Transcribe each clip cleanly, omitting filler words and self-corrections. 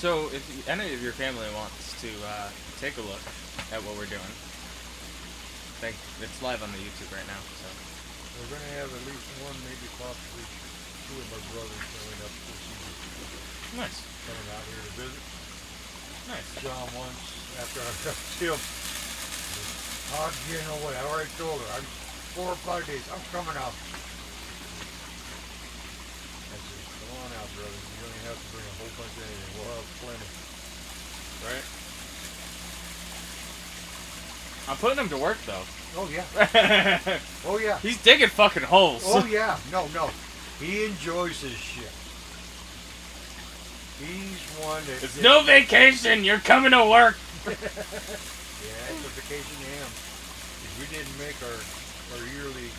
So, if any of your family wants to take a look at what we're doing, I think it's live on the YouTube right now. So We're going to have at least one, maybe possibly two of my brothers showing up this evening. nice, Coming out here to visit. nice. John once, after I got him, oh, you know what, I already told her, I'm 4 or 5 days, I'm coming out. I said, come on out, brother. You don't even have to bring a whole bunch of anything. We'll have plenty. Right? I'm putting him to work though. Oh, yeah. Oh, yeah. He's digging fucking holes. Oh, yeah. No. He enjoys his shit. He's one that... It's no vacation. You're coming to work. Yeah, it's a vacation to him. 'Cause we didn't make our yearly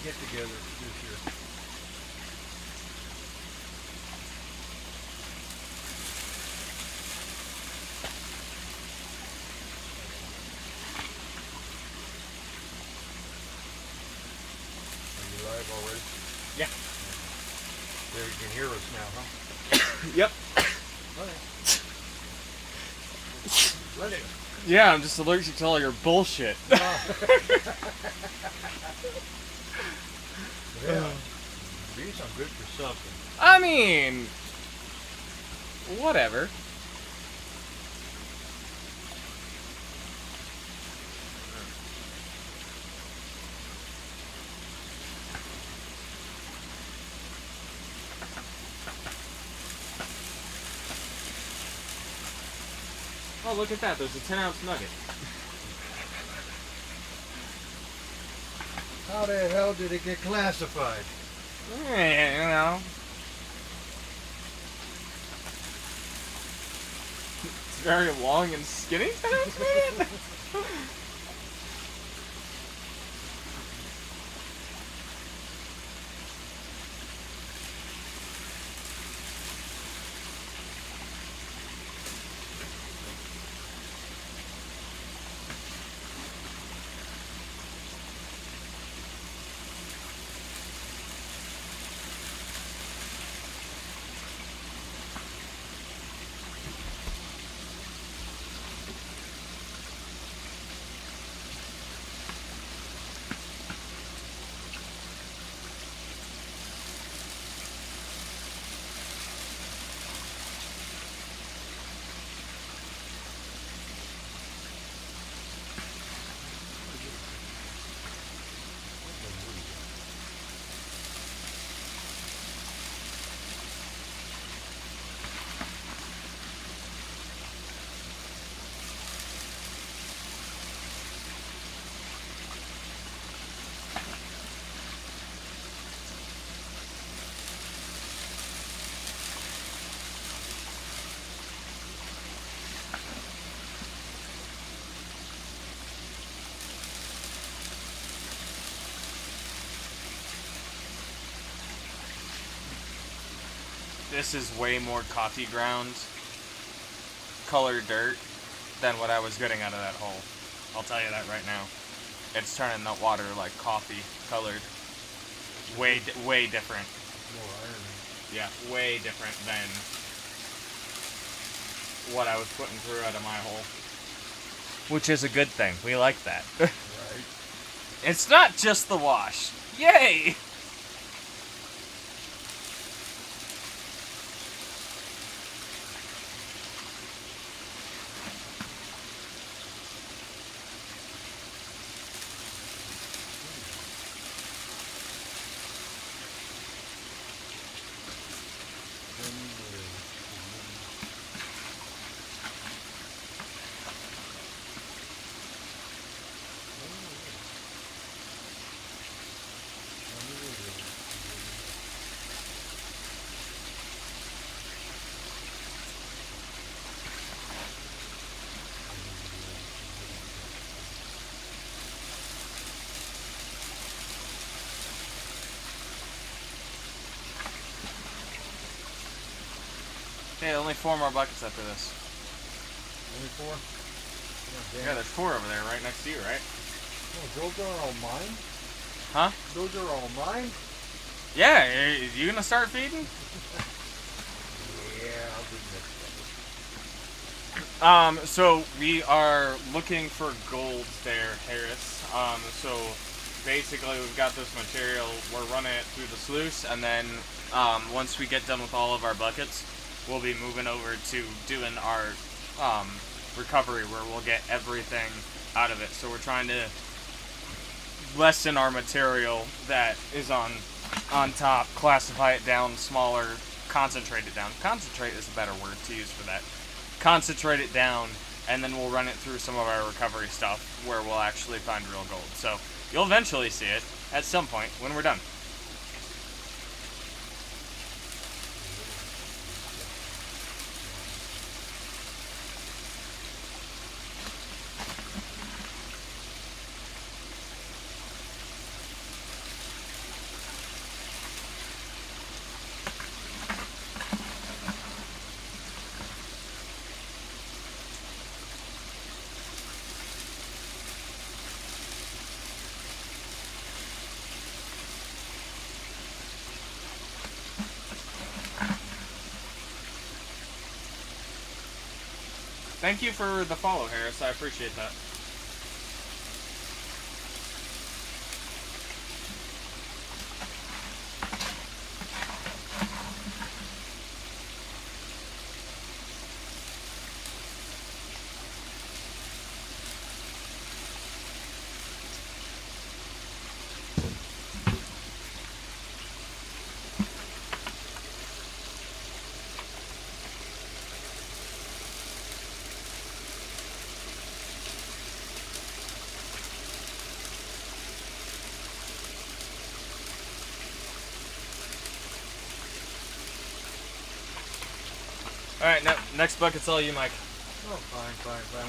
get-together this year. Are you live already? Yeah. There, you can hear us now, huh? Yep. Let it. Yeah, I'm just allergic to all your bullshit. Yeah. These are good for something. I mean, whatever. Oh, look at that. There's a 10-ounce nugget. How the hell did it get classified? You know. It's very long and skinny 10-ounce man. This is way more coffee ground colored dirt than what I was getting out of that hole. I'll tell you that right now. It's turning the water like coffee colored. Way different. More iron. Yeah, way different than what I was putting through out of my hole. Which is a good thing. We like that. Right. It's not just the wash. Yay! Okay, only 4 more buckets after this. Only 4? Yeah, there's 4 over there right next to you, right? Oh, those are all mine? Huh? Those are all mine? Yeah, you gonna start feeding? Yeah, I'll do next time. So we are looking for gold there, Harris. So basically we've got this material, we're running it through the sluice, and then once we get done with all of our buckets, we'll be moving over to doing our recovery where we'll get everything out of it. So we're trying to lessen our material that is on top, classify it down smaller, concentrate it down. Concentrate is a better word to use for that. Concentrate it down, and then we'll run it through some of our recovery stuff where we'll actually find real gold. So you'll eventually see it at some point when we're done. Thank you for the follow, Harris. I appreciate that. All right, next bucket's all you, Mike. Oh, fine.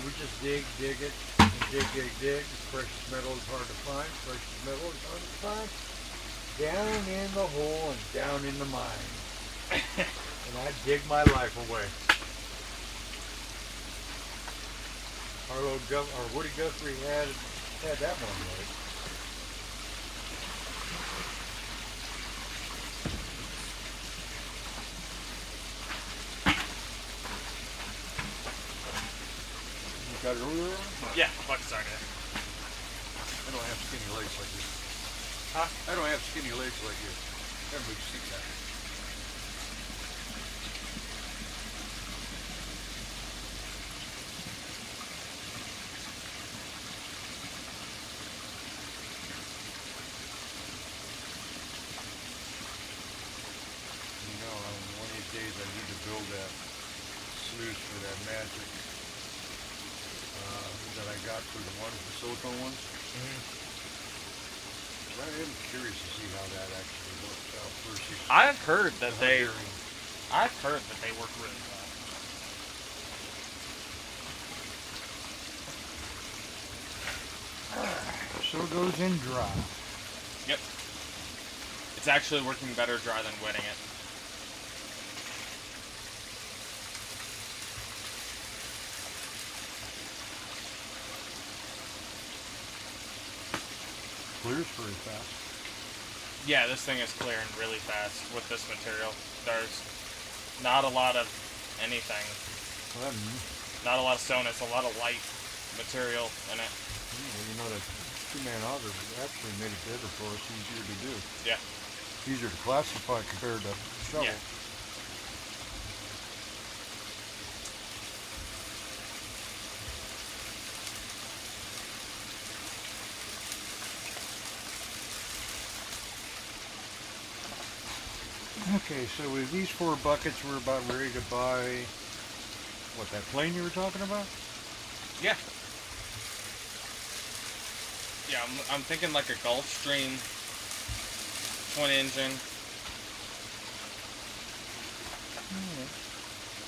We just dig it, and dig. Precious metal is hard to find. Precious metal is hard to find. Down in the hole and down in the mine. And I dig my life away. Our Woody Guthrie had that one right. You got it over there? Yeah, buckets are there. I don't have skinny legs like you. Huh? I don't have skinny legs like you. Everybody sees that. You know, one of these days I need to build that sluice for that magic that I got for the silicone ones. I am curious to see how that actually works out versus. I've heard that they work really well. So it goes in dry. Yep. It's actually working better dry than wetting it. Clears pretty fast. Yeah, this thing is clearing really fast with this material. There's not a lot of anything. Well, Not a lot of stone. It's a lot of light material in it. you know that two-man auger actually made it better for us, easier to do. Yeah. Easier to classify compared to shovel. Yeah. Okay, so with these 4 buckets, we're about ready to buy, what, that plane you were talking about? Yeah. Yeah, I'm thinking like a Gulfstream twin engine.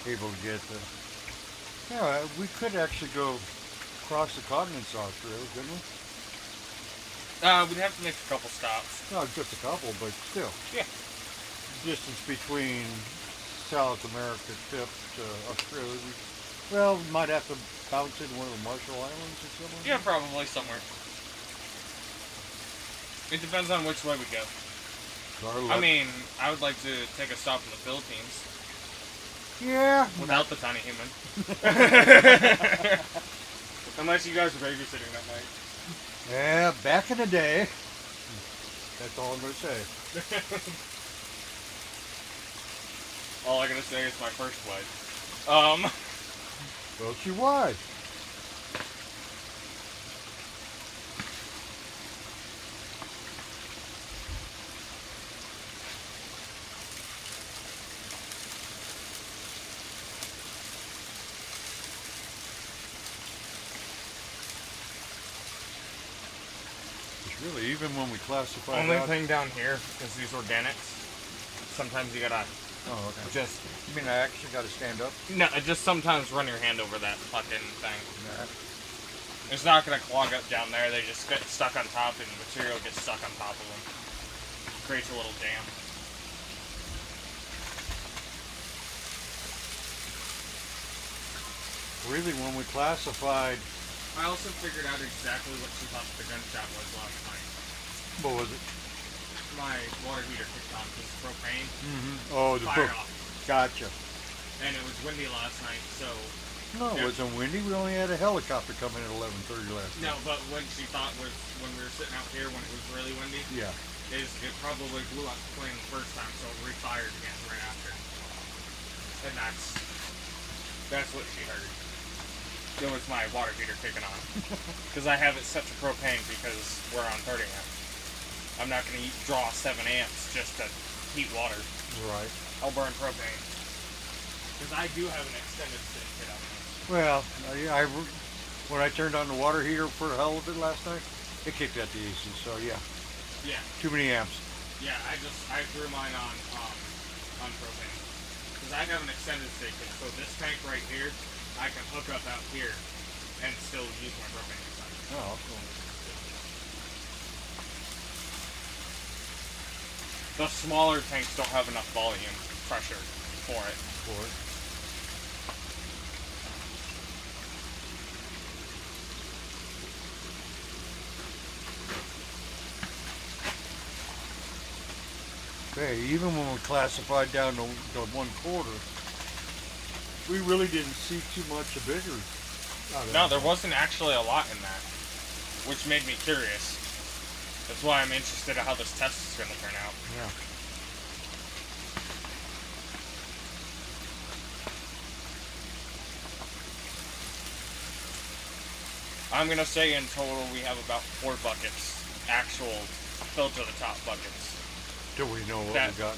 Able to get the... Yeah, we could actually go across the continents Australia, couldn't we? We'd have to make a couple stops. No, just a couple, but still. Yeah. Distance between South America tip to Australia. Well, we might have to bounce in one of the Marshall Islands or something. Yeah, probably somewhere. It depends on which way we go. I mean, I would like to take a stop in the Philippines. Yeah. Without the tiny human. Unless you guys were babysitting that night. Yeah, back in the day. That's all I'm going to say. All I'm gonna say is my first wife. Well, she was. It's really, even when we classify only out- thing down here is these organics. Sometimes you gotta Oh, okay. just You mean I actually got to stand up? just sometimes run your hand over that fucking thing. Nah. It's not gonna clog up down there. They just get stuck on top, and material gets stuck on top of them. Creates a little dam. Really, when we classified, I also figured out exactly what she thought the gunshot was last night. what was it? My water heater kicked on because propane Oh, the fired book. off, Gotcha. and it was windy last night. So No, it Yeah. wasn't windy. We only had a helicopter come in at 11:30 last no, night. but when she thought was when we were sitting out here when it was really windy, Yeah. is it probably blew out the plane the first time, so it refired again right after. And that's what she heard. It was my water heater kicking on. Because I have it set to propane because we're on 30 amps. I'm not going to draw 7 amps just to heat water. Right. I'll burn propane. Because I do have an extended stick kit out there. Well, when I turned on the water heater for the hell of it last night, it kicked out the AC. So yeah, Yeah, too many amps. yeah. I threw mine on propane. Because I have an extended stick kit, so this tank right here, I can hook up out here and still use my propane inside. Oh, cool. The smaller tanks don't have enough volume pressure for it. For it. Okay, even when we classified down to 1/4, we really didn't see too much of bigger. No, there wasn't actually a lot in that, which made me curious. That's why I'm interested in how this test is going to turn out. Yeah. I'm going to say in total we have about 4 buckets, actual filled to the top buckets. Do we know what That, we got?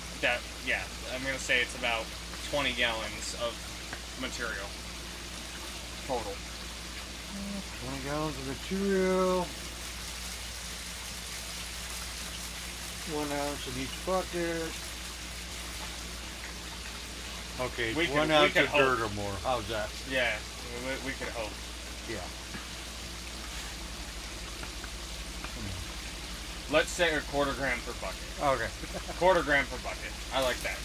yeah, I'm going to say it's about 20 gallons of material total. 20 gallons of material. 1 ounce in each bucket. Okay, We 1 could- we ounce could of hope. dirt or more. How's that? Yeah, we could hope. Yeah. Let's say a 1/4 gram per bucket. Okay. 1/4 gram per bucket. I like that.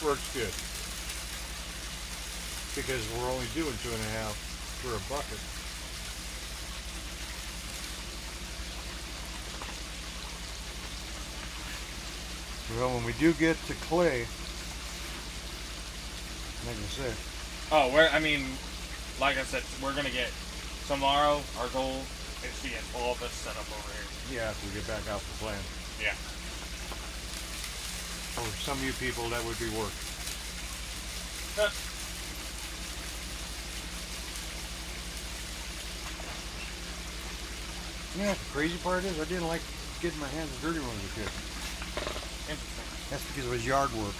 Works good. Because we're only doing 2.5 for a bucket. Well, when we do get to clay, like I said, Oh, like I said, we're gonna get tomorrow. Our goal is to get all this set up over here. yeah, if we get back out the plan. Yeah. For some of you people, that would be work. Yeah, the crazy part is I didn't like getting my hands dirty when I was a kid. Interesting. That's because it was yard work.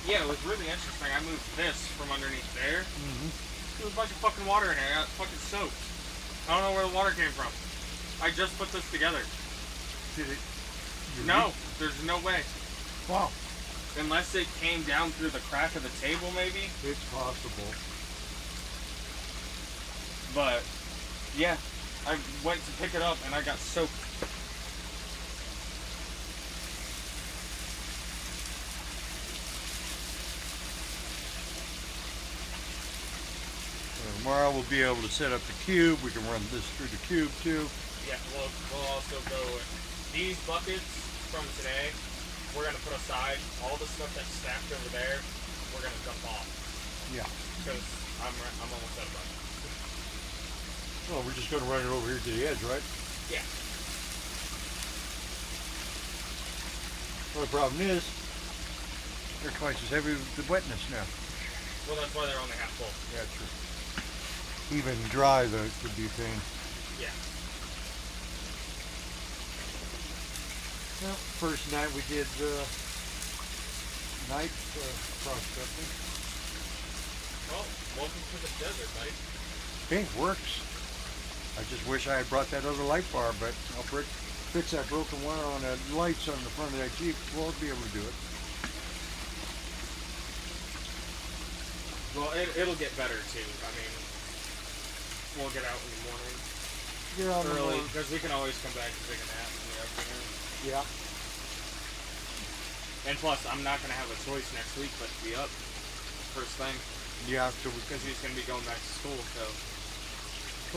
Yeah, it was really interesting. I moved this from underneath there. Mm-hmm. There was a bunch of fucking water in here. I got fucking soaked. I don't know where the water came from. I just put this together. Did it? No, there's no way. Wow. Unless it came down through the crack of the table, maybe. It's possible. But yeah, I went to pick it up and I got soaked. Tomorrow we'll be able to set up the cube. We can run this through the cube too. Yeah, we'll also go with these buckets from today. We're gonna put aside all the stuff that's stacked over there. we're gonna jump off Yeah. because I'm almost out of breath. Well, we're just gonna run it over here to the edge, right? Yeah. Well, the problem is, they're twice as heavy with the wetness now. Well, that's why they're only half full. Yeah, true. Even dry, though, it could be a pain. Yeah. Well, first night we did night cross country. Well, welcome to the desert, buddy. Pink works. I just wish I had brought that other light bar, but I'll fix that broken wire on the lights on the front of that Jeep. We'll be able to do it. Well, it'll get better too. I mean, we'll get out in the morning You're on early the because we can always come back and take a nap in the afternoon. Yeah. And plus, I'm not gonna have a choice next week but to be up first thing Yeah, so because he's gonna be going back to school. So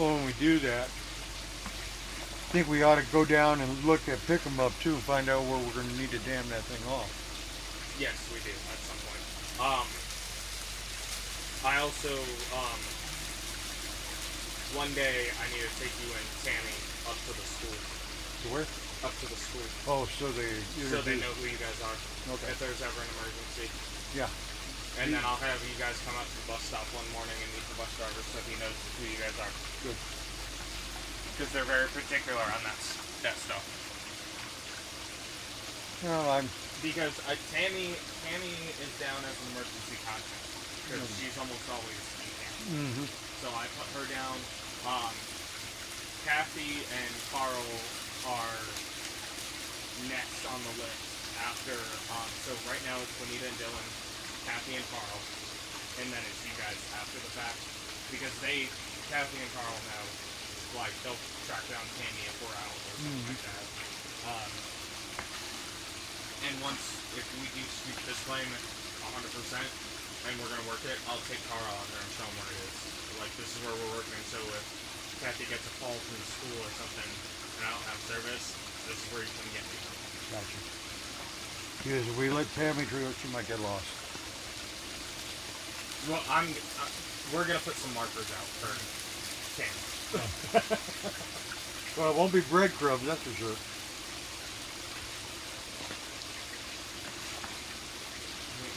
when we do that, I think we ought to go down and look at pick 'em up too and find out where we're going to need to dam that thing off. yes, we do at some point. I also one day I need to take you and Tammy up to the school. To where? Up to the school. Oh, so they know who you guys are. Okay. If there's ever an emergency. Yeah. And then I'll have you guys come up to the bus stop one morning and meet the bus driver so he knows who you guys are. Good. Because they're very particular on that stuff. No, Because Tammy is down as an emergency contact. Because she's almost always in camp. Mm-hmm. So I put her down. Kathy and Carl are next on the list after. So right now it's Juanita and Dylan, Kathy and Carl, and then it's you guys after the fact. Because Kathy and Carl know, like, they'll track down Tammy if we're out or something like that. And if we do sweep this flame 100%, and we're gonna work it, I'll take Carl out there and show him where it is. Like, this is where we're working, so if Kathy gets a call from the school or something, and I don't have service, this is where you can get me. Gotcha. Because if we let Tammy through, she might get lost. Well, we're gonna put some markers out for Tammy. Well, it won't be breadcrumbs, that's for sure.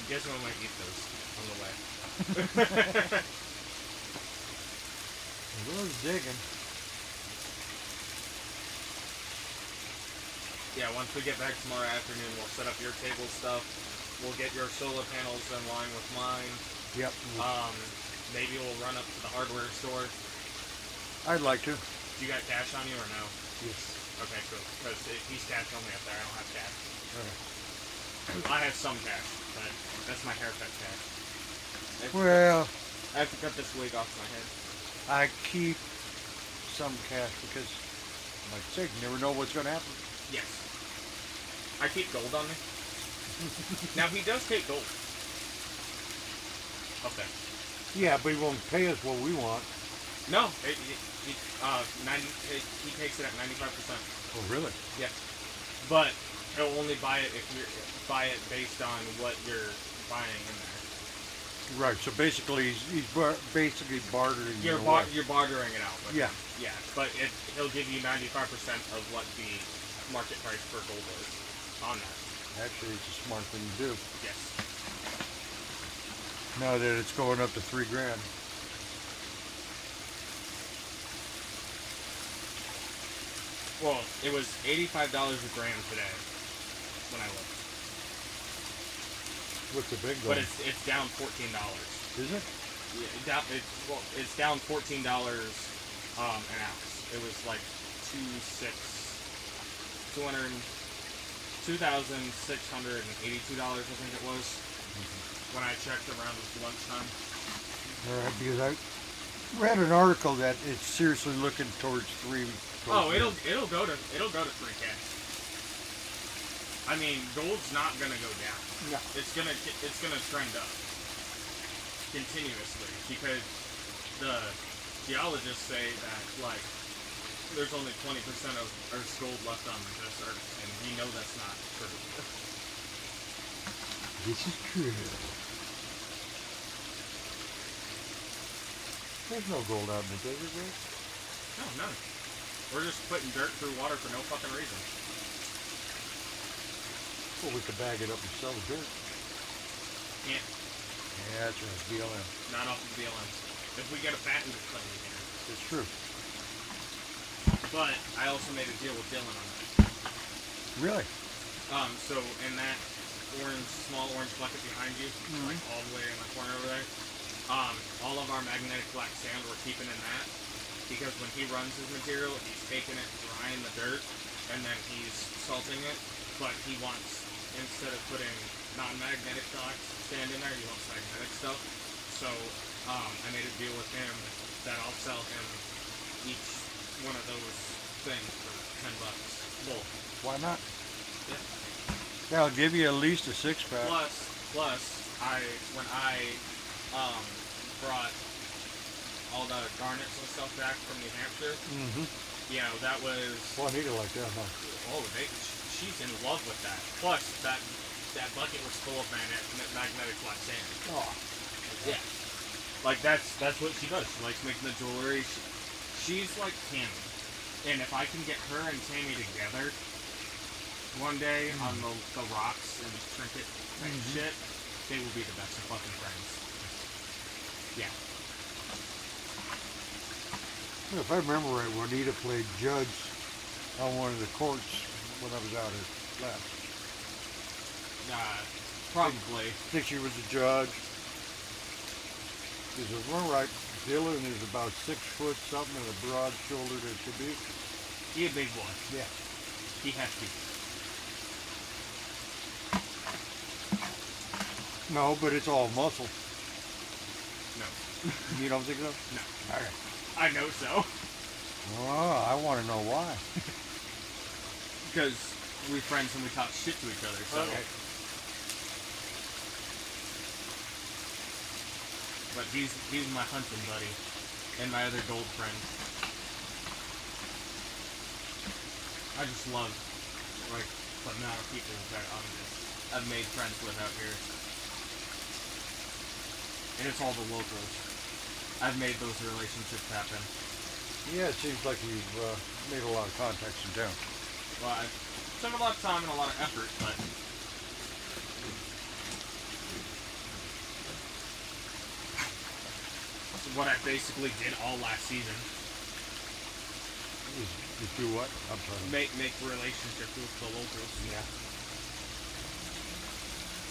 You guys might eat those on the way. We're digging. Yeah, once we get back tomorrow afternoon, we'll set up your table stuff. We'll get your solar panels in line with mine. Yep. Maybe we'll run up to the hardware store. I'd like to. Do you got cash on you or no? Yes. Okay, cool. Because he's cash only up there. I don't have cash. Okay. I have some cash, but that's my haircut cash. Well, I have to cut this wig off my head. I keep some cash because, like I said, you never know what's going to happen. Yes. I keep gold on me. Now, he does take gold. Up there. Yeah, but he won't pay us what we want. No, he takes it at 95%. Oh, really? Yeah. But he'll only buy it if you buy it based on what you're buying in there. Right. So basically, he's basically bartering. You're bartering it out. With Yeah. him. Yeah. But he'll give you 95% of what the market price for gold is on that. Actually, it's a smart thing to do. Yes. Now that it's going up to $3,000. Well, it was $85 a gram today when I looked. What's the big But one? it's down $14. Is it? Yeah, it's down $14 an ounce. It was like $2,682, I think it was, when I checked around lunchtime. All right, because I read an article that it's seriously looking towards $3. Oh, it'll go to 3K. I mean, gold's not gonna go down. No. It's gonna trend up continuously because the geologists say that, like, there's only 20% of Earth's gold left on this Earth, and we know that's not true. This is true. There's no gold out in the desert, right? No, none. We're just putting dirt through water for no fucking reason. Well, we could bag it up and sell the dirt. Can't. Yeah, that's right. BLM. Not off of BLM. If we get a patent, it's claim, we can. It's true. But I also made a deal with Dylan on that. Really? So in that small orange bucket behind you, like all the way in the corner over there, all of our magnetic black sand we're keeping in that, because when he runs his material, he's taking it, drying the dirt, and then he's salting it. But he wants, instead of putting non-magnetic sand in there, he wants magnetic stuff. So I made a deal with him that I'll sell him each one of those things for $10 full. Why not? Yeah. Yeah, I'll give you at least a 6-pack. Plus, when I brought all the garnets and stuff back from New Hampshire, you know, that was. Juanita like that, huh? Oh, she's in love with that. Plus, that bucket was full of magnetic black sand. Oh. Yeah. Like that's what she does. She likes making the jewelry. She's like Tammy, and if I can get her and Tammy together one day on the rocks and trinket type shit, they will be the best of fucking friends. Yeah. If I remember right, Juanita played judge on one of the courts when I was out here last. Probably. I think she was a judge. Because if we're right, Dylan is about 6 foot something and a broad shouldered as could be. He a big boy. Yeah. He has to be. No, but it's all muscle. No. You don't think so? No. Okay. I know so. Oh, I want to know why. Because we're friends and we talk shit to each other, so. Okay. But he's my hunting buddy and my other gold friend. I just love like the amount of people that I've made friends with out here. And it's all the locals. I've made those relationships happen. Yeah, it seems like you've made a lot of contacts in town. Well, I took a lot of time and a lot of effort, but what I basically did all last season. You do what? I'm sorry. Make relationships with the locals. Yeah.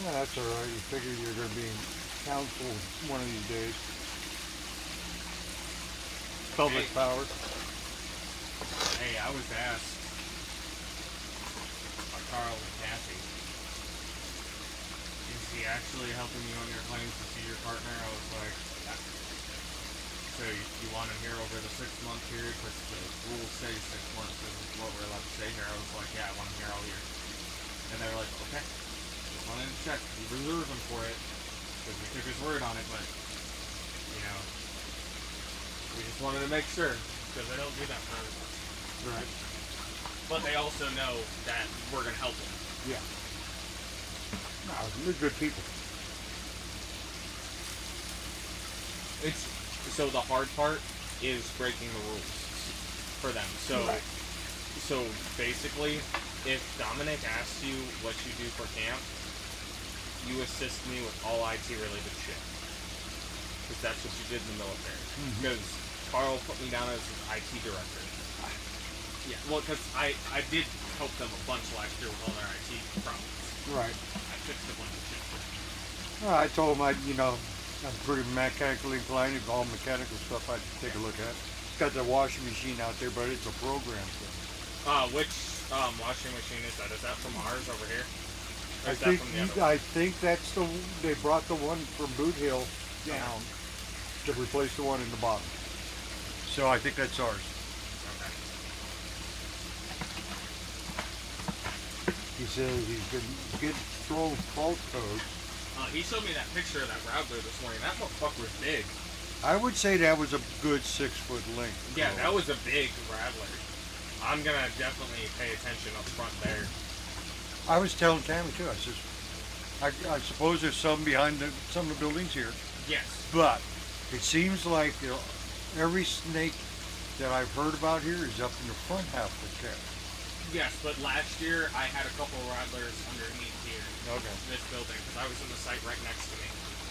Yeah, that's all right. You figure you're going to be in council one of these days. Public power. Hey, I was asked by Carl and Kathy, is he actually helping you on your claims to see your partner? I was like, yeah. So you want him here over the 6-month period? Because the rules say 6 months is what we're allowed to stay here. I was like, yeah, I want him here all year. And they were like, okay. Just wanted to check. We reserve him for it. Because we took his word on it, but, you know, we just wanted to make sure. Because they don't do that for everyone. Right. But they also know that we're going to help them. Yeah. No, they're good people. So the hard part is breaking the rules for them. So, Right. So basically, if Dominic asks you what you do for camp, you assist me with all IT related shit. Because that's what you did in the military. Because Carl put me down as his IT director. Yeah, well, because I did help them a bunch last year with all their IT problems. Right. I fixed a bunch of shit for them. Well, I told them I'm pretty mechanically inclined. If all mechanical stuff I'd take a look at. It's got the washing machine out there, but it's a program thing. Which washing machine is that? Is that from ours over here? Or I is that think from the other one? I think that's they brought the one from Boot Hill down to replace the one in the bottom. So I think that's ours. Okay. He says he's been throwing fault codes. He showed me that picture of that Rattler this morning. That motherfucker's big. I would say that was a good 6 foot length. Yeah, that was a big Rattler. I'm gonna definitely pay attention up front there. I was telling Tammy too. I says, I suppose there's some behind some of the buildings here, Yes. but it seems like every snake that I've heard about here is up in the front half of the cat. Yes, but last year I had a couple rattlers underneath here. Okay. This building, because I was in the site right next to me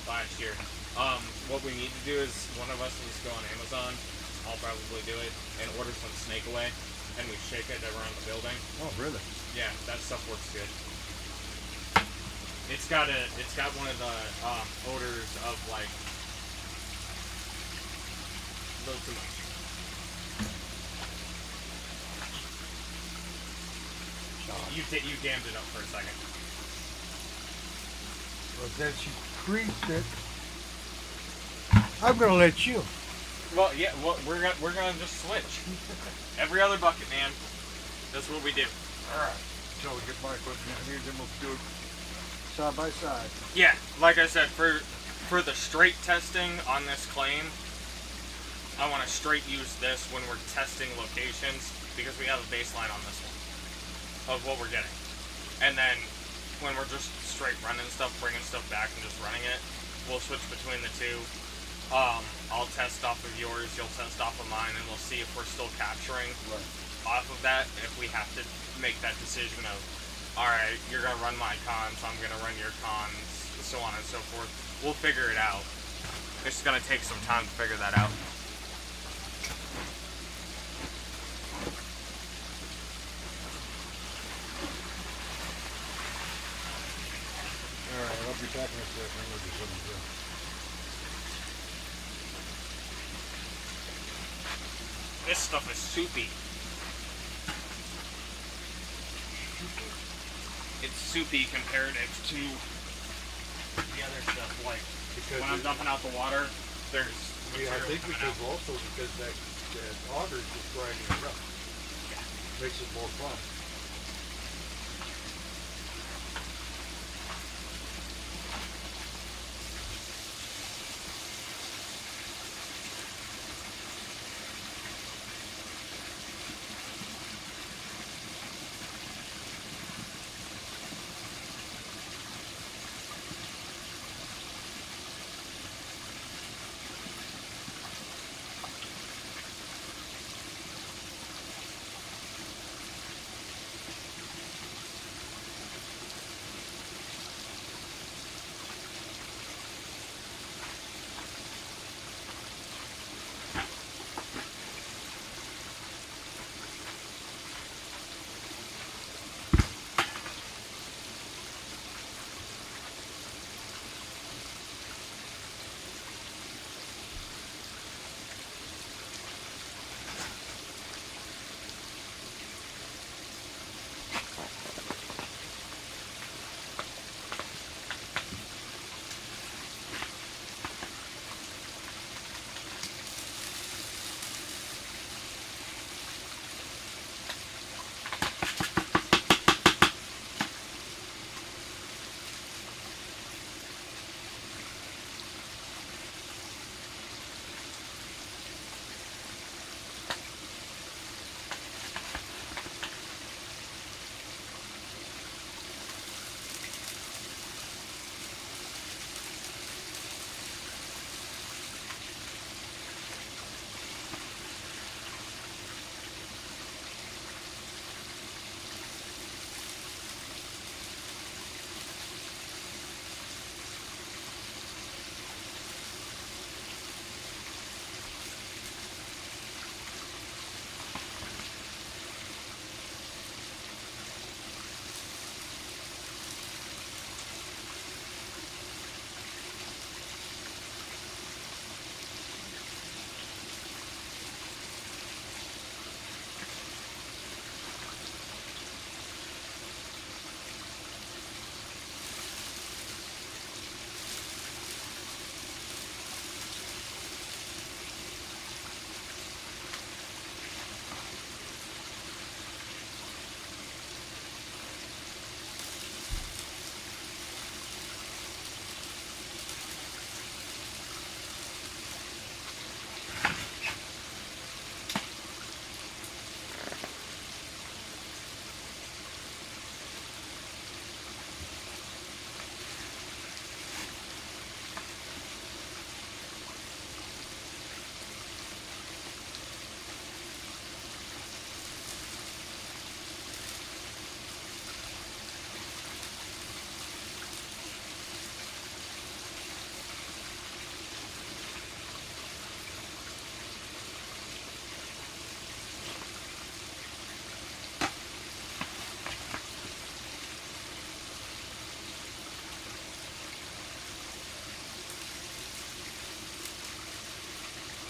last year. What we need to do is one of us needs to go on Amazon. I'll probably do it and order some snake away, and we shake it around the building. Oh, really? Yeah, that stuff works good. It's got one of the odors of like a little too much. You dammed it up for a second. But then she creased it. I'm gonna let you. Well, yeah, well, we're gonna just switch. Every other bucket, man. That's what we do. All right. So we get my equipment in here, then we'll do it side by side. Yeah, like I said, for the straight testing on this claim, I want to straight use this when we're testing locations because we have a baseline on this one of what we're getting. And then when we're just straight running stuff, bringing stuff back and just running it, we'll switch between the two. I'll test off of yours, you'll test off of mine, and we'll see if we're still capturing off of that. If we have to make that decision of, all right, you're gonna run my cons, I'm gonna run your cons, so on and so forth. We'll figure it out. It's gonna take some time to figure that out. All right, I'll be back in a second. We'll do something here. This stuff is soupy. It's soupy comparative to the other stuff. Like Because when I'm dumping out the water, there's yeah, I material think coming because out. also because that auger is just grinding it up. Yeah. Makes it more fun.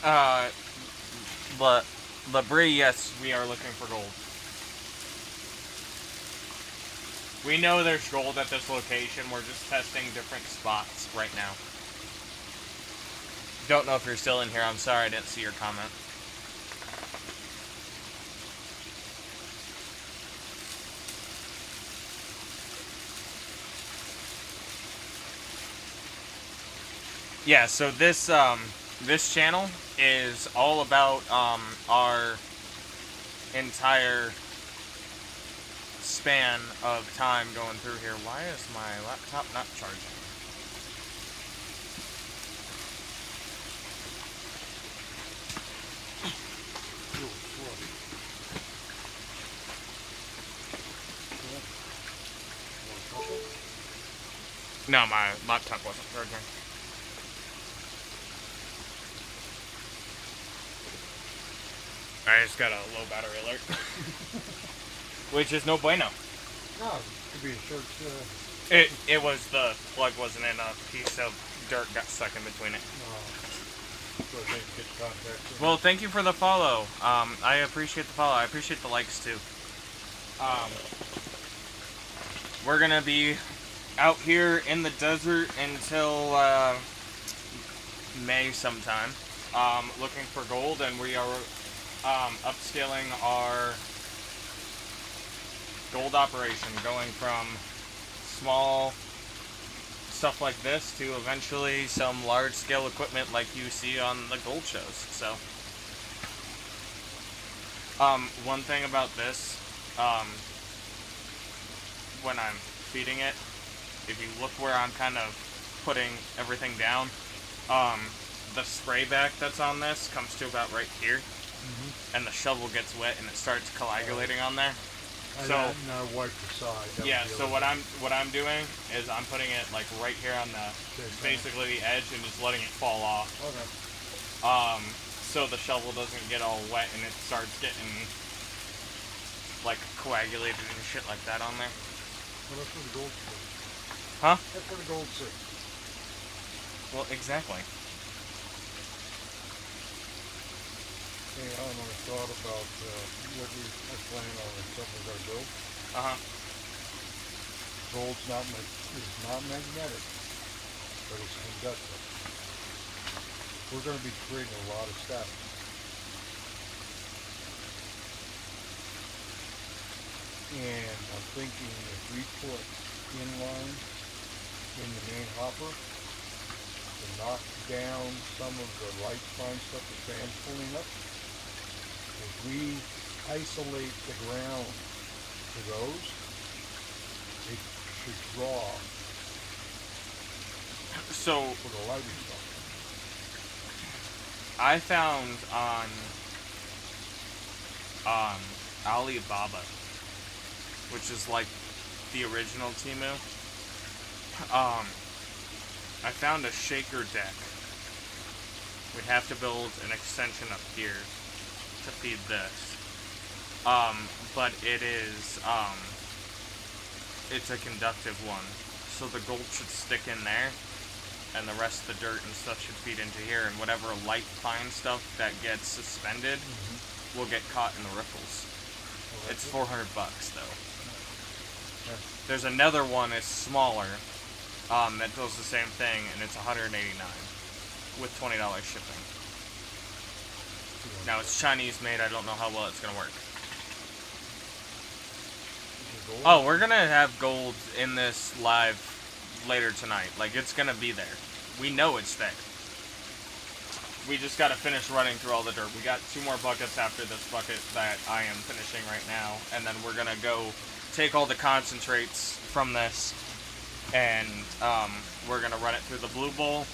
But Labrie, yes, we are looking for gold. We know there's gold at this location. We're just testing different spots right now. Don't know if you're still in here. I'm sorry I didn't see your comment. Yeah, so this channel is all about our entire span of time going through here. Why is my laptop not charging? No, my laptop wasn't charging. I just got a low battery alert. Which is no bueno. No, it could be a short. It was the plug wasn't in, a piece of dirt got stuck in between it. So I think get contact. Well, thank you for the follow. I appreciate the follow. I appreciate the likes too. We're gonna be out here in the desert until May sometime, looking for gold, and we are upscaling our gold operation, going from small stuff like this to eventually some large-scale equipment like you see on the gold shows. So, one thing about this, when I'm feeding it, if you look where I'm kind of putting everything down, the spray back that's on this comes to about right here, and the shovel gets wet and it starts coagulating on there. So now wipe the side. yeah, so what I'm doing is I'm putting it like right here on the basically the edge and just letting it fall off. Okay. So the shovel doesn't get all wet and it starts getting like coagulated and shit like that on there. Well, that's for the gold six. Huh? That's for the gold six. Well, exactly. Hey, I don't know, I thought about what we are planning on and stuff we're going to build. Gold's is not magnetic, but it's conductive. We're going to be creating a lot of static. And I'm thinking if we put inline in the main hopper to knock down some of the light fine stuff the fan's pulling up, if we isolate the ground to those, it should draw So for the lighting stuff. I found on Alibaba, which is like the original Temu, I found a shaker deck. We'd have to build an extension up here to feed this. But it is, it's a conductive one. So the gold should stick in there, and the rest of the dirt and stuff should feed into here, and whatever light fine stuff that gets suspended will get caught in the ripples. Well, It's $400 though. Yeah. There's another one, it's smaller, that does the same thing, and it's $189 with $20 shipping. Now it's Chinese made. I don't know how well it's gonna work. Gold? Oh, we're gonna have gold in this live later tonight. Like, it's gonna be there. We know it's there. We just gotta finish running through all the dirt. We got 2 more buckets after this bucket that I am finishing right now, and then we're gonna go take all the concentrates from this, and we're gonna run it through the blue bowl,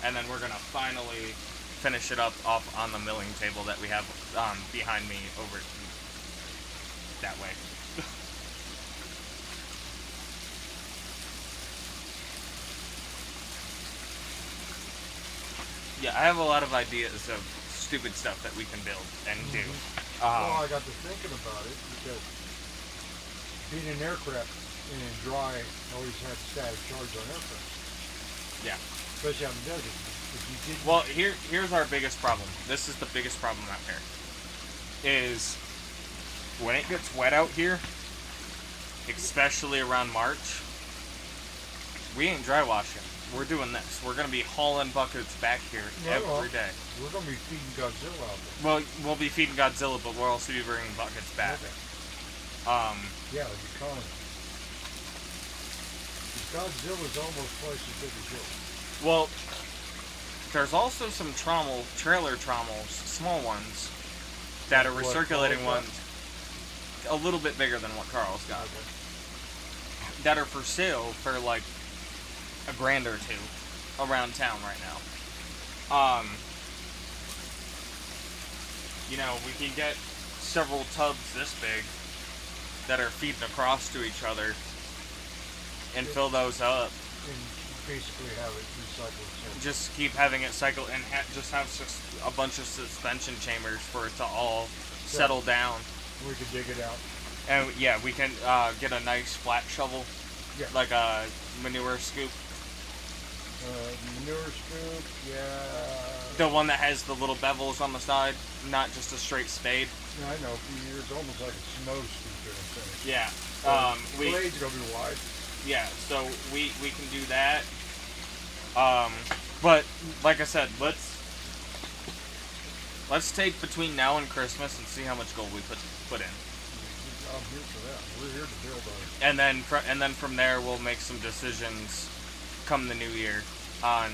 and then we're gonna finally finish it up off on the milling table that we have behind me over that way. Yeah, I have a lot of ideas of stupid stuff that we can build and do. Well, I got to thinking about it because being an aircraft and dry always had static charge on aircraft. Yeah. Especially on the desert. If you didn't, Well, here's our biggest problem. This is the biggest problem out here. Is when it gets wet out here, especially around March, we ain't dry washing. We're doing this. We're gonna be hauling buckets back here every day. we're gonna be feeding Godzilla out there. Well, we'll be feeding Godzilla, but we'll also be bringing buckets back. Okay. Yeah, the economy. Godzilla's almost twice as big as yours. Well, there's also some trailer trommels, small ones, that are What recirculating Carl's ones, a little bit bigger than what Carl's got, Okay. that are for sale for like $1,000 or $2 around town right now. We can get several tubs this big that are feeding across to each other and fill those up. And basically have it recycled. So Just keep having it cycle and just have a bunch of suspension chambers for it to all settle down. we could dig it out. And yeah, we can get a nice flat shovel, Yeah. like a manure scoop. Manure scoop, yeah. The one that has the little bevels on the side, not just a straight spade. Yeah, I know. It's almost like a snow scoop. Yeah. The We blade's gonna be wide. yeah. So we can do that. But like I said, let's take between now and Christmas and see how much gold we put in. I'm here for that. We're here to build on it. And then from there we'll make some decisions come the new year on,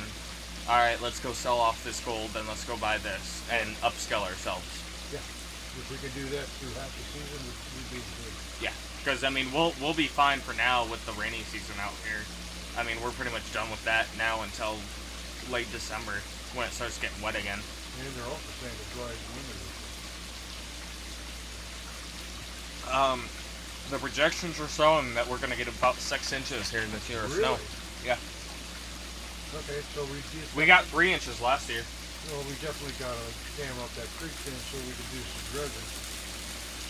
all right, let's go sell off this gold and let's go buy this and upscale ourselves. Yeah. If we could do that through half the season, we'd be good. Yeah, because I mean we'll be fine for now with the rainy season out here. I mean we're pretty much done with that now until late December when it starts getting wet again. And they're also saying it dries winter. The projections are showing that we're gonna get about 6 inches here this year of snow. Really? Yeah. Okay, so We got 3 inches last year. well, we definitely gotta dam up that creek then so we can do some dredging.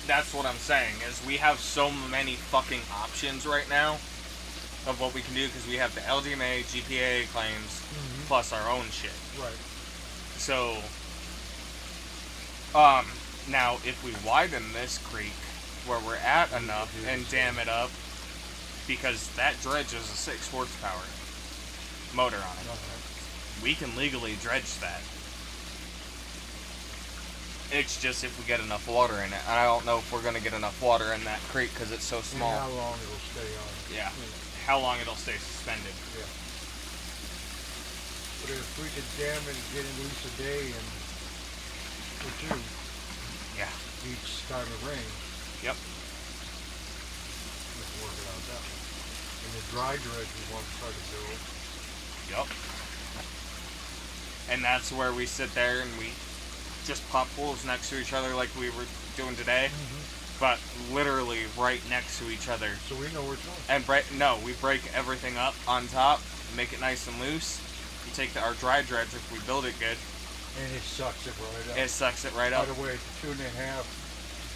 That's what I'm saying, is we have so many fucking options right now of what we can do because we have the LGMA, GPA claims, plus our own shit. Right. So, now if we widen this creek where we're at enough and dam it up, because that dredge is a 6 horsepower motor on it, we can legally dredge that. It's just if we get enough water in it. And I don't know if we're going to get enough water in that creek because it's so small. And how long it'll stay on. Yeah. How long it'll stay suspended. Yeah. But if we could dam it and get at least a day and or two Yeah. each time it rains, Yep. we can work it out that way. And the dry dredge we want to try to build. Yep. And that's where we sit there and we just pop holes next to each other like we were doing today, but literally right next to each other. So we know where it's going. And we break everything up on top, make it nice and loose. You take our dry dredge if we build it good. And it sucks it right up. It sucks it right By up. the way, it's a 2.5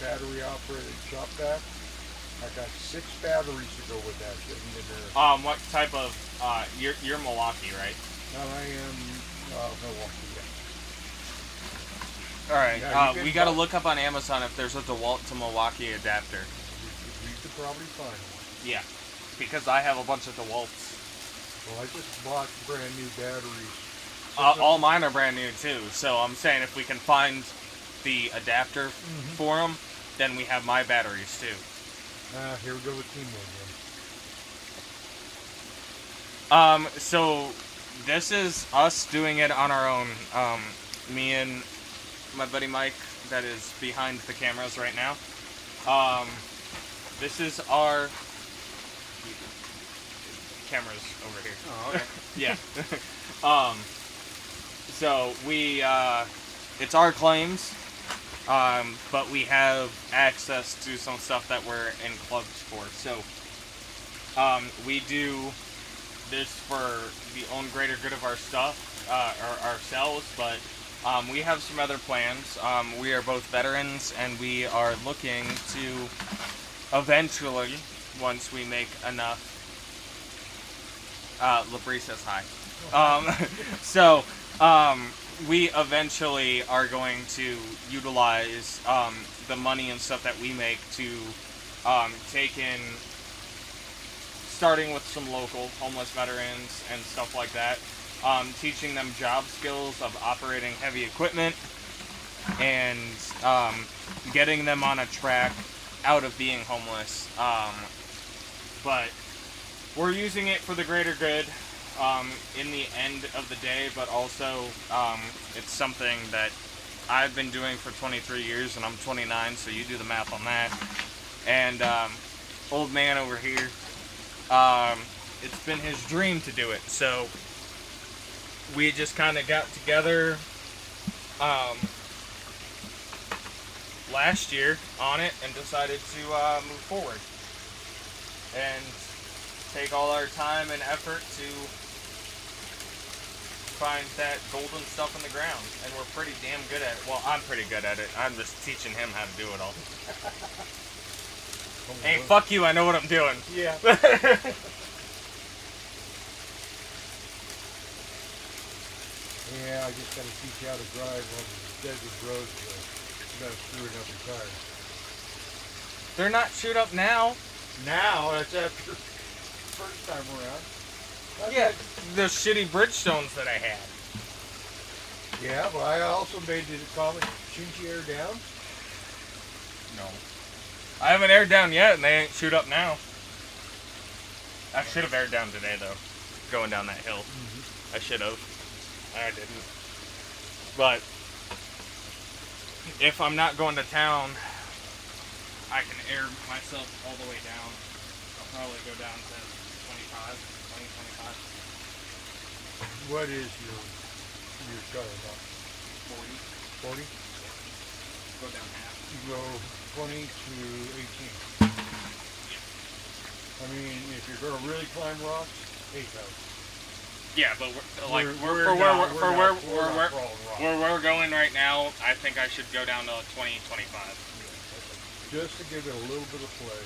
battery operated shop vac. I got 6 batteries to go with that shit in there. What type of you're Milwaukee, right? I am Milwaukee. Yeah. All right. Yeah, you We can got to buy- look up on Amazon if there's a DeWalt to Milwaukee adapter. We could probably find one. Yeah, because I have a bunch of DeWalts. Well, I just bought brand new batteries. All mine are brand new too. So I'm saying if we can find the adapter for them, then we have my batteries too. Here we go with Team again. So this is us doing it on our own. Me and my buddy Mike, that is behind the cameras right now. This is our cameras over here. Oh, okay. Yeah. So we, it's our claims, but we have access to some stuff that we're in clubs for. So, we do this for the own greater good of our stuff, or ourselves, but we have some other plans. We are both veterans, and we are looking to eventually, once we make enough, LaBrie says hi. So We eventually are going to utilize the money and stuff that we make to take in, starting with some local homeless veterans and stuff like that, teaching them job skills of operating heavy equipment and getting them on a track out of being homeless. But we're using it for the greater good in the end of the day, but also it's something that I've been doing for 23 years and I'm 29, so you do the math on that. And old man over here, it's been his dream to do it, so we just kind of got together last year on it and decided to move forward and take all our time and effort to find that golden stuff in the ground, and we're pretty damn good at it. Well, I'm pretty good at it. I'm just teaching him how to do it all. Hey, fuck you, I know what I'm doing. Yeah. Yeah, I just gotta teach you how to drive on the desert roads without screwing up your tires. They're not chewed up now. Now, that's after first time around. Yeah, the shitty Bridgestones that I had. Yeah, but I also made the comment, shouldn't you air down? No. I haven't aired down yet, and they ain't chewed up now. I should have aired down today, though. Going down that hill. I should have. I didn't. But if I'm not going to town, I can air myself all the way down. I'll probably go down to 25, 20, 25. What is your car about? 40. 40? Go down half. You go 20 to 18. I mean, if you're going to really climb rocks, 8,000. Yeah, but where we're going right now, I think I should go down to 20, 25. Yeah, just to give it a little bit of play.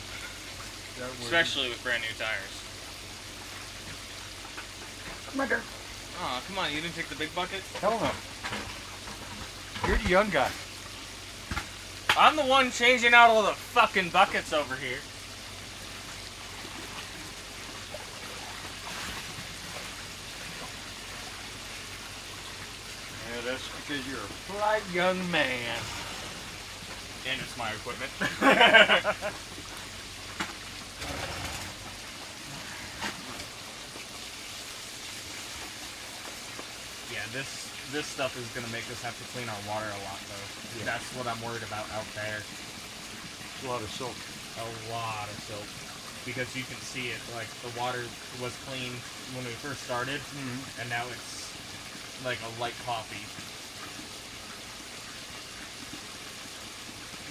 That way. Especially with brand new tires. Come on, Oh, come on, you didn't take the big bucket? Hell no. You're the young guy. I'm the one changing out all the fucking buckets over here. Yeah, that's because you're a bright young man. And it's my equipment. Yeah, this stuff is gonna make us have to clean our water a lot, though. Yeah. That's what I'm worried about out there. A lot of silk. A lot of soap. Because you can see it, like, the water was clean when we first started, and now it's like a light coffee.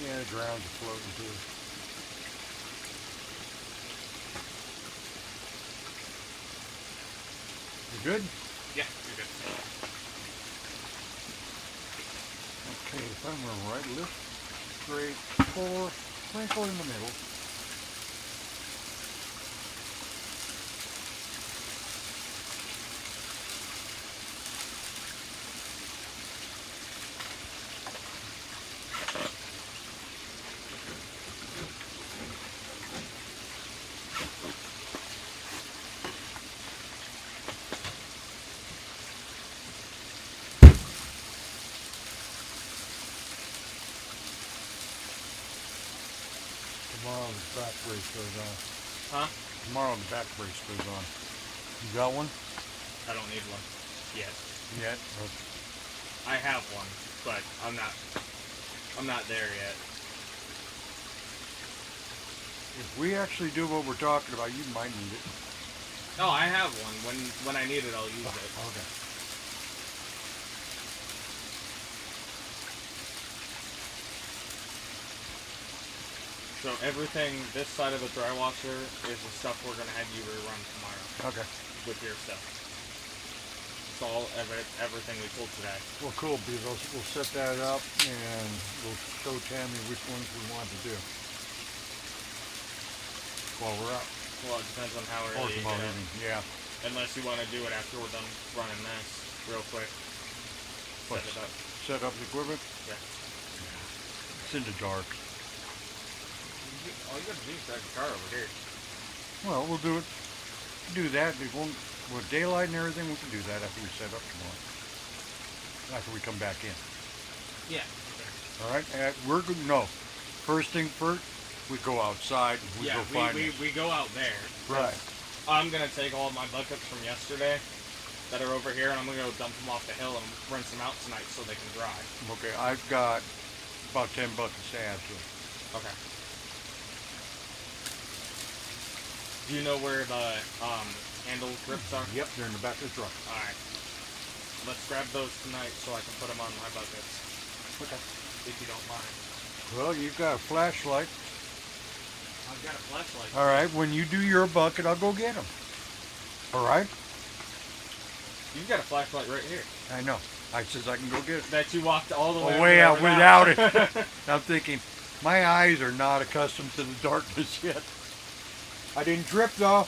Yeah, the grounds are floating too. You good? Yeah, you're good. Okay, if I'm going right, lift straight, four, sprinkle in the middle. Tomorrow the back brace goes on. Huh? Tomorrow the back brace goes on. You got one? I don't need one yet. Yet? I have one, but I'm not there yet. If we actually do what we're talking about, you might need it. No, I have one. When I need it, I'll use it. Okay. So everything this side of the dry washer is the stuff we're gonna have you rerun tomorrow Okay. with your stuff. It's all everything we pulled today. Well, cool, because we'll set that up and we'll show Tammy which ones we want to do while we're out. Well, it depends on how early you get up. Yeah. Unless you want to do it after we're done running this real quick. Set it up. Set up the equipment? Yeah. It's in the dark. All you gotta do is drive the car over here. Well, we'll do it. Do that. It won't, with daylight and everything, we can do that after we set up tomorrow. After we come back in. Yeah. All right? We're good. No. First thing first, we go outside and we go find it. we go out there. Right. I'm gonna take all my buckets from yesterday that are over here, and I'm gonna go dump them off the hill and rinse them out tonight so they can dry. Okay, I've got about 10 buckets to add to it. Okay. Do you know where the handle grips are? Yep, they're in the back of the truck. All right. Let's grab those tonight so I can put them on my buckets. Okay. If you don't mind. Well, you've got a flashlight. I've got a flashlight. All right, when you do your bucket, I'll go get them. All right? You've got a flashlight right here. I know. I says I can go get it. That you walked all the way Way out over without it. I'm thinking, my eyes are not accustomed to the darkness yet. I didn't trip though.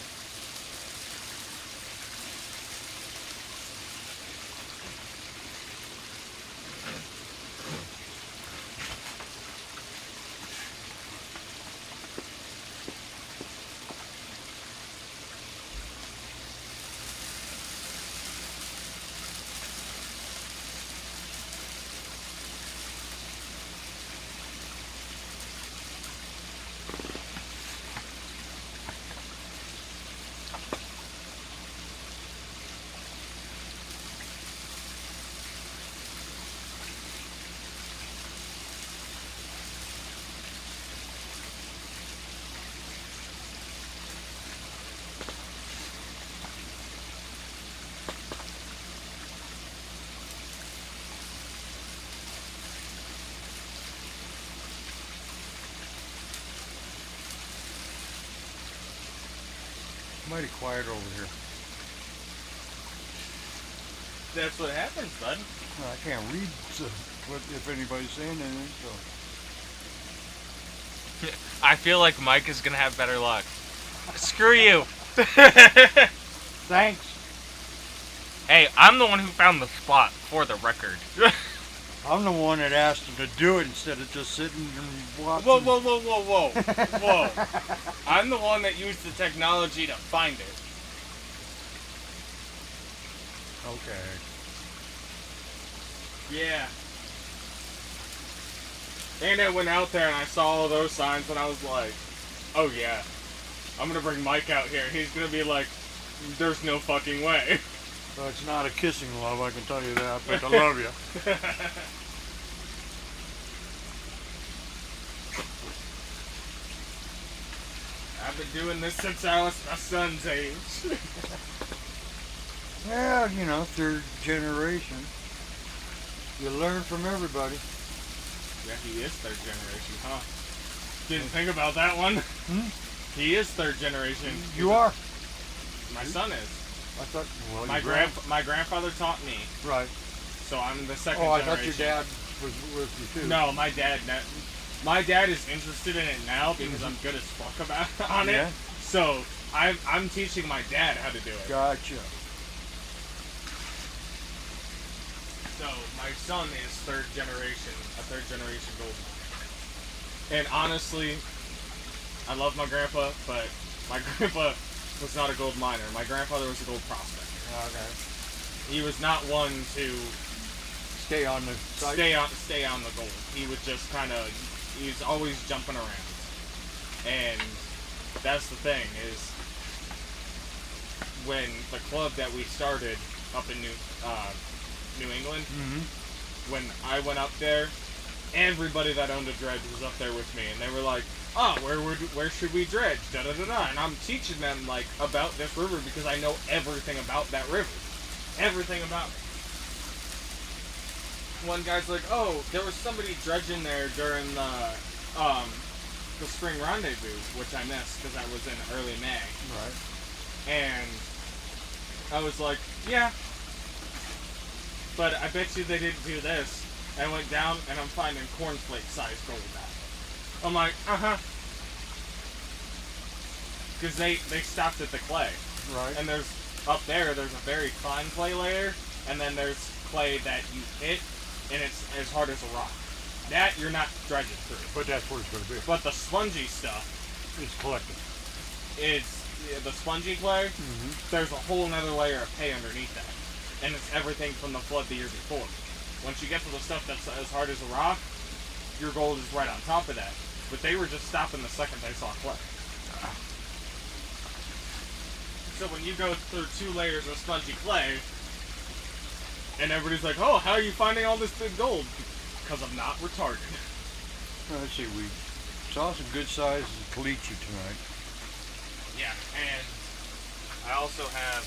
Mighty quiet over here. That's what happens, bud. Well, I can't read what if anybody's saying anything. So. I feel like Mike is gonna have better luck. Screw you. Thanks. Hey, I'm the one who found the spot, for the record. I'm the one that asked him to do it instead of just sitting and watching. Whoa, whoa, whoa, whoa, whoa. Whoa. I'm the one that used the technology to find it. Okay. Yeah. And I went out there and I saw all those signs and I was like, oh yeah, I'm gonna bring Mike out here. He's gonna be like, there's no fucking way. Well, it's not a kissing love, I can tell you that, but I love you. I've been doing this since I was my son's age. Yeah, you know, third generation. You learn from everybody. Yeah, he is third generation, huh? Didn't think about that one. He is third generation. You are. My son is. I thought. Well, My grandfather taught me, Right. so I'm the second Oh, I generation. thought your dad was with you too. No, my dad. My dad is interested in it now because I'm good as fuck about on Yeah. it. So I'm teaching my dad how to do it. Gotcha. So my son is third generation, a third generation gold miner. And honestly, I love my grandpa, but my grandpa was not a gold miner. My grandfather was a gold prospector. Okay. He was not one to Stay on the site. stay on the gold. He would just kind of, he's always jumping around. And that's the thing is, when the club that we started up in New England, when I went up there, everybody that owned a dredge was up there with me, and they were like, "Oh, where should we dredge?" Da da da da. And I'm teaching them like about this river because I know everything about that river, everything about it. One guy's like, "Oh, there was somebody dredging there during the spring rendezvous," which I missed because I was in early May. Right. And I was like, "Yeah, but I bet you they didn't do this." And I went down and I'm finding cornflake sized gold out. I'm like, because they stopped at the clay. Right. And there's a very fine clay layer, and then there's clay that you hit, and it's as hard as a rock. That you're not dredging through. But that's where it's going to be. But the spongy stuff It's collected. is the spongy clay. Mm-hmm. There's a whole another layer of hay underneath that, and it's everything from the flood the year before. Once you get to the stuff that's as hard as a rock, your gold is right on top of that. But they were just stopping the second they saw clay. So when you go through 2 layers of spongy clay, and everybody's like, "Oh, how are you finding all this big gold?" Because I'm not retarded. Let's see, we saw some good sized caliche tonight. Yeah, and I also have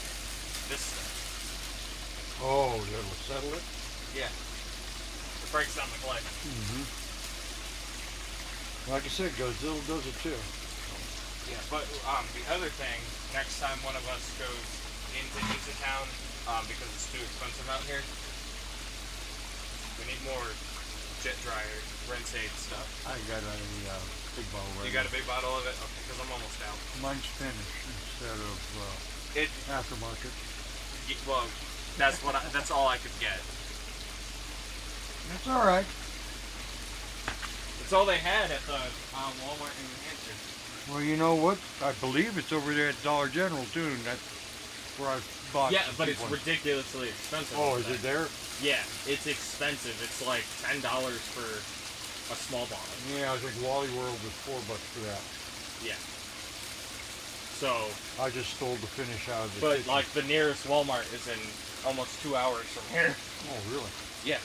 this stuff. Oh, that'll settle it? Yeah. It breaks down the clay. Mm-hmm. Like I said, Godzilla does it too. Yeah, but the other thing, next time one of us goes into Easy Town, because it's too expensive out here, we need more jet dryer, rinse aid stuff. I got a big bottle right You got a big bottle of it? Okay, because I'm almost out. Mine's finished instead of It aftermarket. well, that's all I could get. That's all right. It's all they had at the Walmart in New Hampshire. Well, you know what? I believe it's over there at Dollar General too, and that's where I bought. Yeah, the but cheap it's ones. ridiculously expensive. Oh, over is it there. there? Yeah, it's expensive. It's like $10 for a small bottle. Yeah, I think Wally World was $4 for that. Yeah. So, I just stole the finish out of the but kitchen. like the nearest Walmart is in almost 2 hours from here. Oh, really? Yeah.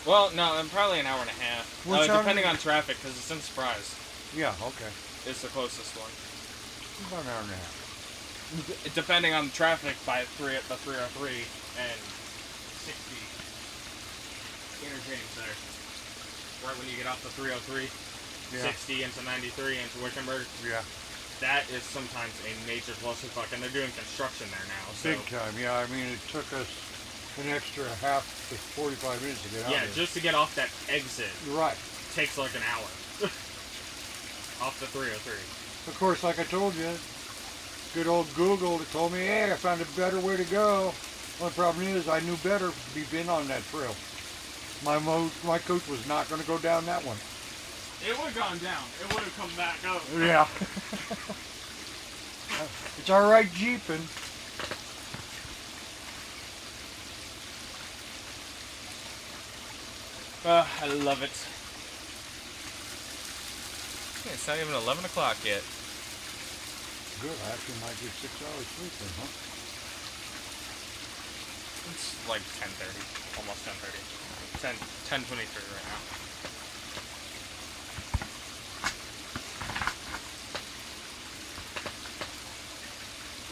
Well, no, probably an hour and a half. Which hour Depending is- on traffic, because it's in Surprise. Yeah, okay. It's the closest one. About an hour and a half. Depending on traffic by the 303 and 60 interchange there. Right when you get off the 303, Yeah. 60 into 93 into Wickenburg. Yeah. That is sometimes a major clusterfuck, and they're doing construction there now. So Big time, yeah. I mean, it took us an extra half to 45 minutes to get out yeah, of there. just to get off that exit Right. takes like an hour. Off the 303. Of course, like I told you, good old Google told me, hey, I found a better way to go. Well, the problem is I knew better to be been on that trail. My coach was not going to go down that one. It would have gone down. It would have come back up. Yeah. It's all right jeeping. I love it. Yeah, it's not even 11 o'clock yet. Good. I actually might get 6 hours sleep then, huh? It's like 10:30, almost 10:30. 10:23 right now.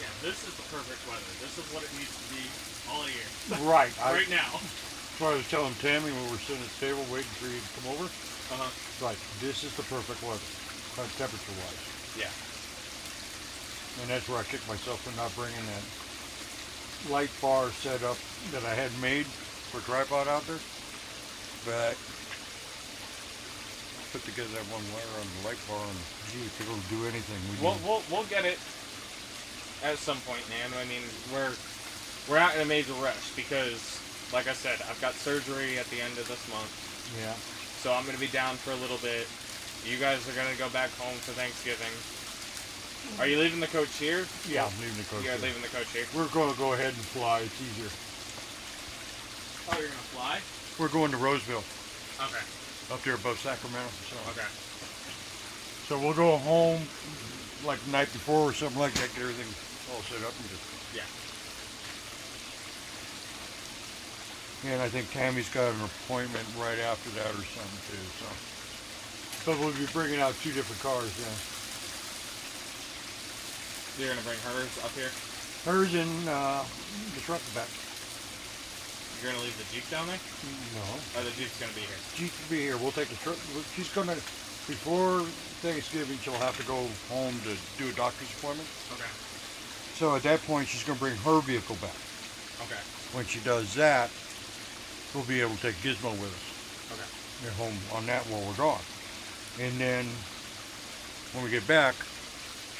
Yeah, this is the perfect weather. This is what it needs to be all year. Right. Right now. That's what I was telling Tammy when we were sitting at the table waiting for you to come over. Uh-huh. Right. This is the perfect weather, temperature-wise. Yeah. And that's where I kicked myself for not bringing that light bar set up that I had made for tripod out there. But put together that one wire on the light bar and gee, if it'll do anything. We'll get it at some point, man. I mean, we're not in a major rush because, like I said, I've got surgery at the end of this month. Yeah. So I'm gonna be down for a little bit. You guys are gonna go back home for Thanksgiving. Are you leaving the coach here? Yeah, I'm leaving the coach. You're here. leaving the coach here. We're going to go ahead and fly. It's easier. Oh, you're gonna fly? We're going to Roseville, Okay. up there above Sacramento. Okay. So we'll go home like the night before or something like that, get everything all set up and just. Yeah. And I think Tammy's got an appointment right after that or something too. So, but we'll be bringing out 2 different cars. Yeah. You're gonna bring hers up here? Hers in the truck back. You're gonna leave the Jeep down there? No, Or the Jeep's gonna be here? Jeep will be here. We'll take the truck. She's gonna before Thanksgiving. She'll have to go home to do a doctor's appointment. Okay. So at that point, she's gonna bring her vehicle back. Okay. When she does that, we'll be able to take Gizmo with us. Okay. Get home on that while we're gone. And then when we get back,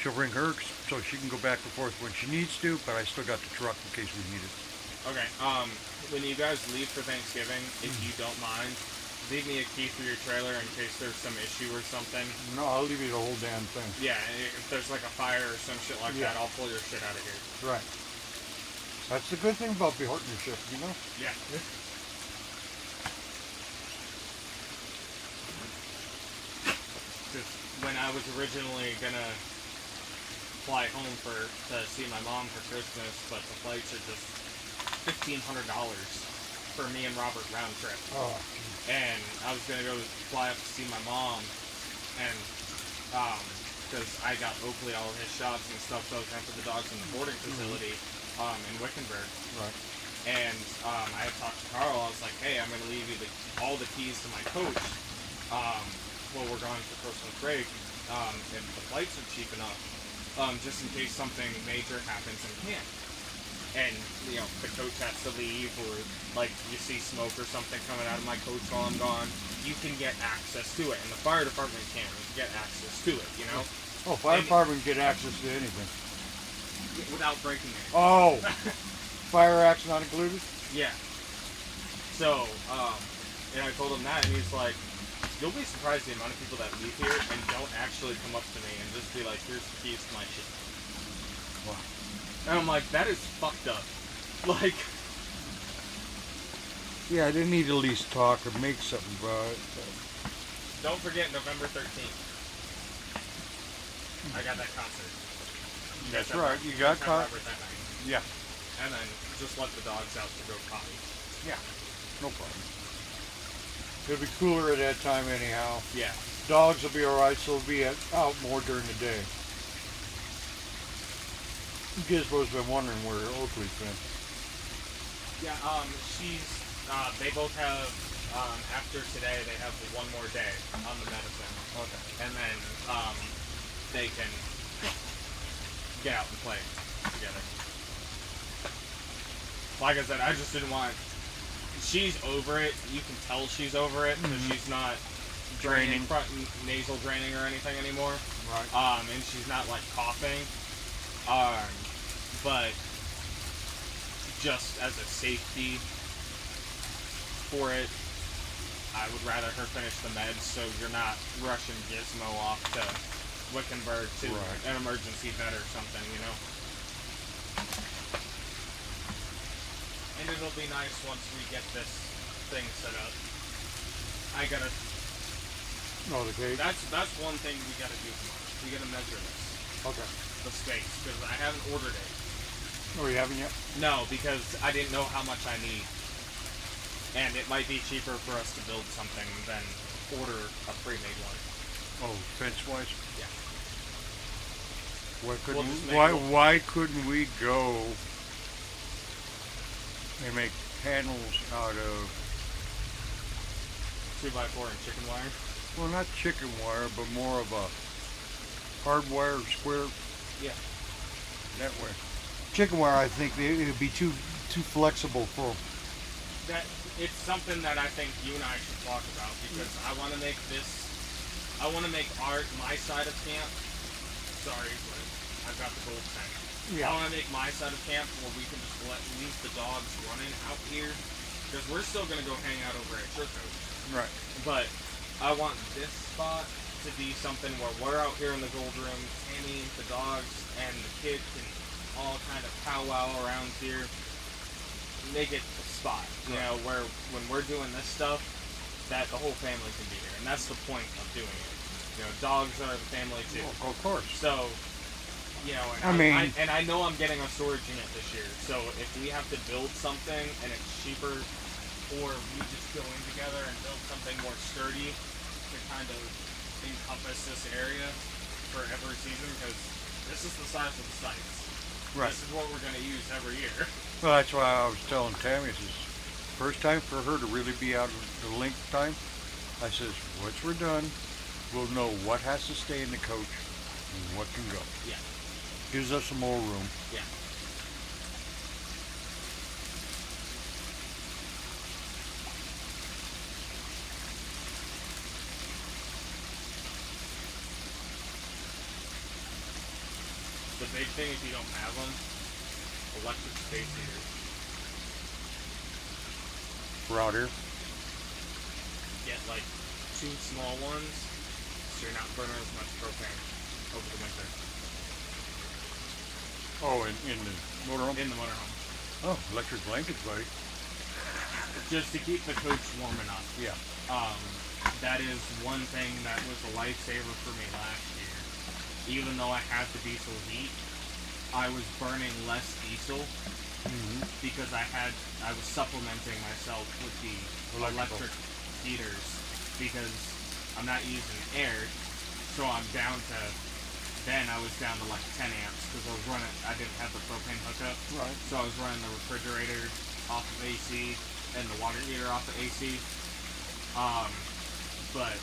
she'll bring her so she can go back and forth when she needs to, but I still got the truck in case we need it. Okay. When you guys leave for Thanksgiving, if you don't mind, leave me a key for your trailer in case there's some issue or something. No, I'll leave you the whole damn thing. Yeah, if there's like a fire or some shit like Yeah. that, I'll pull your shit out of here. Right. That's the good thing about the partnership, you know? Yeah. Just when I was originally gonna fly home to see my mom for Christmas, but the flights are just $1,500 for me and Robert round trip. Oh, And I was gonna go fly up to see my mom, and because I got Oakley all of his shots and stuff, so I was gonna put the dogs in the boarding facility in Wickenburg. right. And I had talked to Carl. I was like, hey, I'm gonna leave you all the keys to my coach while we're going for Christmas break, if the flights are cheap enough, just in case something major happens in camp. And, you know, the coach has to leave, or, like, you see smoke or something coming out of my coach while I'm gone, you can get access to it. And the fire department can get access to it, you know? Oh, fire And- department can get access to anything. Without breaking it. Oh, fire acts not included? Yeah. So, and I told him that, and he's like, you'll be surprised the amount of people that leave here and don't actually come up to me and just be like, here's the keys to my shit. Wow. And I'm like, that is fucked up. Like, Yeah, I didn't need to at least talk or make something about it. don't forget November 13th. I got that concert. You guys That's have- right, you got guys have caught. Robert that night. Yeah, And then just let the dogs out to go potty. no problem. It'll be cooler at that time anyhow. Yeah. Dogs will be alright, so they'll be out more during the day. Gizmo's been wondering where Oakley's been. Yeah, they both have, after today, they have one more day on the medicine. Okay. And then, they can get out and play together. Like I said, I just didn't want, she's over it. You can tell she's over it, because she's not draining, nasal draining or anything anymore. Right. And she's not, like, coughing. But just as a safety for it, I would rather her finish the meds so you're not rushing Gizmo off to Wickenburg to Right. an emergency vet or something, you know? And it'll be nice once we get this thing set up. I gotta, Oh, the cage? that's one thing we gotta do tomorrow. We gotta measure this, Okay. the space, because I haven't ordered it. Oh, you haven't yet? No, because I didn't know how much I need. And it might be cheaper for us to build something than order a pre-made one. Oh, fence-wise? Yeah. Why We'll just make why couldn't we go and make panels out of, 2x4 and chicken wire. well, not chicken wire, but more of a hardwire square? Yeah. That way. Chicken wire, I think it would be too flexible for. That it's something that I think you and I should talk about, because I want to make my side of camp. Sorry, but I've got the gold tank. I want to make my side of camp where we can just leave the dogs running out here, because we're still gonna go hang out over at your coach. Right. But I want this spot to be something where we're out here in the gold room, Tammy, the dogs, and the kids can all kind of powwow around here. Make it a spot, you know, where when we're doing this stuff, that the whole family can be here. And that's the point of doing it. You know, dogs are the family too. Well, of course. So, you know, and I know I'm getting a storage unit this year. So if we have to build something and it's cheaper, or we just go in together and build something more sturdy to kind of encompass this area for every season, because this is the size of the sites. Right. This is what we're going to use every year. Well, that's why I was telling Tammy, this is first time for her to really be out of the length time. I says, once we're done, we'll know what has to stay in the coach and what can go. Yeah. Gives us some more room. Yeah. The big thing, if you don't have them, electric space heaters. for out here. Get like 2 small ones, so you're not burning as much propane over the winter Oh, in the motorhome. in the motorhome, Oh, electric blankets, buddy. just to keep the coach warm enough. Yeah. That is one thing that was a lifesaver for me last year. Even though I had the diesel heat, I was burning less diesel Mm-hmm. because I was supplementing myself with the Electrical. electric heaters because I'm not using air, so I'm down to. Then I was down to like 10 amps because I didn't have the propane hookup, Right. so I was running the refrigerator off of AC and the water heater off of AC. But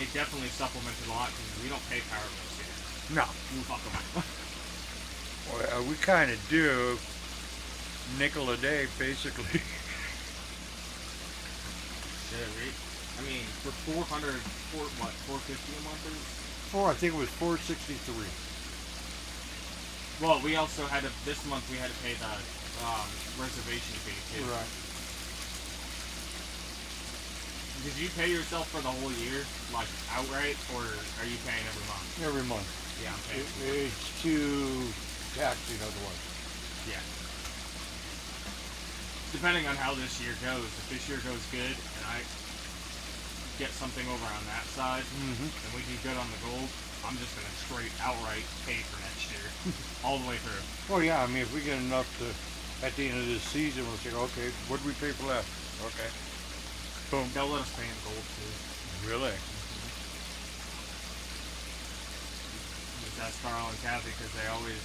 it definitely supplemented a lot because we don't pay power bills here. No. Fuck them. Well, we kind of do. Nickel a day, basically. Shit, I mean, for 450 a month is? I think it was 463. Well, we also had to, this month we had to pay the reservation fee too. Right. Did you pay yourself for the whole year, like outright, or are you paying every month? Every month. Yeah, I'm paying. It's too taxing otherwise. Yeah. Depending on how this year goes, if this year goes good and I get something over on that side Mm-hmm. and we do good on the gold, I'm just gonna straight outright pay for next year, all the way through. Well, yeah, I mean, if we get enough to, at the end of this season, we'll say, okay, what did we pay for last? Okay. Boom. They'll let us pay in gold too. Really? Just ask Carl and Kathy because they always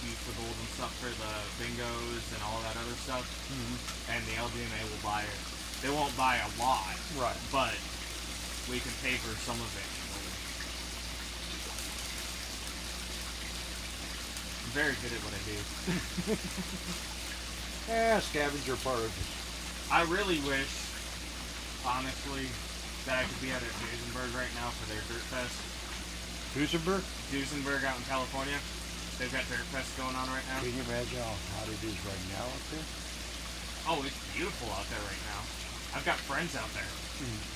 use the gold and stuff for the bingos and all that other stuff. Mm-hmm. And the LDNA will buy it. They won't buy a lot, Right. but we can pay for some of it. I'm very good at what I do. Yeah, scavenger part of it. I really wish, honestly, that I could be out at Duesenberg right now for their Dirt Fest. Duesenberg? Duesenberg out in California. They've got Dirt Fest going on right now. Can you imagine how hot it is right now up there? Oh, it's beautiful out there right now. I've got friends out there.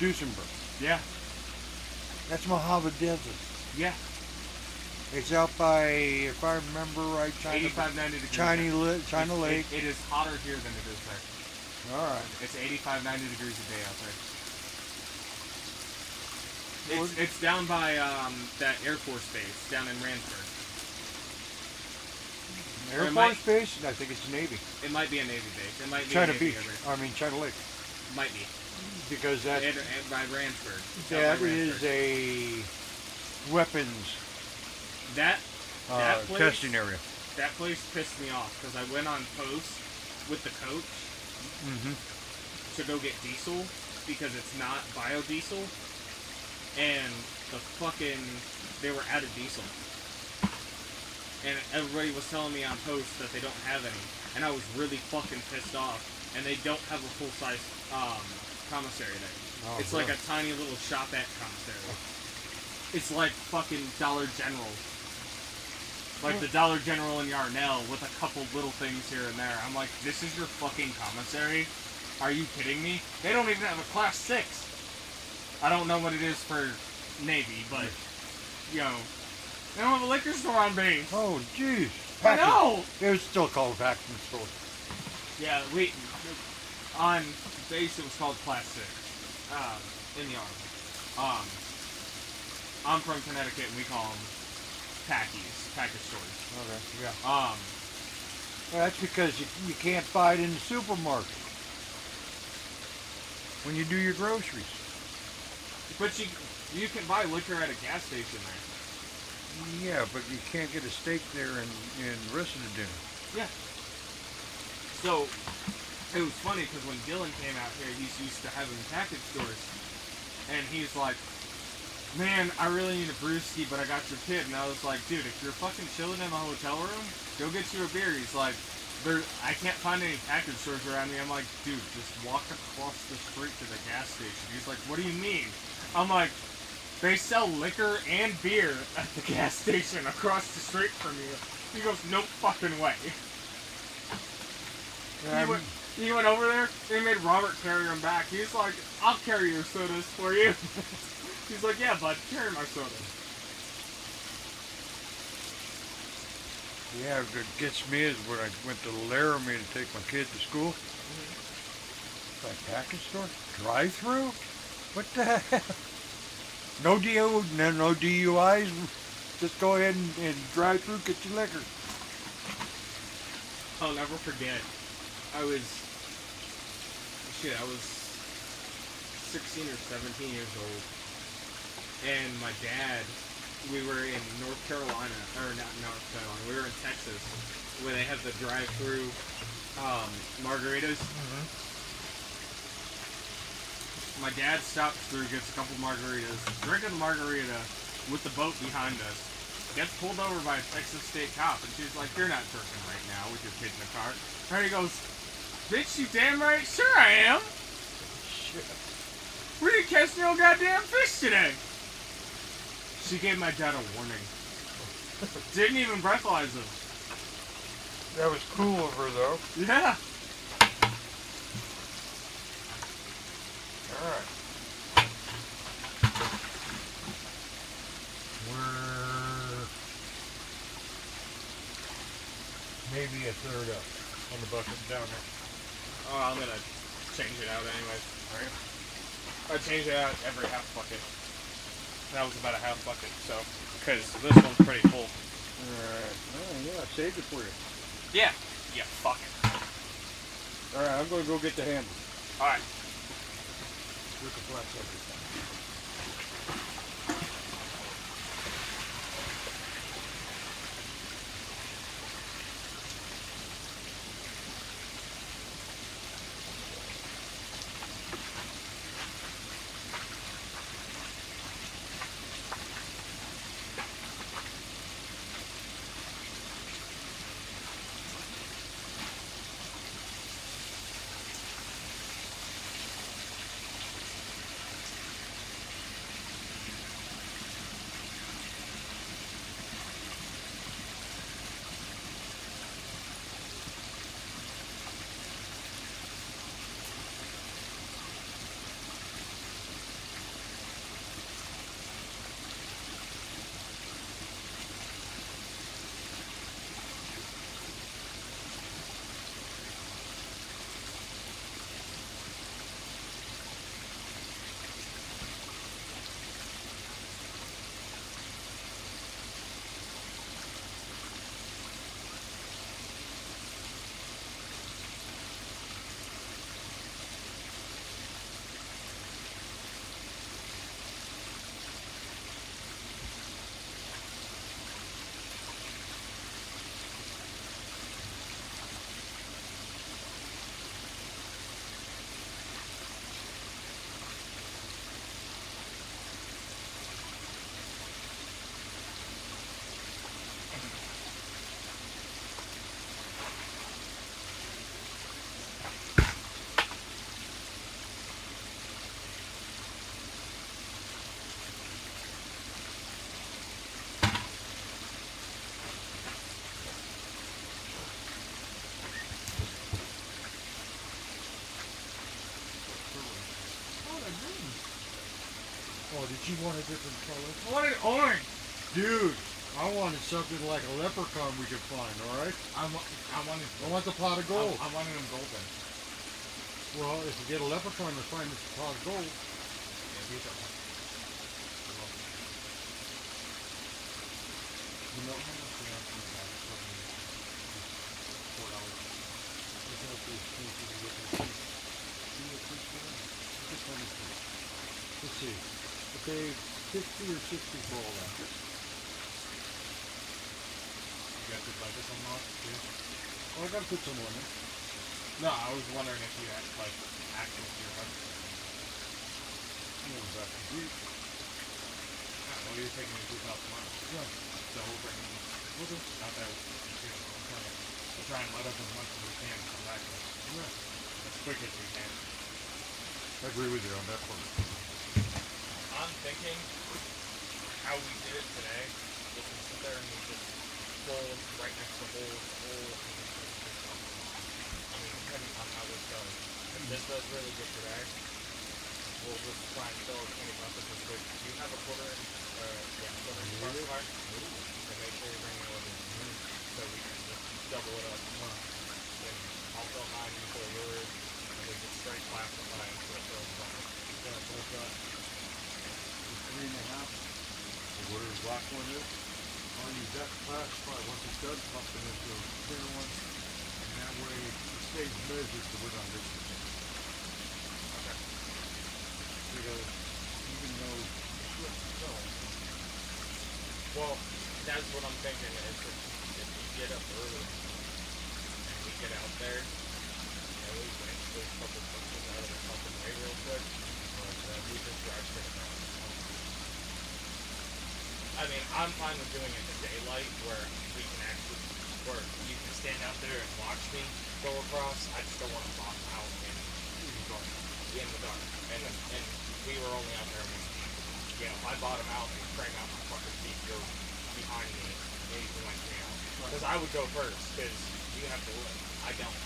Duesenberg. Yeah. That's Mojave Desert. Yeah. It's out by, if I remember right, 85, 90 degrees. China Lake. It is hotter here than it is there. All right. It's 85, 90 degrees a day out there. Well, It's down by that Air Force base down in Ranford. Air it Force might- Base? I think it's Navy. It might be a Navy base. It might be China a Navy Beach. base. I mean, China Lake. Might be. Because that And by Ranford. that By is Ranford. a weapons That place, testing area. That place pissed me off because I went on post with the coach Mm-hmm. to go get diesel because it's not biodiesel, and they were out of diesel, and everybody was telling me on post that they don't have any, and I was really fucking pissed off. And they don't have a full size commissary there. Oh, It's like a tiny little shopette commissary. It's like fucking Dollar General. Like the Dollar General in Yarnell with a couple little things here and there. I'm like, this is your fucking commissary? Are you kidding me? They don't even have a Class 6. I don't know what it is for Navy, but, you know, they don't have a liquor store on base. Oh, jeez. I know! It was still called vacuum store. Yeah, on base it was called Class 6, in the Army. I'm from Connecticut and we call them package stores. Okay. Yeah. Um, Well, that's because you can't buy it in the supermarket when you do your groceries. but you can buy liquor at a gas station there. Yeah, but you can't get a steak there and the rest of the dinner. Yeah. So, it was funny because when Dylan came out here, he's used to having package stores. And he's like, man, I really need a brewski, but I got your kid. And I was like, dude, if you're fucking chilling in the hotel room, go get you a beer. He's like, I can't find any package stores around me. I'm like, dude, just walk across the street to the gas station. He's like, what do you mean? I'm like, they sell liquor and beer at the gas station across the street from you. He goes, no fucking way. He went over there. They made Robert carry him back. He's like, "I'll carry your sodas for you." He's like, "Yeah, bud, carry my sodas." Yeah, what gets me is when I went to Laramie to take my kid to school. Like package store? Drive-through? What the hell? No DUIs. Just go ahead and drive through, get your liquor. I'll never forget. I was 16 or 17 years old, and my dad, we were in North Carolina, or not North Carolina, we were in Texas, where they have the drive-through margaritas. My dad stops through, gets a couple margaritas, drinking the margarita with the boat behind us, gets pulled over by a Texas state cop, and she's like, "You're not drinking right now with your kid in the car." And he goes, "Bitch, you damn right, sure I am. Shit. We didn't catch no goddamn fish today." She gave my dad a warning. Didn't even breathalyze him. That was cool of her, though. Yeah. Alright. We're maybe a third up on the bucket down there. Oh, I'm gonna change it out anyways. Alright. I change it out every half bucket. That was about a half bucket, so. Because this one's pretty full. Alright. Oh, yeah, I saved it for you. Yeah. Yeah, fuck. Alright, I'm going to go get the handle. Alright. With the flashlight this time. Oh, did you want a different color? I wanted orange. Dude, I wanted something like a leprechaun we could find, alright? I I want the pot of gold. I wanted them golden. Well, if we get a leprechaun, let's find this pot of gold. Yeah, these are. You know how much we have to buy $4. It's not too expensive to get this cheap. See what this is? Look at how much this is. Let's see. I paid 50 or 60 for all that. You got to put this on off too? Oh, I gotta put some on it. No, I was wondering if you had like access to your hard. No, back to Greek. Well, you're taking your group out tomorrow. Yeah. So we'll bring them Okay. out there. We'll try and let up as much as we can and come back Yeah. as quick as we can. I agree with you on that part. I'm thinking how we did it today was we sit there and we just roll right next to holes, and then just I mean, This does really good today. We'll just try and fill as many buckets as quick. Do you have a quarter inch, quarter inch crossbar? Then make sure you bring it over so we can just double it up. Then I'll fill mine, you fill yours, and we just straight classify it so it fills the bucket. Yeah, that's right. The 3.5, or whatever the black one is. I'll use that to classify. Once it's done, pump it into a clear one. And that way it stays measured so we're not mixing it. Okay. Because even though the slip itself, Well, that's what I'm thinking is if we get up early and we get out there and we wrench those couple punches out of the fucking way real quick, we just drive straight across. I mean, I'm fine with doing it in the daylight where we can actually, where you can stand out there and watch me go across. I just don't want to bottom out in the dark. And we were only out there in one feet. You know, if I bottom out and crank out my fucking feet, you're behind me and you can let me out. Because I would go first, because you have to lift. I don't.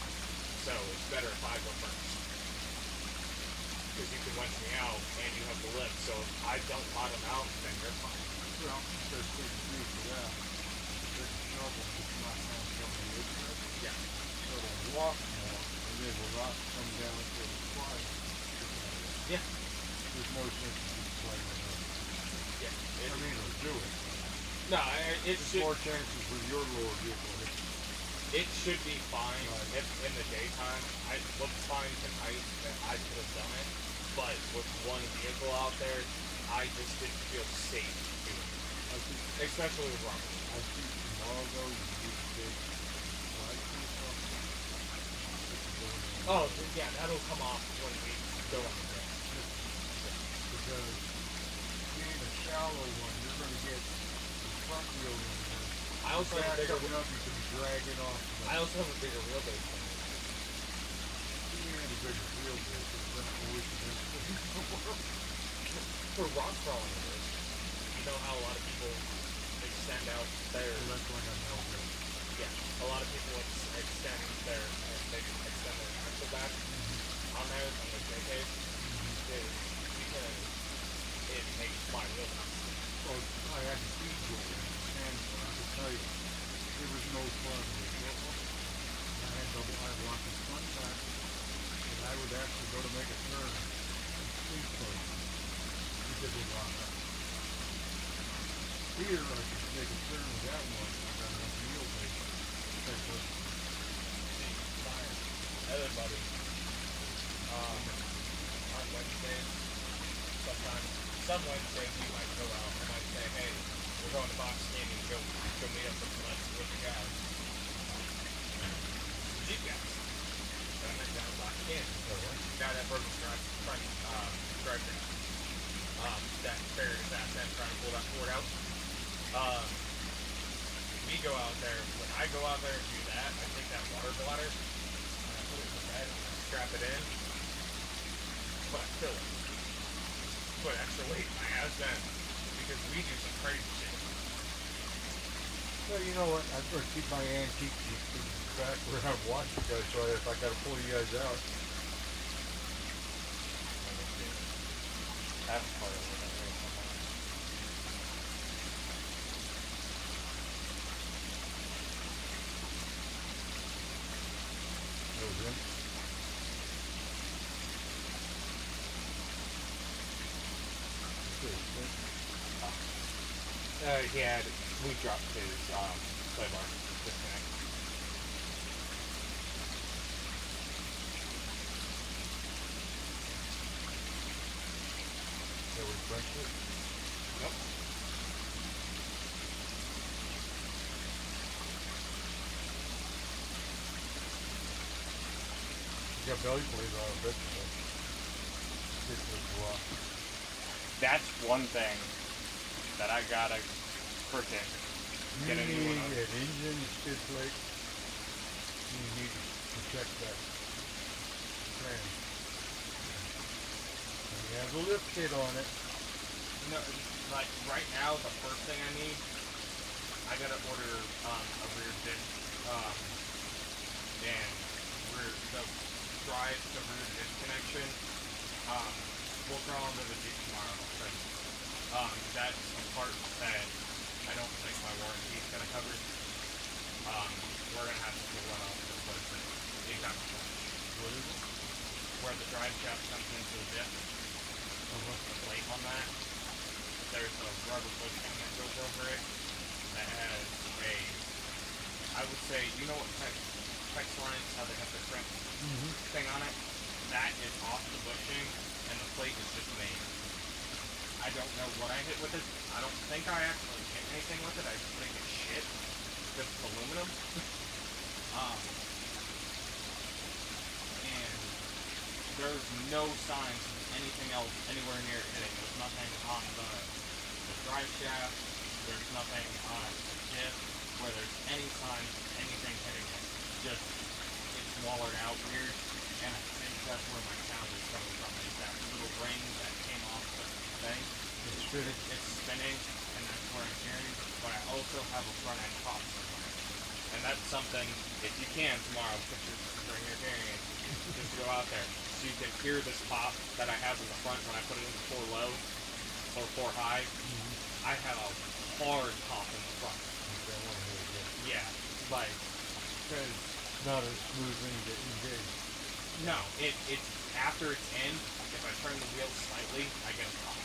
So it's better if I go first. Because you can winch me out and you have to lift. So if I don't bottom out, then you're fine. well, there's 6 feet for that. There's a shovel, just not down from the inside. Yeah. So it'll walk more, and then the rock come down to the slide. Yeah. There's more sense to be sliding on that. Yeah. I mean, it'll do it. No, it There's should. more chances with your lower vehicle. It should be fine Right. if in the daytime. It looked fine tonight that I could have done it, but with one vehicle out there, I just didn't feel safe doing it, I think, especially with Robert. I think tomorrow though, you need to take slide or something. Oh, yeah, that'll come off when we go on the trail. Because being a shallow one, you're gonna get the front wheel in there. I also have a Back bigger. coming up, you can drag it off. I also have a bigger wheelbase than you. You need a bigger wheelbase, it's not always the For rock crawling, it is. You know how a lot of people extend out their. That's like a melted. Yeah, a lot of people extend their axle back on there on the JKs is because it makes my wheel bounce. Oh, I had to feed you and I can tell you, there was no fun with it. I had walking front back, and I would actually go to make a turn and sleep first because it locked up. Here, I could make a turn with that one, I got enough wheelbase. That was Everybody, on Wednesdays, some Wednesdays we might go out and might say, hey, we're going to Box Canyon, go meet up with the guys. Jeep guys. And I met down Box Canyon. Guy that broke his front drivetrain. That buried his ass in trying to pull that Ford out. We go out there, when I go out there and do that, I take that water bladder, and I put it in the bed, and I strap it in, but I fill it. Put extra weight in my ass then, because we do some crazy shit. Well, you know what? I better keep my antique Jeep in the back where I watch you guys, so if I gotta pull you guys out. I have a part of it. That was him. We dropped his play bar disconnect. That was Brentford. Nope. You got belly plates on it, but it's a rock. That's one thing that I gotta freaking You get a new need one of. an engine skid plate. You need to protect that frame. And it has a lift kit on it. No, like right now, the first thing I need, I gotta order a rear disc, and rear the drive to root disconnection, we'll throw into the Jeep tomorrow. But, that's a part that I don't think my warranty is going to cover. We're going to have to pull one off to replace it. Exactly. What is it? Where the drive shaft comes into the diff, the plate on that, there's a rubber bushing that goes over it that has a, I would say, you know what text lines, how they have the crimp thing on it? That is off the bushing, and the plate is just made. I don't know what I hit with it. I don't think I actually hit anything with it. I just think it's shit. Because it's aluminum. And there's no signs of anything else anywhere near hitting. There's nothing on the drive shaft. There's nothing on the diff where there's any signs of anything hitting it. Just, it's wallered out weird. And I think that's where my sound is coming from. Is that little ring that came off the thing. It's spinning. It's spinning, and that's where I'm hearing. But I also have a front end pop somewhere. And that's something, if you can tomorrow, bring your hearing aids. Just go out there. So you can hear this pop that I have in the front when I put it into 4 low or 4 high. I have a hard pop in the front. Okay, I want to hear it. Yeah, like, because Not as smooth thing to engage. no, it's after it's in. If I turn the wheel slightly, I get a pop,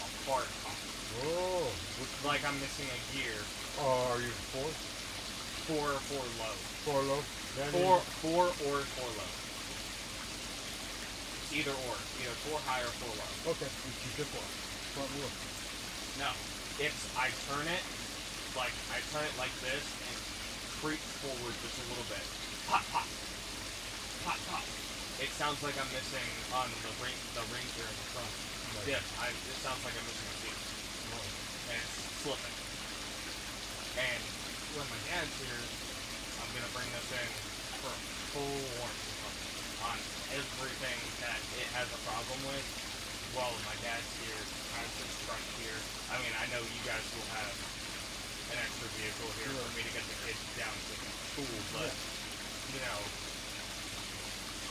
a hard pop. Oh, Like I'm missing a gear. are you four? 4 or 4 low. 4 low? That 4 is- or 4 low. Either or, either 4 high or 4 low. Okay, you keep it one. Front wheel. No, it's I turn it like this and creep forward just a little bit. Pop, pop, pop, pop. It sounds like I'm missing on the ring gear in the front. Right. Yeah, it sounds like I'm missing a piece. And it's slipping. And when my dad's here, I'm gonna bring this in for a full warranty on everything that it has a problem with. Well, my dad's here, has his truck here. I mean, I know you guys will have an extra vehicle here for me to get the kids down to school, but you know,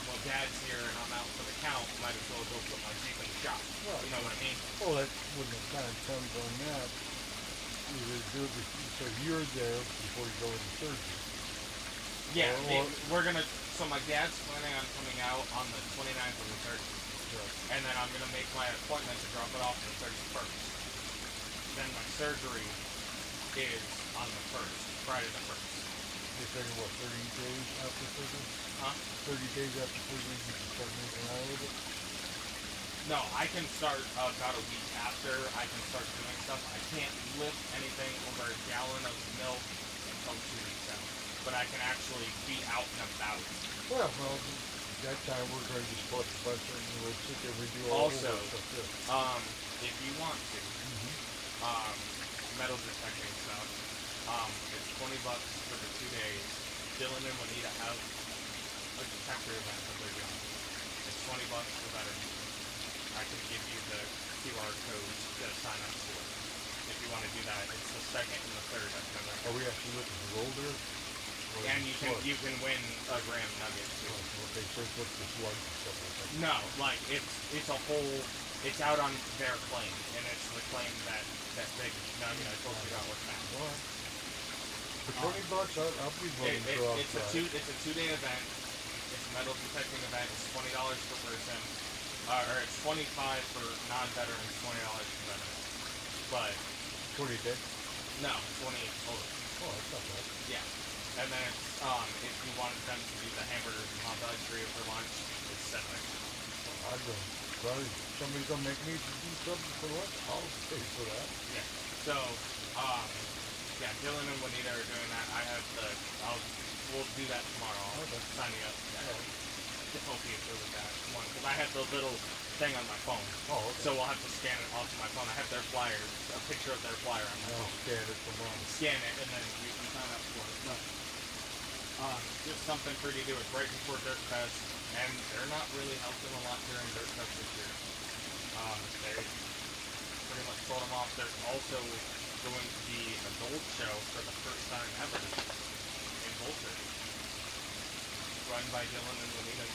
well, dad's here and I'm out for the count. Might as well go put my Jeep in the shop. Right. You know what I mean? Well, that's when the time comes on that. Either do it so you're there before you go into surgery. Yeah, Or- we're gonna. So my dad's planning on coming out on the 29th or the 30th. And then I'm gonna make my appointment to drop it off the 31st. Then my surgery is on the 1st, Friday the 1st. You're taking what, 30 days after surgery? Huh? 30 days after surgery, you can start moving around a little bit? No, I can start about a week after. I can start doing stuff. I can't lift anything over a gallon of milk until 2 weeks out. But I can actually be out and about. Well, that time we're going to just put the bus and we'll sit there and do all Also, that stuff too. If you want to, metal detecting stuff, it's $20 for the 2 days. Dylan and Juanita have a detector event that they're doing. It's $20 for veterans. I can give you the QR codes to sign up for. If you want to do that, it's the 2nd and the 3rd of Are November. we actually looking for older? And you can win a Graham Nugget too. Okay, first look for slugs and stuff like that. No, like it's a whole. It's out on their claim, and it's the claim that big nugget I told you about with Matt. All right. For $20, I'll be willing to go It's a outside. 2-day event. It's a metal detecting event. It's $20 per person, or it's $25 for non-veterans, $20 for veterans. But 20 days? no, 20 total. Oh, that's not bad. Yeah. And then it's if you wanted them to do the hamburgers and hot dogs for you for lunch, it's $7. I'd go. Sorry, somebody's gonna make me do something for lunch. I'll pay for that. Yeah. So, yeah, Dylan and Juanita are doing that. We'll do that tomorrow. I'll Okay. sign you up. To help you through with that one, because I have the little thing on my phone. Oh, okay. So we'll have to scan it onto my phone. I have their flyer, a picture of their flyer on my I'll phone. scan it for mom. Scan it, and then you can sign up for it. But, just something for you to do. It's right before Dirt Fest, and they're not really helping a lot during Dirt Fest this year. They pretty much sold them off. There's also going to be a gold show for the first time ever in Bolton, run by Dylan and Juanita.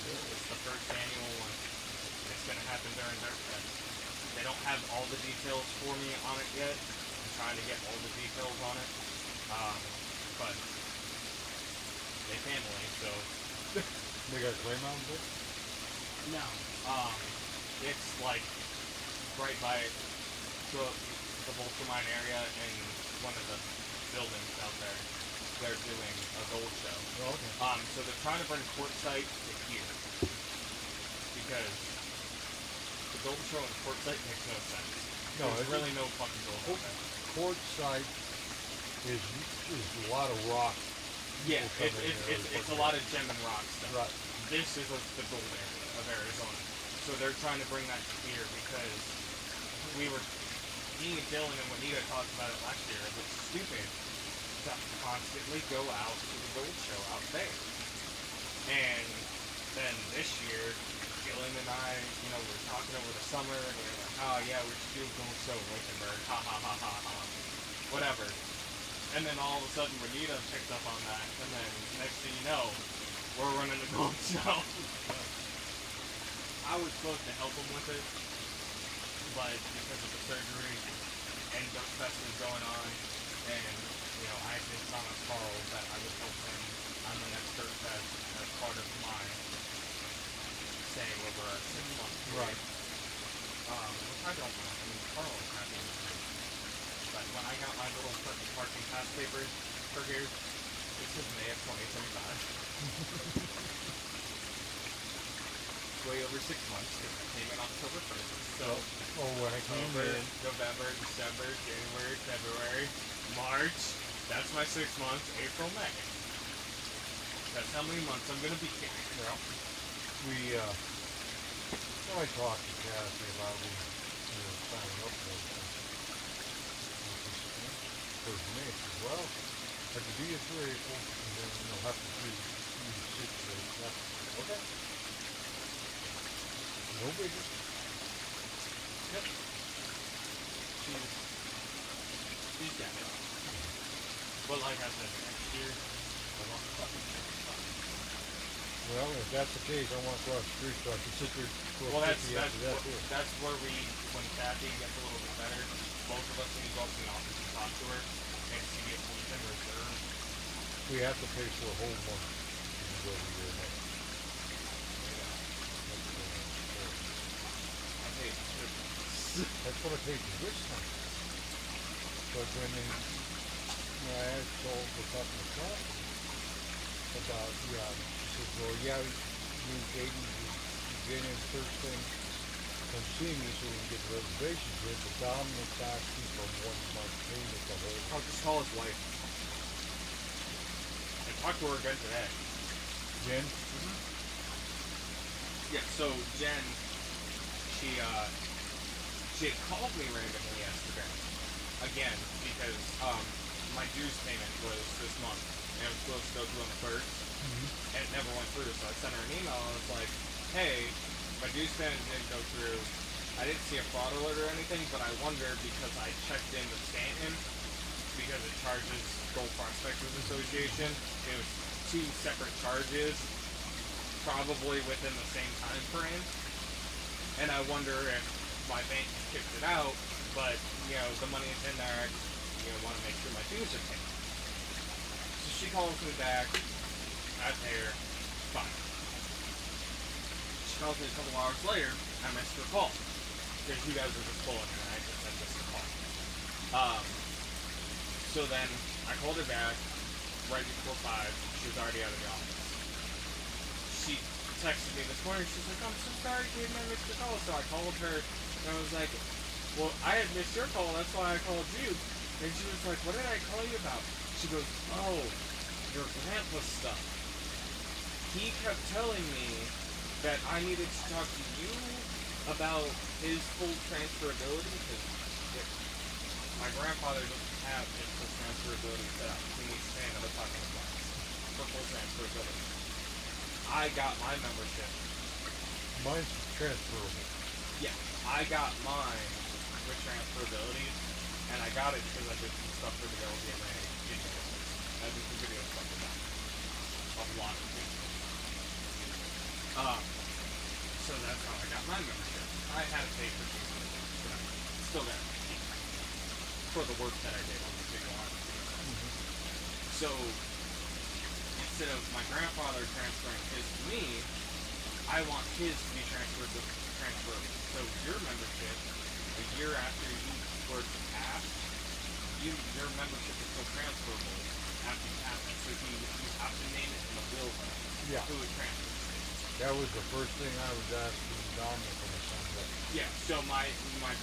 It's the first annual one. It's gonna happen during Dirt Fest. They don't have all the details for me on it yet. I'm trying to get all the details on it. But they family, so They got a clay mountain bit? no. It's like right by the Volcamine area in one of the buildings out there. They're doing a gold show. Oh, okay. So they're trying to bring Quartzsite to here because the gold show and Quartzsite makes no sense. No, There's it's- really no fucking gold out there. Quartzsite is a lot of rock. Yeah, People come in there it's to a lot of gem and rock stuff. Right. This is the gold area of Arizona. So they're trying to bring that to here because me and Dylan and Juanita talked about it last year. It was stupid to constantly go out to the gold show out there. And then this year, Dylan and I, we were talking over the summer and we were like, oh yeah, we should do a gold show in Lincolnburg. Ha ha ha ha ha. Whatever. And then all of a sudden, Juanita picked up on that. And then next thing you know, we're running the gold show. I was supposed to help him with it, but because of the surgery and Dirt Fest was going on, and I had promised Carl that I would help him on the next Dirt Fest as part of my staying over a 6-month period. Right. Which I don't mind. I mean, Carl is happy with me. But when I got my little parking pass papers for here, this is May of 2025. Way over 6 months because I came in October 1st. So when I came October, in, November, December, January, February, March. That's my 6 months. April, May. That's how many months I'm gonna be here. I talked to Kathy about signing up for this. First May, she said, well, I could be here for April, and then you'll have to do 6 days. Okay. No biggie. Yep. She's got it. But like I said, next year, I want to fucking change stuff. Well, if that's the case, I want to cross the street so I can sit there for Well, 50 after that too. that's where when Kathy gets a little bit better, both of us need to go up to the office and talk to her and see if we can reserve. We have to pay for a whole month to go over here next. I paid That's what I paid for this time. But when I asked all what's up in the top about, she said, well, yeah, you Aiden, you get in first thing, come see me so we can get the reservations in, but Dominic's asking for 1 month payment the whole. I'll just call his wife. I talked to her again today. Jen? Yeah, so Jen, she had called me randomly yesterday. Again, because my dues payment was this month. And it was supposed to go through on the 1st. And it never went through, so I sent her an email and I was like, hey, my dues payment didn't go through. I didn't see a fraud alert or anything, but I wonder because I checked in with Stanton, because it charges Gold Prospectors Association. It was 2 separate charges, probably within the same time frame. And I wonder if my bank kicked it out, but the money is in there. I just want to make sure my dues are paid. So she calls me back. I pay her. Fine. She calls me a couple hours later. I missed her call because you guys were just pulling her. I missed her call. So then I called her back right before 5. She was already out of the office. She texted me this morning. She's like, I'm so sorry, Jaden, I missed your call. So I called her and I was like, well, I had missed your call. That's why I called you. And she was like, what did I call you about? She goes, oh, your grandpa stuff. He kept telling me that I needed to talk to you about his full transferability because my grandfather doesn't have his full transferability set up. He needs to pay another $500 for full transferability. I got my membership. Mine's transferable. Yeah, I got mine with transferability, and I got it because I did some stuff for the LDMA videos. I did some video stuff for that. A lot of videos. my membership. I had to pay for season, but I'm still gonna keep for the work that I did on the big lot. So instead of my grandfather transferring his to me, I want his to be transferred. So your membership, a year after you were passed, your membership is still transferable after you pass it. So you have to name it in the will Yeah. who it transfers. That was the first thing I was asking Dominic when I signed up. Yeah, so my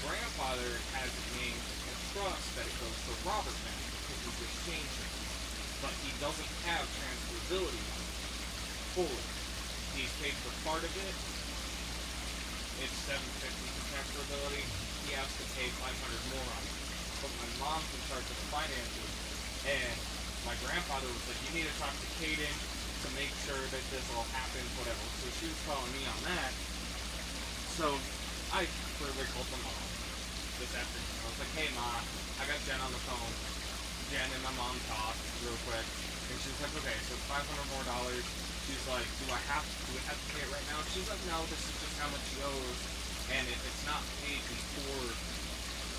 grandfather has it named a trust that it goes to Robert now because he's exchanged it. But he doesn't have transferability fully. He's paid for part of it. It's $750 for transferability. He has to pay $500 more on it. But my mom's in charge of the finances, and my grandfather was like, "You need to talk to Kaden to make sure that this all happens, whatever." So she was calling me on that. So I clearly called my mom this afternoon. I was like, "Hey, Ma, I got Jen on the phone." Jen and my mom talked real quick, and she's like, "Okay, so it's $500 more." She's like, do we have to pay it right now?" She's like, "No, this is just how much he owes, and if it's not paid before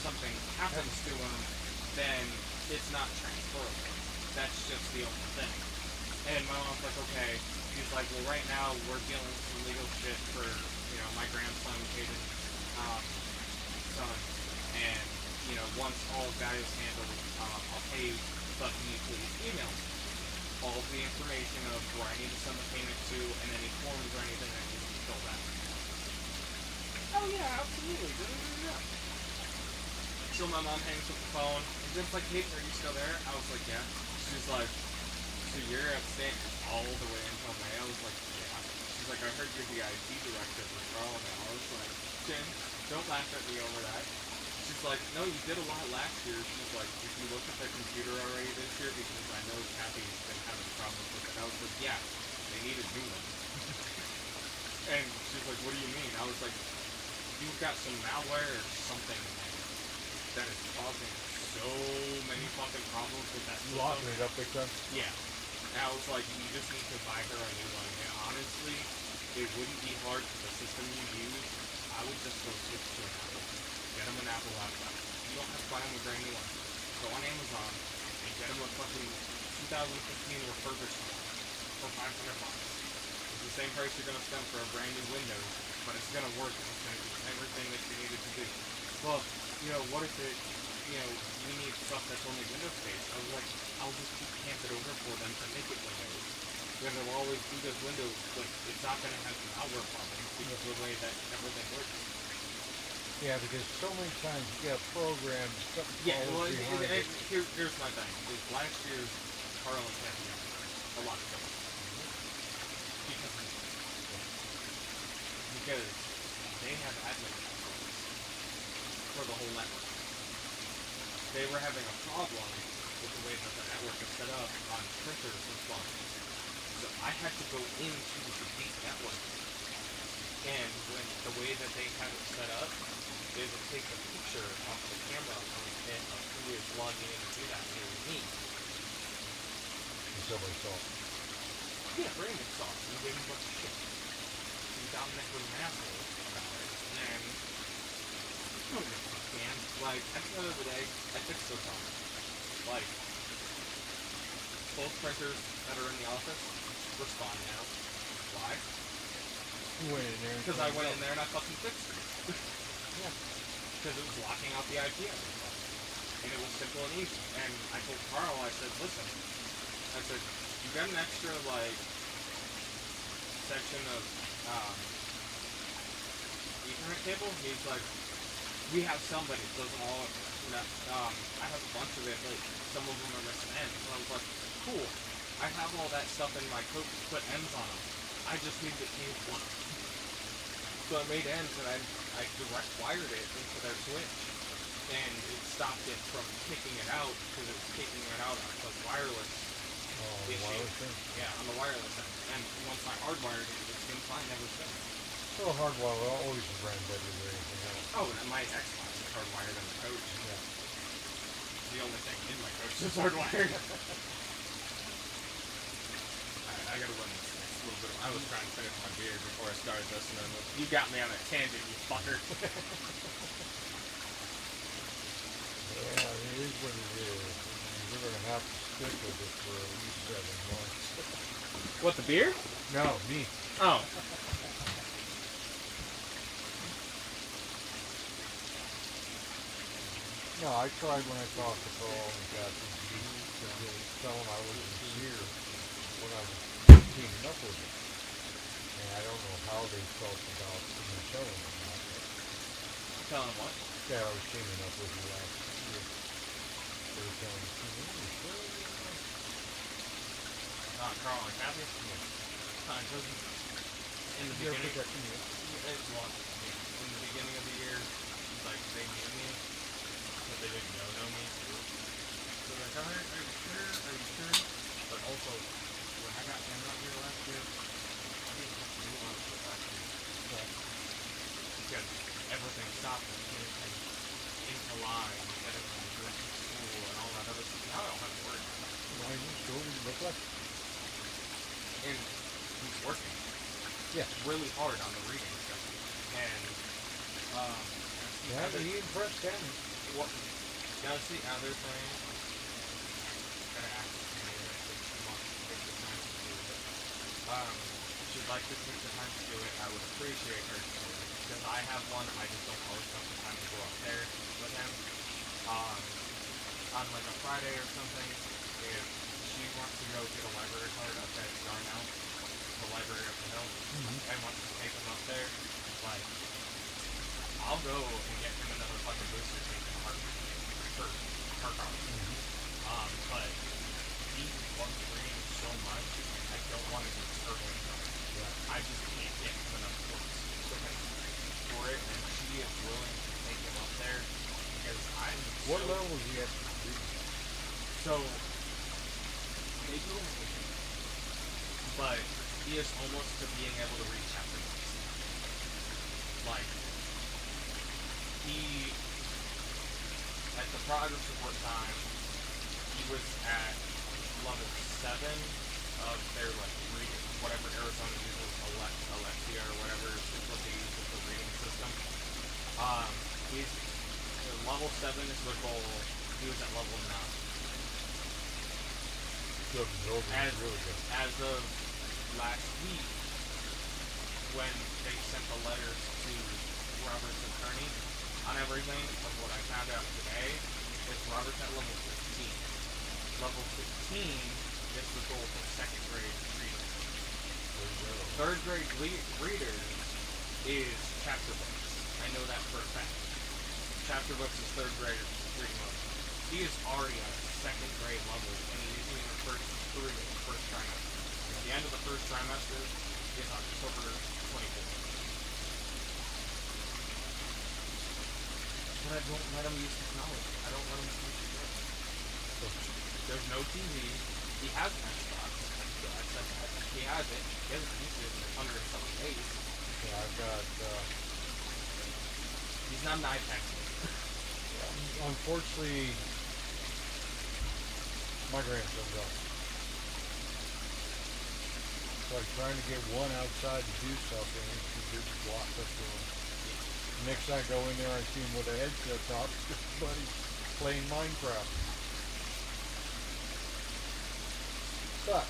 something happens to him, then it's not transferable. That's just the only thing." And my mom's like, "Okay." She's like, "Well, right now we're dealing with some legal shit for, my grandson, Caden's son, and, once all of that is handled, I'll pay you, but can you please email me all of the information of where I need to send the payment to, and any forms or anything that needs to be filled out." "Oh yeah, absolutely." So my mom hangs up the phone, and Jen's like, "Hey, are you still there?" I was like, "Yeah." She's like, "So you're abstaining all the way until May?" I was like, "Yeah." She's like, "I heard you're the IT director for Carl now." I was like, "Jen, don't laugh at me over that." She's like, "No, you did a lot last year." She's like, "Did you look at the computer already this year? Because I know Kathy's been having problems with it." I was like, "Yeah, they need a new one." And she's like, "What do you mean?" I was like, "You've got some malware or something in there that is causing so many fucking problems with that system." Locking it up big time? Yeah. And I was like, "You just need to buy her a new one." And honestly, it wouldn't be hard for the system you use. I would just go switch to an Apple. Get them an Apple laptop. You don't have to buy them a brand new one. Go on Amazon and get them a fucking 2015 refurbished one for $500. It's the same price you're gonna spend for a brand new Windows, but it's gonna work and it's gonna do everything that you needed to do. Well, what if it, we need stuff that's only Windows based? I was like, I'll just keep camping over for them to make it Windows. Then they'll always do this Windows, but it's not gonna have the malware problems because of the way that everything works. Yeah, because so many times you got programs, something Yeah, well, falls behind it. here's my thing. Is last year's Carl and Kathy got a lot of trouble. Because they have admin passwords for the whole network. They were having a problem with the way that the network is set up on printers and stuff. So I had to go into the base network. And when the way that they have it set up is it takes a picture off the camera and of who is logging in to do that, and it was me. And somebody saw it. Yeah, Brandon saw it. He gave me a bunch of shit. And Dominic was an asshole about it. And man, like, at the end of the day, I fixed those problems. Like, both printers that are in the office respond now. Why? You went in there. Because I went in there and I fucking fixed it. Yeah. Because it was locking out the IP on the phone. And it was simple and easy. And I told Carl, I said, "Listen," I said, "you got an extra, like, section of, Ethernet cable?" He's like, "We have some, but it doesn't all, I have a bunch of it, like, some of them are missing ends." So I was like, "Cool. I have all that stuff in my coat to put ends on them. I just need the cable." So I made ends and I direct wired it into their switch. And it stopped it from kicking it out because it was kicking it out on the wireless. Oh, the wireless thing? Yeah, on the wireless end. And once I hardwired it, it's been fine ever since. So hardwire will always ran better than anything else. Oh, and my Xbox is hardwired in the coach. Yeah. The only thing in my coach is hardwired. Alright, I gotta run this next little I was trying to finish my beer before I started this, and then you got me on that tangent, you fucker. Yeah, it is what it is. We're gonna have to stick with it for at least 7 months. What, the beer? No, me. Oh. No, I tried when I talked to Carl and Captain G to tell him I was sincere when I was teaming up with him. And I don't know how they felt about me telling them that, but Tell him what? yeah, I was teaming up with you last year. They were telling me, "Oh, sure, yeah." Carl and Kathy? Yeah. Because in the They're beginning, protecting you. in the beginning of the year, like, they knew me, but they didn't know me. So they're like, are you sure? Are you sure? But also, when I got him out here last year, I didn't have to do a lot of shit last year. Yeah. Because everything stopped and came into line, and everyone was going to school and all that other stuff. Now I don't have to worry about that. Why are you sure you look like? And he's working Yeah. really hard on the reading stuff. And, Yeah, he impressed Tammy. what, gotta see how they're playing. Gotta ask me if she wants to take the time to do it. If she'd like to take the time to do it, I would appreciate her to do it. Because I have one, I just don't always have the time to go up there with him. On like a Friday or something, if she wants to go get a library card up at Darnell, the library up the hill, and wants to take him up there, like, I'll go and get him another fucking booster tank in a heartbeat for her car. But he loves reading so much, I don't want to disturb him. I just can't get him enough books for it, and she is willing to take him up there because I'm What so, level was he at? so they do everything, but he is almost to being able to read chapter books. Like, he, at the progress report time, he was at level 7 of their, like, reading, whatever Arizona uses, Alexia or whatever is what they use with the reading system. He's, level 7 is their goal. He was at level 9. Good, really good. As of last week, when they sent the letters to Robert's attorney on everything, from what I found out today, is Robert's at level 15. Level 15 is the goal for 2nd grade readers. 3rd grade readers is chapter books. I know that for a fact. Chapter books is 3rd grade reading level. He is already at 2nd grade level, and he's using the first trimester. The end of the first trimester is October 24th. But I don't let him use technology. I don't let him use the There's no TV. He has an Xbox. He has it. He hasn't used it in 107 days. Yeah, I've got, He's not an iPad kid. unfortunately, my grandson's up. So I'm trying to get one outside to do something, and she did block us doing. Next time I go in there, I see him with a headset on, buddy, playing Minecraft. But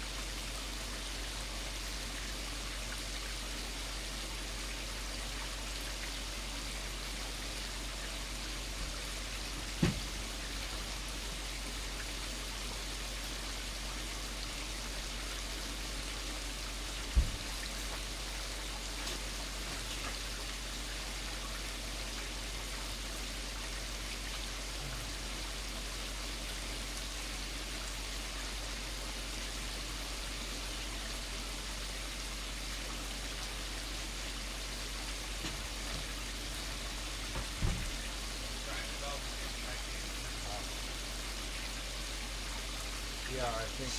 yeah, I think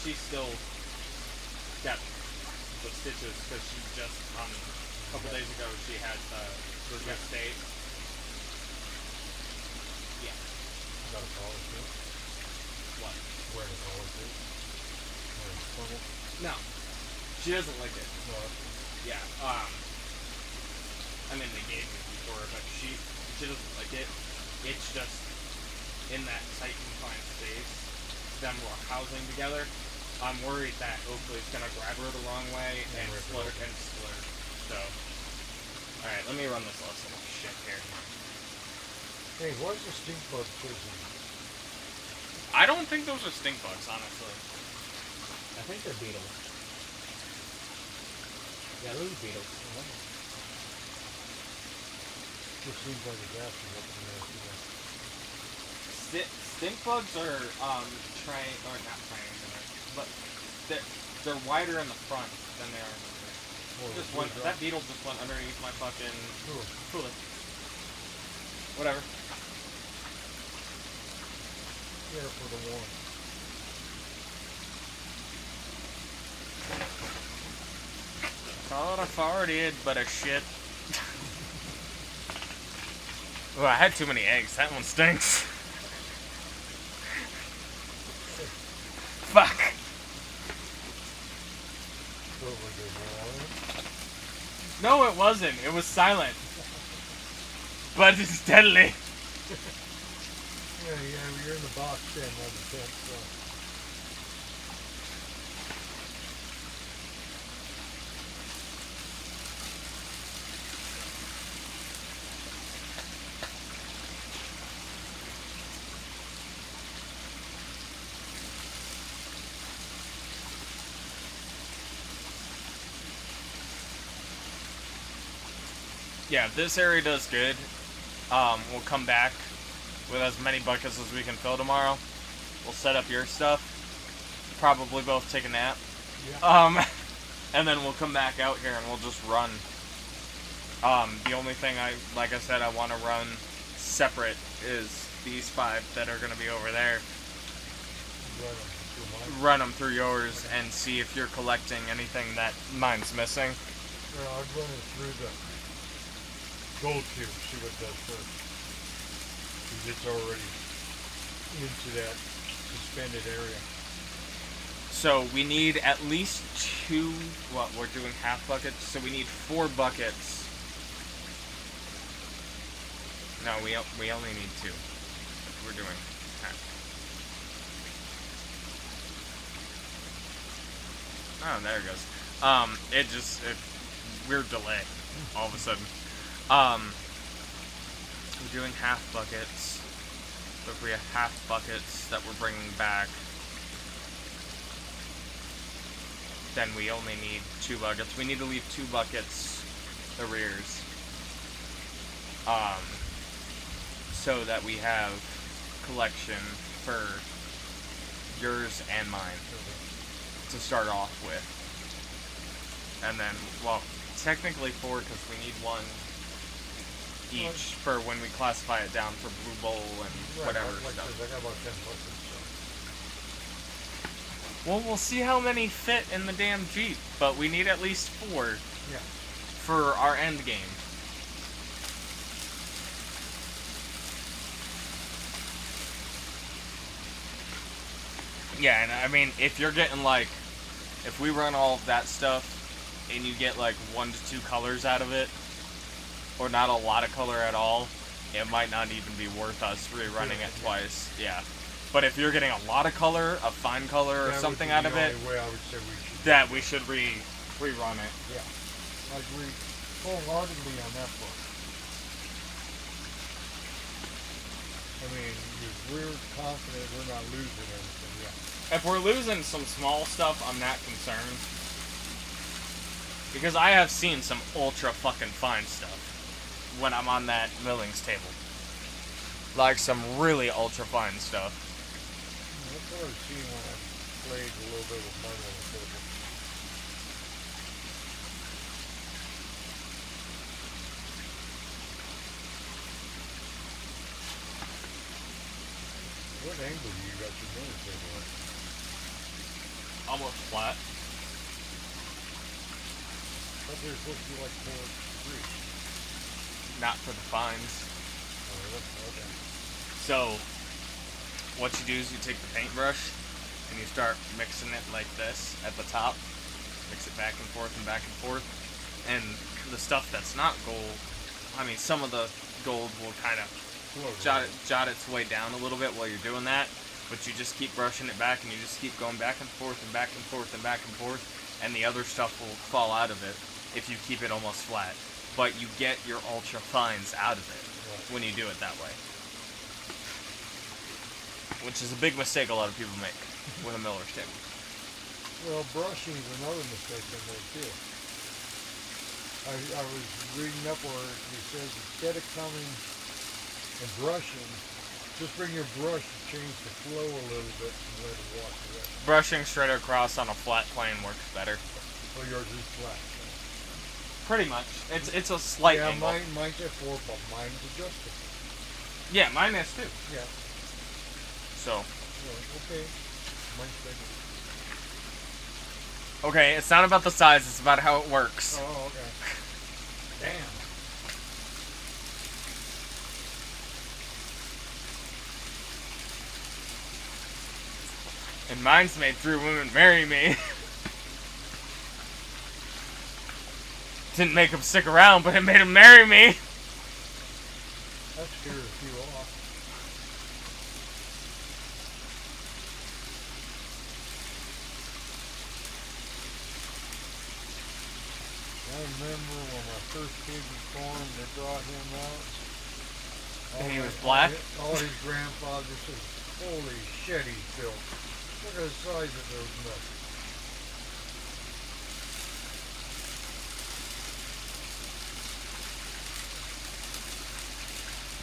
She's still got the stitches because she just a couple days ago she had the state. Yeah. got a college too. What? Wearing a college too. No. She doesn't like it. No. Yeah. I mean, they gave me before, but she doesn't like it. It's just in that tight confined space, them housing together. I'm worried that Oakley's gonna grab her the wrong way and slur. So, all right, let me run this lesson of shit here. Hey, what's the stink bug prison? I don't think those are stink bugs, honestly. I think they're beetles. Yeah, those are beetles. Just seems like a gas is up in there. Stink bugs are not triangular, but they're wider in the front than they are in the rear. That beetle just went underneath my fucking cooler. Whatever. There for the warm. Thought I farted, but I shit. Well, I had too many eggs. That one stinks. Fuck. What was it, warm? No, it wasn't. It was silent. But it's deadly. Yeah, you're in the box then, not the tent, so. Yeah, this area does good. We'll come back with as many buckets as we can fill tomorrow. We'll set up your stuff. Probably both take a nap. Yeah. And then we'll come back out here and we'll just run. The only thing I want to run separate is these 5 that are going to be over there. Run them through yours and see if you're collecting anything that mine's missing. Well, I'd run it through the gold cube, see what it does first. Because it's already into that suspended area. So we need at least 2, we're doing half buckets, so we need 4 buckets. No, we only need 2. We're doing half. Oh, there it goes. Weird delay, all of a sudden. We're doing half buckets. So if we have half buckets that we're bringing back, then we only need 2 buckets. We need to leave 2 buckets arrears. So that we have collection for yours and mine to start off with. And then, technically 4 because we need 1 each for when we classify it down for Blue Bowl and whatever stuff. I got about 10 buckets, so. Well, we'll see how many fit in the damn Jeep, but we need at least 4 for our end game. Yeah, and I mean, if you're getting if we run all of that stuff and you get 1 to 2 colors out of it, or not a lot of color at all, it might not even be worth us rerunning it twice. Yeah. But if you're getting a lot of color, a fine color, or something out of it, way I would say we should rerun it. Yeah. I agree wholeheartedly on that part. I mean, if we're confident we're not losing anything, yeah. If we're losing some small stuff, I'm not concerned. Because I have seen some ultra fucking fine stuff when I'm on that millings table. Some really ultra fine stuff. That's what I've seen when I played a little bit with money on the table. What angle do you got your milling table at? Almost flat. I thought they were supposed to be 4 degrees. Not for the fines. Oh, really? Okay. So, what you do is you take the paintbrush and you start mixing it like this at the top. mix it back and forth and back and forth. And the stuff that's not gold, I mean, some of the gold will kind of jot its way down a little bit while you're doing that, but you just keep brushing it back and you just keep going back and forth and back and forth and back and forth, and the other stuff will fall out of it if you keep it almost flat. But you get your ultra fines out of it when you do it that way. Which is a big mistake a lot of people make with a miller's table. Well, brushing is another mistake they make too. I was reading up where it says instead of coming and brushing, just bring your brush to change the flow a little bit and let it wash away. Brushing straight across on a flat plane works better. Well, yours is flat. Pretty much. It's a slight Yeah, angle. mine's at 4, but mine's adjustable. Yeah, mine is too. Yeah. So, Okay. Mine's bigger. okay, it's not about the size, it's about how it works. Oh, okay. Damn. And mine's made 3 women marry me. Didn't make them stick around, but it made them marry me. That scares a few off. I remember when my first kid was born, they brought him out. And he was black? All his grandfather said, holy shit, he's built. Look at the size of those nuts.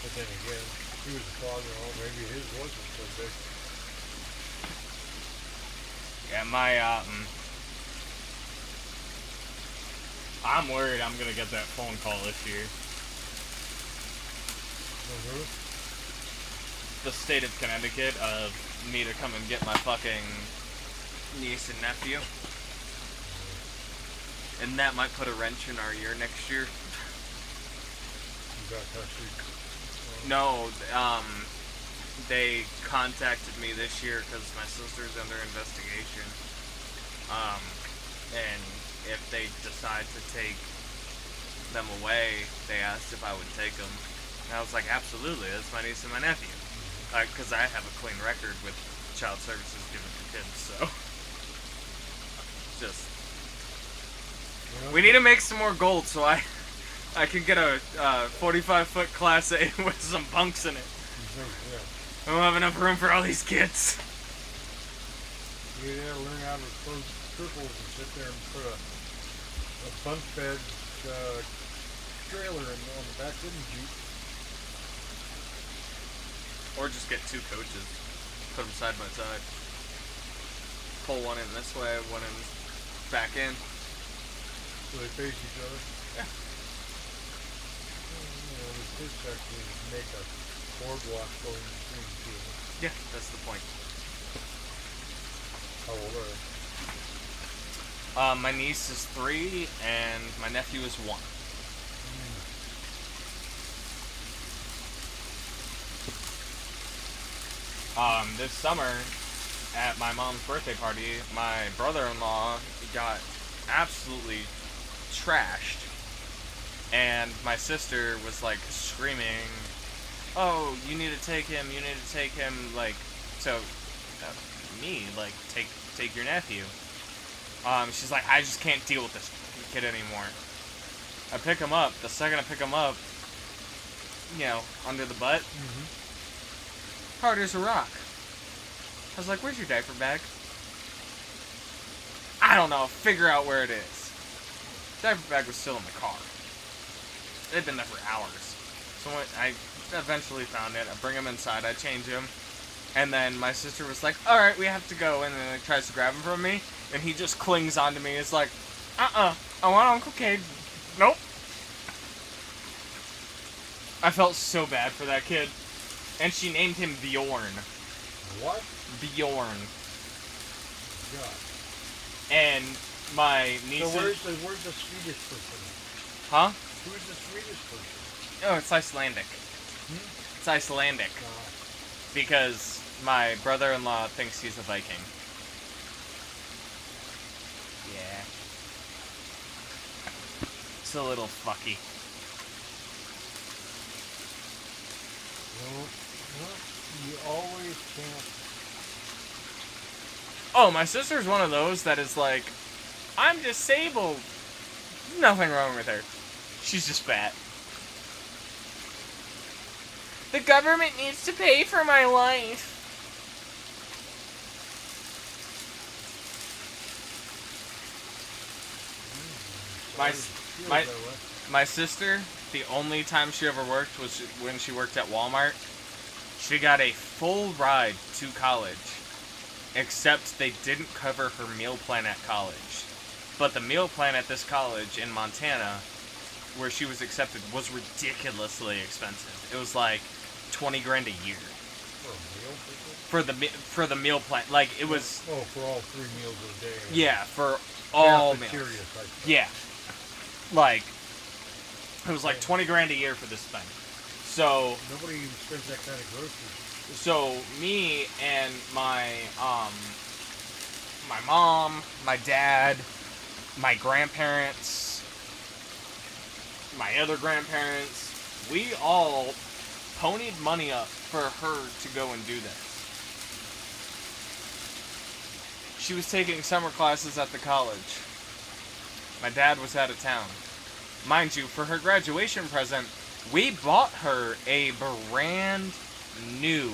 But then again, he was a father, oh, maybe his wasn't so big. Yeah, I'm worried I'm gonna get that phone call this year. Mm-hmm. The state of Connecticut of me to come and get my fucking niece and nephew. And that might put a wrench in our year next year. You got actually. No, they contacted me this year because my sister's under investigation. And if they decide to take them away, they asked if I would take them. And I was like, absolutely, that's my niece and my nephew. Because I have a clean record with child services given to kids, so. Just. We need to make some more gold so I can get a 45-foot Class A with some bunks in it. Yeah. I don't have enough room for all these kids. You gotta learn how to close triples and sit there and put a bunk bed trailer on the back of the Jeep. Or just get 2 coaches. Put them side by side. Pull one in this way, one in back in. So they face each other. Yeah. You know, the kids actually make a boardwalk going between the two of them. Yeah, that's the point. How old are they? My niece is 3 and my nephew is 1. This summer, at my mom's birthday party, my brother-in-law got absolutely trashed. And my sister was like screaming, oh, you need to take him, like, so, me, like, take your nephew. She's like, I just can't deal with this kid anymore. I pick him up, the second I pick him up, you know, under the butt, hard as a rock. I was like, where's your diaper bag? I don't know, figure out where it is. Diaper bag was still in the car. They'd been there for hours. So I eventually found it. I bring him inside, I change him, and then my sister was like, alright, we have to go, and then tries to grab him from me, and he just clings onto me. It's like, I want Uncle Cade. Nope. I felt so bad for that kid. And she named him Bjorn. What? Bjorn. God. And my niece. So where's the Swedish person? Huh? Who's the Swedish person? Oh, it's Icelandic. It's Icelandic. Because my brother-in-law thinks he's a Viking. Yeah. It's a little fucky. Well, you always can't. Oh, my sister's one of those that is like, I'm disabled. Nothing wrong with her. She's just fat. The government needs to pay for my life. My my sister, the only time she ever worked was when she worked at Walmart. She got a full ride to college, except they didn't cover her meal plan at college. But the meal plan at this college in Montana, where she was accepted, was ridiculously expensive. It was like 20 grand a year For a meal? for the meal plan. Like it was. Oh, for all 3 meals a day. Yeah, for all meals. Cafeteria type stuff. Yeah. Like, it was like 20 grand a year for this thing. So, Nobody even spends that kind of groceries. so me and my mom, my dad, my grandparents, my other grandparents, we all ponied money up for her to go and do this. She was taking summer classes at the college. My dad was out of town. Mind you, for her graduation present, we bought her a brand new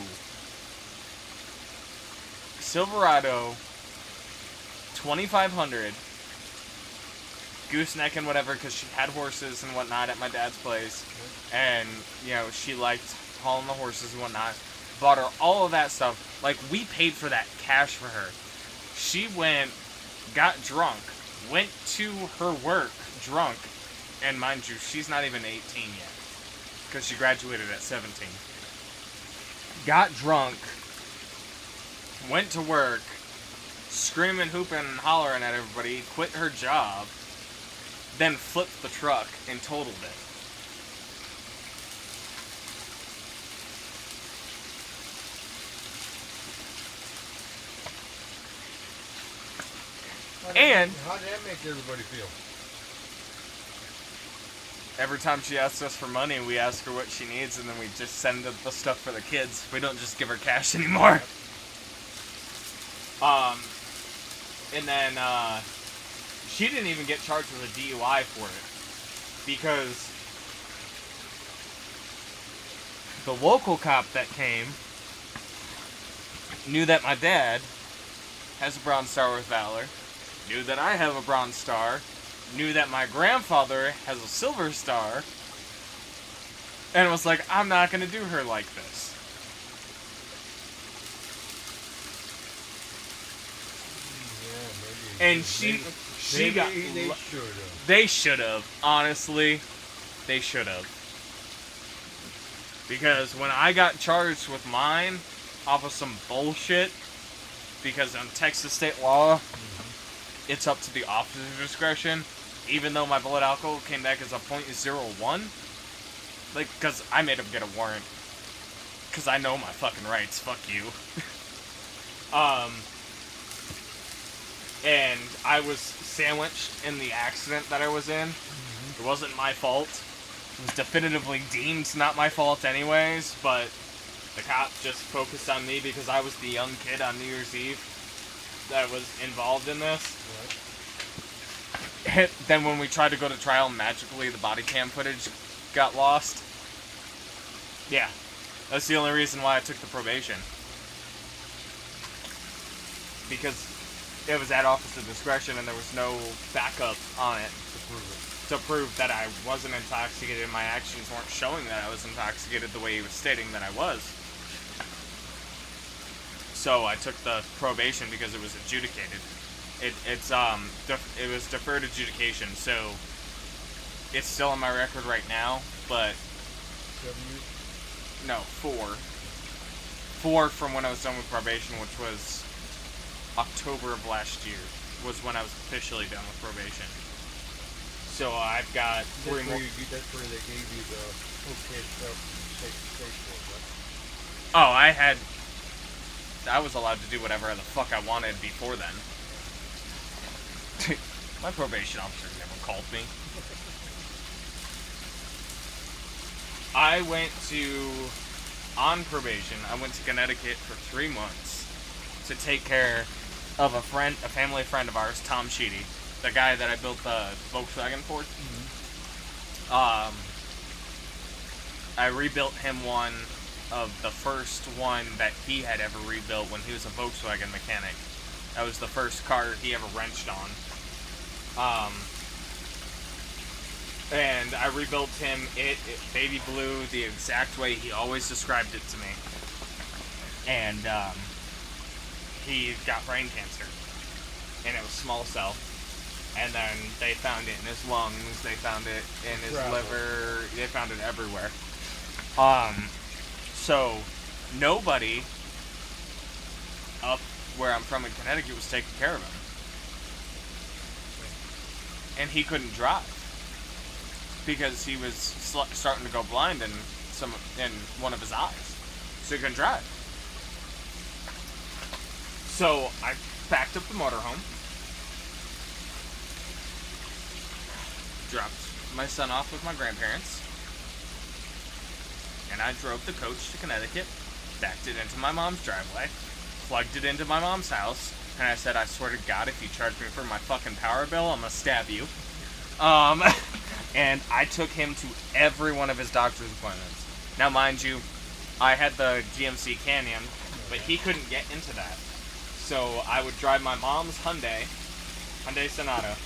Silverado 2500 gooseneck and whatever, because she had horses and whatnot at my dad's place, and you know she liked hauling the horses and whatnot. Bought her all of that stuff. Like, we paid for that cash for her. She went, got drunk, went to her work drunk, and mind you, she's not even 18 yet, because she graduated at 17. Got drunk, went to work, screaming, hooping, and hollering at everybody, quit her job, then flipped the truck and totaled it. And How did that make everybody feel? every time she asks us for money, we ask her what she needs, and then we just send the stuff for the kids. We don't just give her cash anymore. And then, she didn't even get charged with a DUI for it. Because the local cop that came knew that my dad has a Bronze Star with Valor, knew that I have a Bronze Star, knew that my grandfather has a Silver Star, and was like, I'm not gonna do her like this. Yeah, maybe. And she Maybe got... they should have. They should have. Honestly, they should have. Because when I got charged with mine off of some bullshit, because on Texas state law, it's up to the officer's discretion, even though my blood alcohol came back as a .01, like, because I made him get a warrant, because I know my fucking rights, fuck you. And I was sandwiched in the accident that I was in. It wasn't my fault. It was definitively deemed not my fault anyways, but the cop just focused on me because I was the young kid on New Year's Eve that was involved in this. Right. Then when we tried to go to trial, magically the body cam footage got lost. Yeah, that's the only reason why I took the probation. Because it was at officer discretion and there was no backup on it to prove that I wasn't intoxicated and my actions weren't showing that I was intoxicated the way he was stating that I was. So I took the probation because it was adjudicated. It was deferred adjudication, so it's still on my record right now, but 7 years? no, 4. 4 from when I was done with probation, which was October of last year, was when I was officially done with probation. So I've got 3 more. That's where they gave you the okay stuff to take for, Oh, I was allowed to do whatever the fuck I wanted before then. My probation officer never called me. I went on probation, I went to Connecticut for 3 months to take care of a family friend of ours, Tom Sheedy, the guy that I built the Volkswagen for. I rebuilt him one of the first one that he had ever rebuilt when he was a Volkswagen mechanic. That was the first car he ever wrenched on. And I rebuilt him baby blue the exact way he always described it to me. And he got brain cancer. And it was small cell. And then they found it in his lungs, they found it in his liver, they found it everywhere. So nobody up where I'm from in Connecticut was taking care of him. And he couldn't drive because he was starting to go blind in one of his eyes. So he couldn't drive. So I packed up the motorhome, dropped my son off with my grandparents, and I drove the coach to Connecticut, backed it into my mom's driveway, plugged it into my mom's house, and I said, I swear to God, if you charge me for my fucking power bill, I'm gonna stab you. And I took him to every one of his doctor's appointments. Now, mind you, I had the GMC Canyon, but he couldn't get into that. So I would drive my mom's Hyundai Sonata,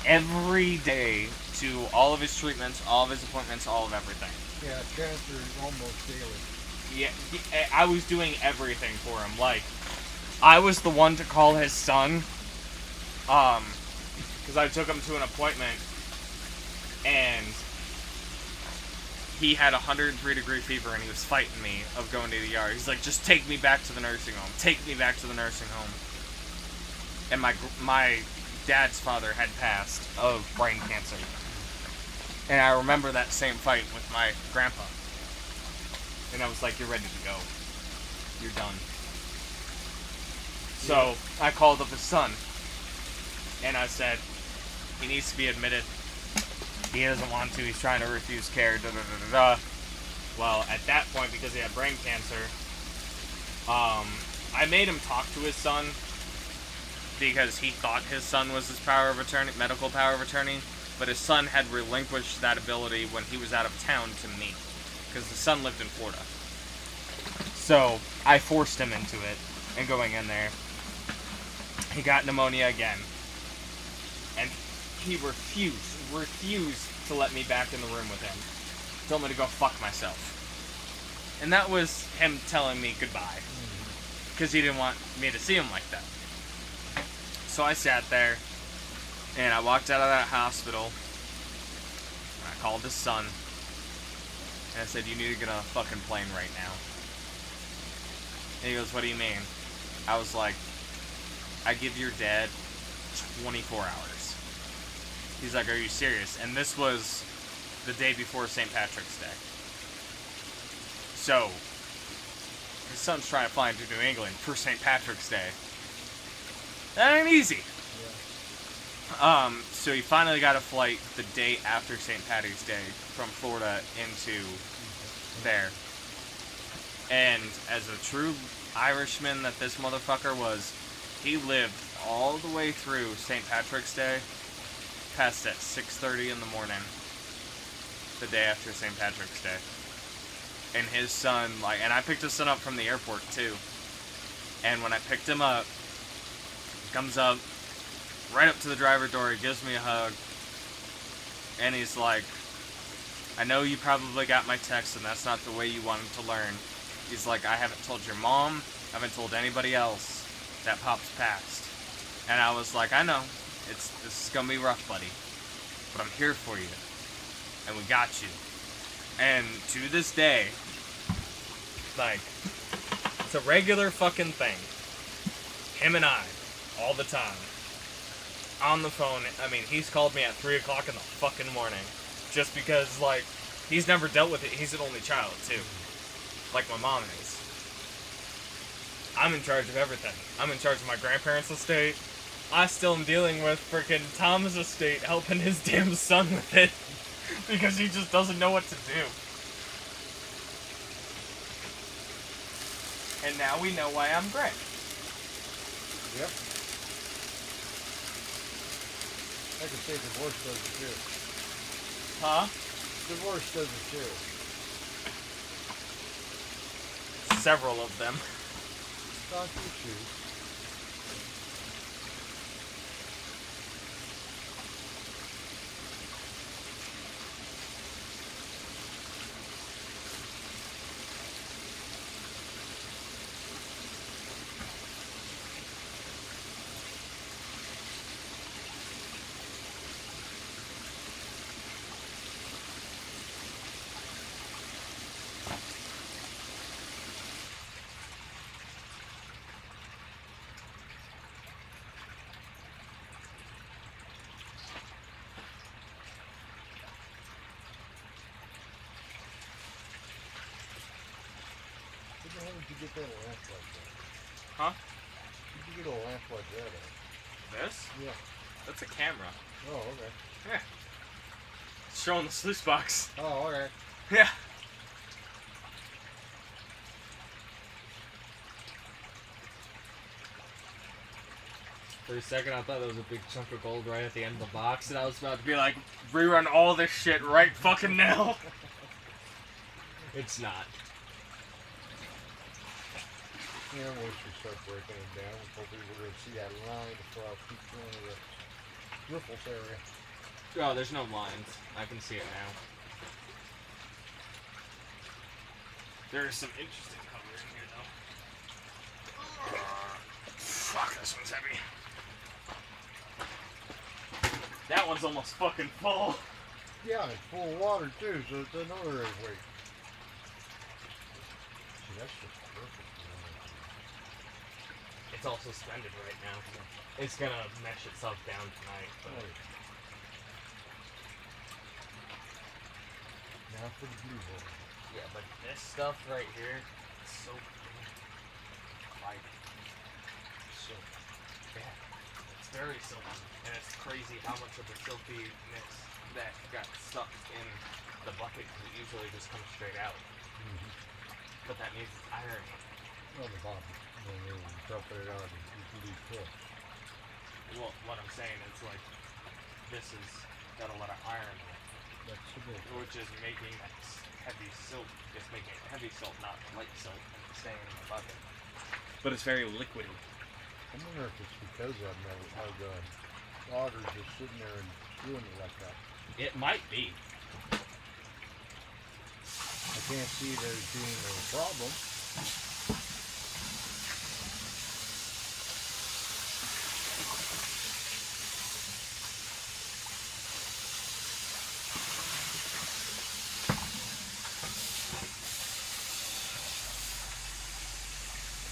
every day to all of his treatments, all of his appointments, all of everything. Yeah, transfer almost daily. Yeah, I was doing everything for him. Like, I was the one to call his son, because I took him to an appointment, and he had 103-degree fever, and he was fighting me of going to the ER. He's like, just take me back to the nursing home. Take me back to the nursing home. And my dad's father had passed of brain cancer. And I remember that same fight with my grandpa. And I was like, you're ready to go. You're done. So I called up his son. And I said, he needs to be admitted. He doesn't want to. He's trying to refuse care. Da, da, da, da, da. Well, at that point, because he had brain cancer, I made him talk to his son because he thought his son was his medical power of attorney, but his son had relinquished that ability when he was out of town to me, because his son lived in Florida. So I forced him into it, and going in there, he got pneumonia again, and he refused to let me back in the room with him. Told me to go fuck myself. And that was him telling me goodbye, because he didn't want me to see him like that. So I sat there, and I walked out of that hospital, and I called his son, and I said, you need to get on a fucking plane right now. And he goes, what do you mean? I was like, I give your dad 24 hours. He's like, are you serious? And this was the day before St. Patrick's Day. So, his son's trying to fly into New England for St. Patrick's Day. That ain't easy. Yeah. So he finally got a flight the day after St. Patty's Day from Florida into there. And as a true Irishman that this motherfucker was, he lived all the way through St. Patrick's Day, past at 6:30 in the morning, the day after St. Patrick's Day. And his son, and I picked his son up from the airport too. And when I picked him up, comes up, right up to the driver door, he gives me a hug, and he's like, I know you probably got my text and that's not the way you wanted to learn. He's like, I haven't told your mom, I haven't told anybody else that Pop's passed. And I was like, I know, this is gonna be rough, buddy, but I'm here for you, and we got you. And to this day, it's a regular fucking thing. Him and I, all the time, on the phone. I mean, he's called me at 3 o'clock in the fucking morning, just because, he's never dealt with it. He's an only child, too. Like my mom is. I'm in charge of everything. I'm in charge of my grandparents' estate. I still am dealing with frickin' Tom's estate, helping his damn son with it. Because he just doesn't know what to do. And now we know why I'm gray. Yep. I can say divorce does it too. Huh? Divorce does it too. Several of them. Not you choose. Where the hell did you get that lamp like that? Huh? Where did you get a lamp like that at? This? Yeah. That's a camera. Oh, okay. Yeah. It's showing the sluice box. Oh, okay. Yeah. For a second, I thought there was a big chunk of gold right at the end of the box, and I was about to be like, rerun all this shit right fucking now. It's not. Yeah, once we start breaking them down, hopefully we're going to see that line across each one of the riffles area. Oh, there's no lines. I can see it now. There is some interesting color in here, though. Fuck, this one's heavy. That one's almost fucking full. Yeah, it's full of water too, so it's another weight. See, that's just perfect. It's all suspended right now, so it's gonna mesh itself down tonight. But Oh, yeah. Now for the blue hole. yeah, but this stuff right here is so like So, yeah, it's very silky, and it's crazy how much of the silkiness that got stuck in the bucket because it usually just comes straight out. But that needs iron. on the bottom, when you're dumping it out, you can leave clips. Well, what I'm saying is like this has got a lot of iron in it, That's the big one. which is making that heavy silt. It's making it heavy silt, not light silt, and it's staying in the bucket. But it's very liquidy. I wonder if it's because of how the water's just sitting there and doing it like that. It might be. I can't see it as being a problem.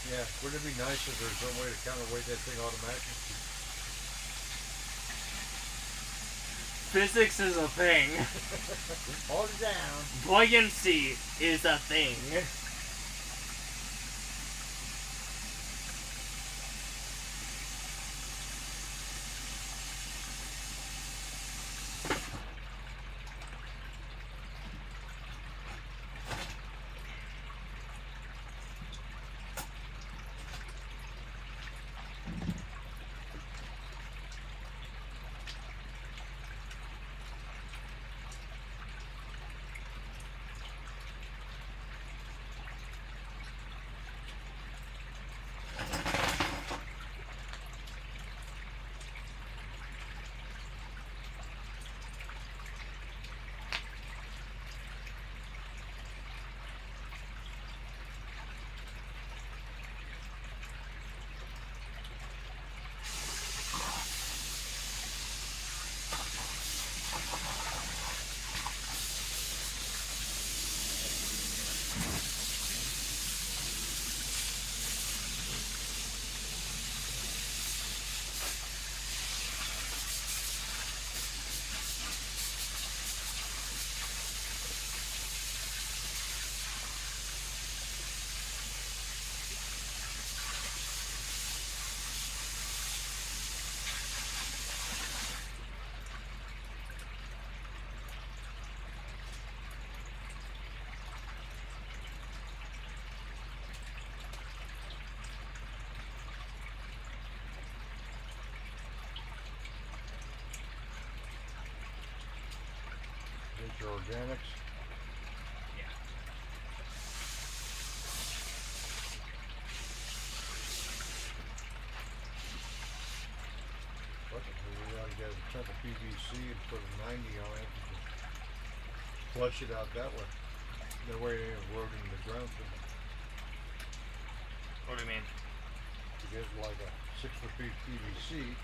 Yeah, wouldn't it be nice if there's some way to counterweight that thing automatically? Physics is a thing. Hold it down. Buoyancy is a thing. your organics. Yeah. Fuck it, we ought to get a chunk of PVC and put a 90 on it and flush it out that way. That way it ain't eroding the ground too much. What do you mean? To get like a 6 foot deep PVC, you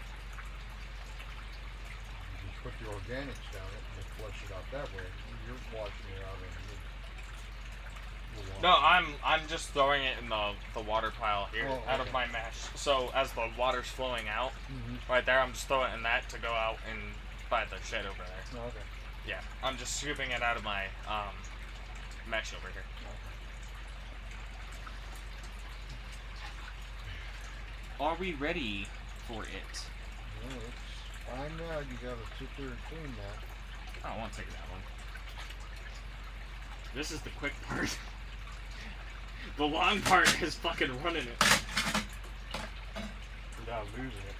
just put the organics down it and then flush it out that way. You're washing it out underneath. No, I'm just throwing it in the water pile here, Oh, out of okay. my mesh. So as the water's flowing out, right there, I'm just throwing it in that to go out and by the shed over there. Okay. Yeah, I'm just scooping it out of my mesh over here. Are we ready for it? Well, it's fine now. You gotta sit there and clean that. I don't want to take that one. This is the quick part. The long part is fucking running it. Without losing it.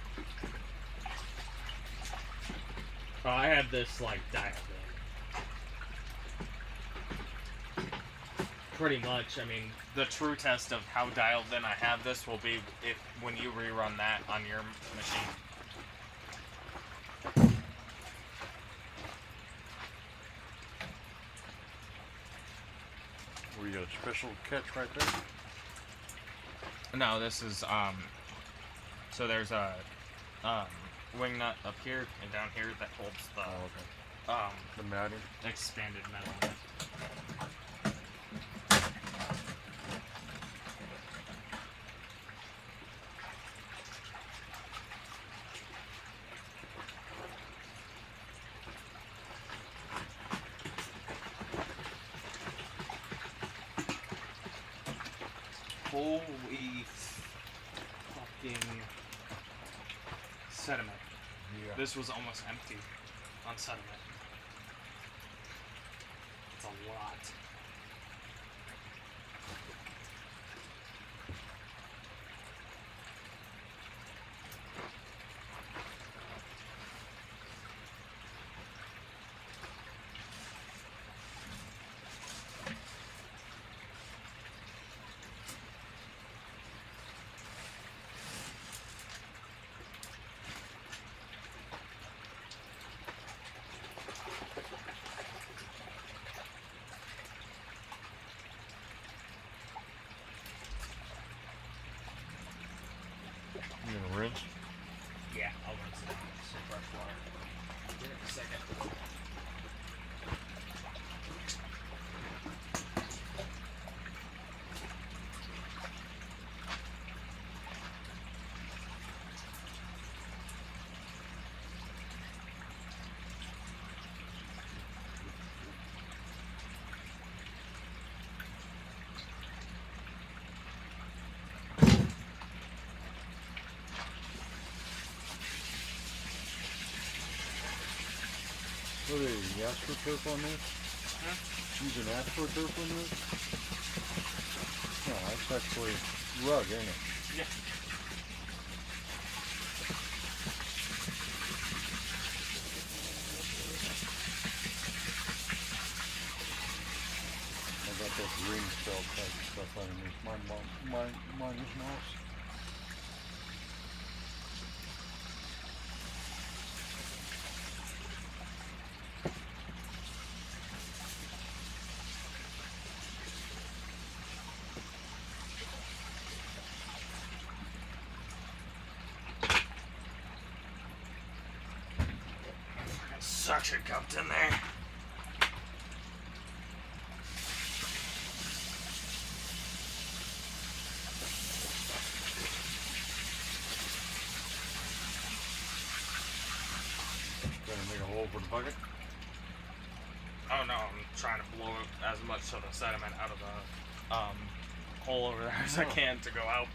Oh, I had this like dialed in. Pretty much. I mean, The true test of how dialed in I have this will be if when you rerun that on your machine. We got a special catch right there. No, this is so there's a wing nut up here and down here that holds the okay. The matting. expanded metal. Holy fucking sediment. Yeah. This was almost empty on sediment. It's a lot. You gonna rinse? yeah, I'll run some fresh water. Give it a second. What are you AstroTurf on this? Using AstroTurf on this? No, that's actually rug, ain't it? Yeah. I got that green cell type stuff underneath. Mine is mouse. Suction cupped in there. Trying to make a hole for the bucket. Oh no, I'm trying to blow as much of the sediment out of the hole over there as I can to go out.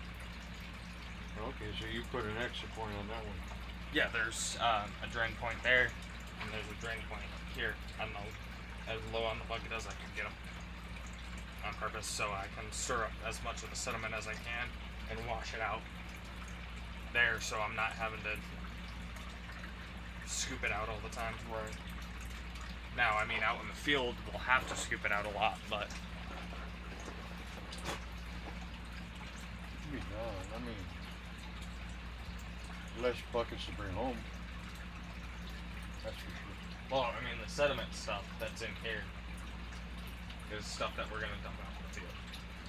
Okay, so you put an exit point on that one. Yeah, there's a drain point there, and there's a drain point here. I don't know, as low on the bucket as I can get them on purpose, so I can stir up as much of the sediment as I can and wash it out there, so I'm not having to scoop it out all the time. Right. Now, I mean, out in the field, we'll have to scoop it out a lot, but It'll be done. I mean, less buckets to bring home. That's for sure. well, I mean, the sediment stuff that's in here is stuff that we're gonna dump out in the field.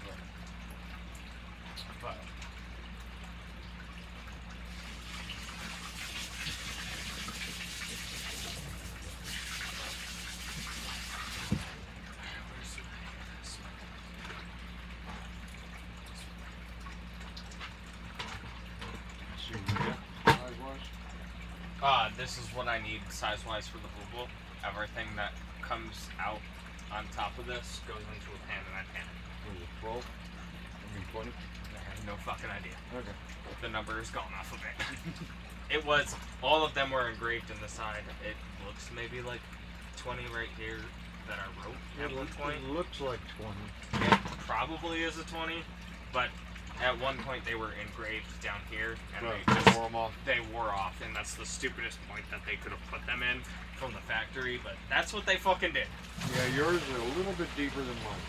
Right. But See what you got, size-wise? this is what I need size-wise for the bubble. Everything that comes out on top of this goes into a pan, and I pan it. Was it 12? I mean 20? I have no fucking idea. Okay. The number is gone off of it. It was, all of them were engraved in the side. It looks maybe like 20 right here that I wrote at one point. It looks like 20. It probably is a 20, but at one point they were engraved down here, and Right, they just wore 'em off. they wore off, and that's the stupidest point that they could have put them in from the factory, but that's what they fucking did. Yeah, yours is a little bit deeper than mine.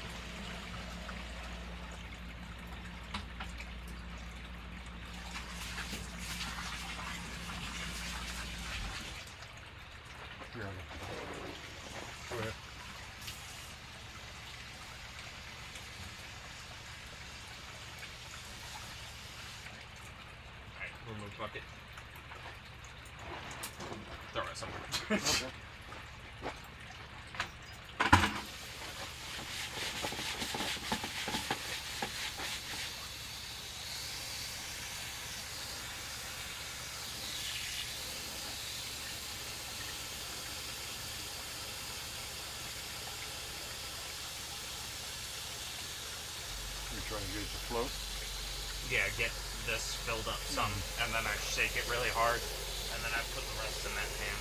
Here, I got. Go ahead. Alright, remove bucket. Throw it somewhere. Okay. You're trying to get it to float? Yeah, get this filled up some, and then I shake it really hard, and then I put the rest in that pan.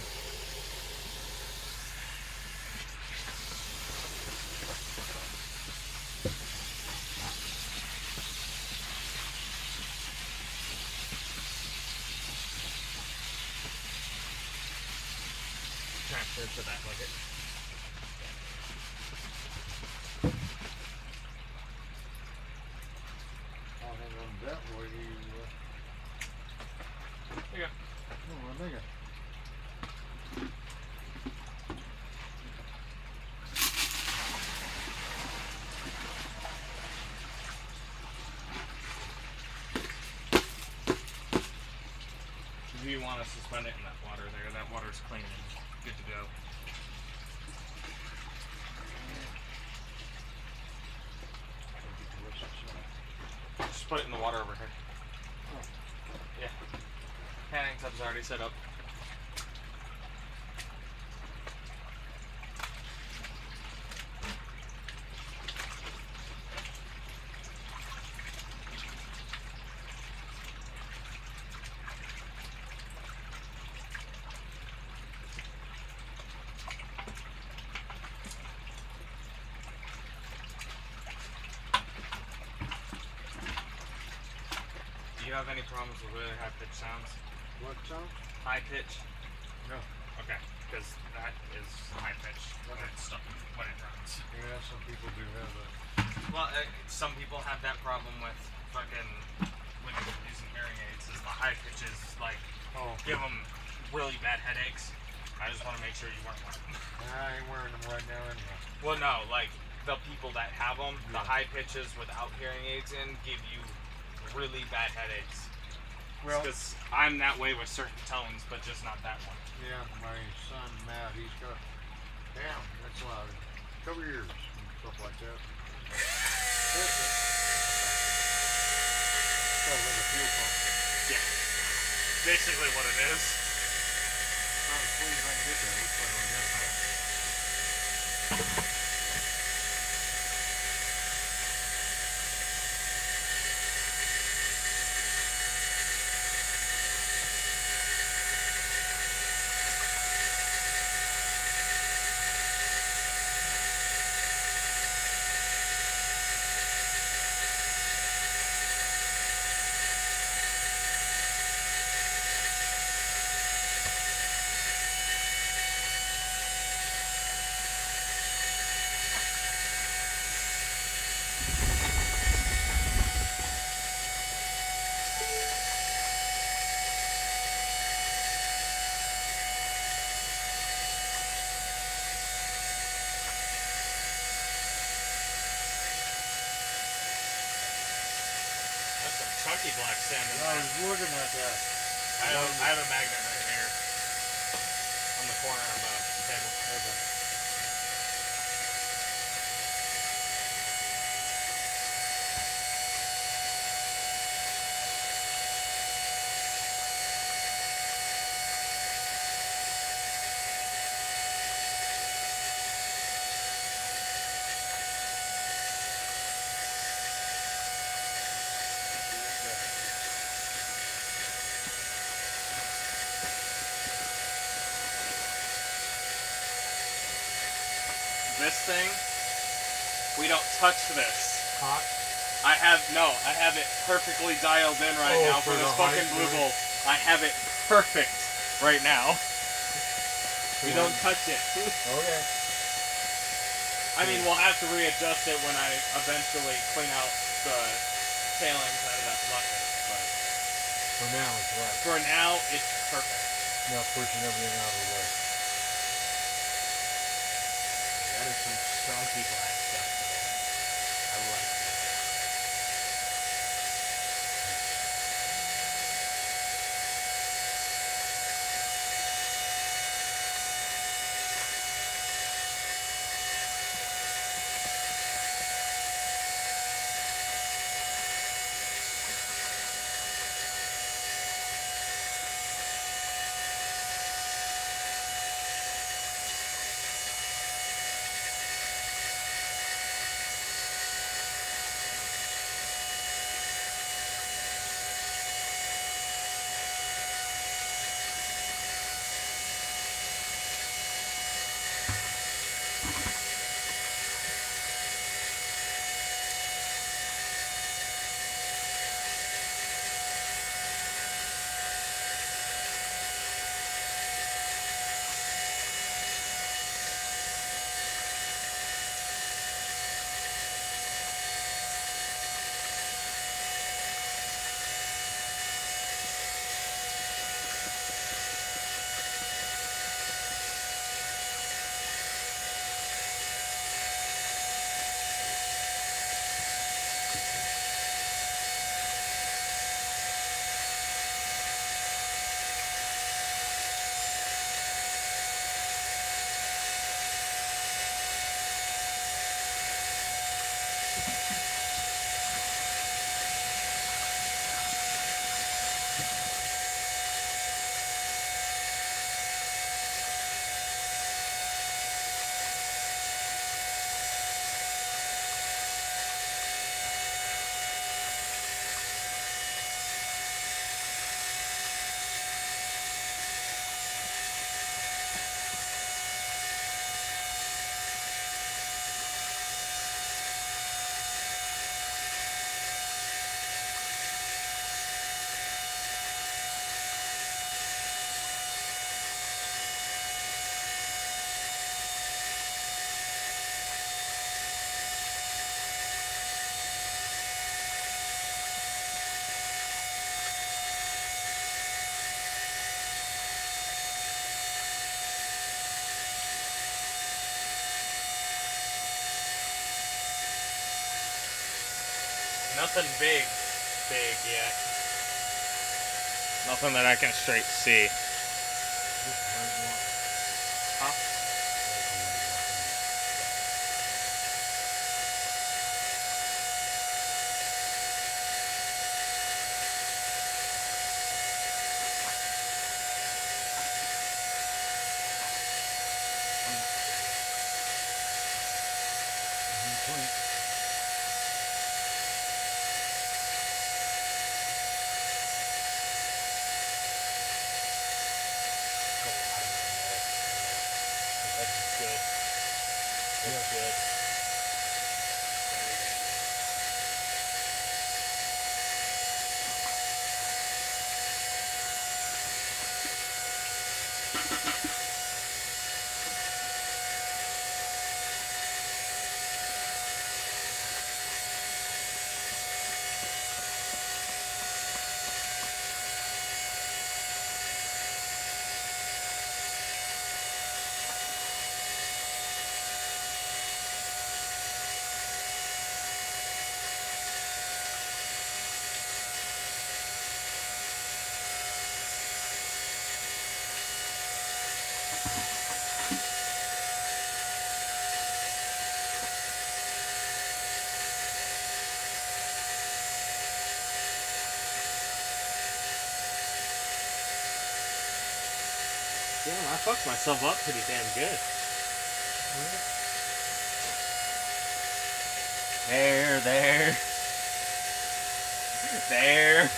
Transfer to that bucket. I'll hang on that way. There you go. Oh, I think Do you want to suspend it in that water there? That water's clean and good to go. Just put it in the water over here. Yeah. Panning tub's already set up. Do you have any problems with really high pitch sounds? what sound? High pitch? No. Okay, because that is high pitch when it's stuck when it runs. Yeah, some people do have that. Well, some people have that problem with fucking when you're using hearing aids. Is the high pitches like Oh, give them really bad headaches? I just want to make sure you weren't one of them. I ain't wearing them right now anyhow. Well, no, like the people that have them, the Yeah. high pitches without hearing aids in give you really bad headaches. Well, Because I'm that way with certain tones, but just not that one. yeah, my son Matt, he's got. Damn, that's loud. Cover your ears and stuff like that. Sounds like a fuel pump. Yeah, basically what it is. Not as clean as I can get that. Let's put it on that side. chunky black salmon. I was looking at that. I have a magnet right here on the corner of the table. Okay. This thing, we don't touch this. Hot. I have it perfectly dialed in right Oh, now for for this the fucking height, blue really? bowl. I have it perfect right now. We don't touch it. Okay. I mean, we'll have to readjust it when I eventually clean out the tailings out of that bucket, but For now, it's right. for now, it's perfect. Now pushing everything out of the way. That is some chunky black stuff, though. I like that. Nothing big yet. Nothing that I can straight see. Huh? That's good. That's good. Very good. Damn, I fucked myself up pretty damn good. There. There.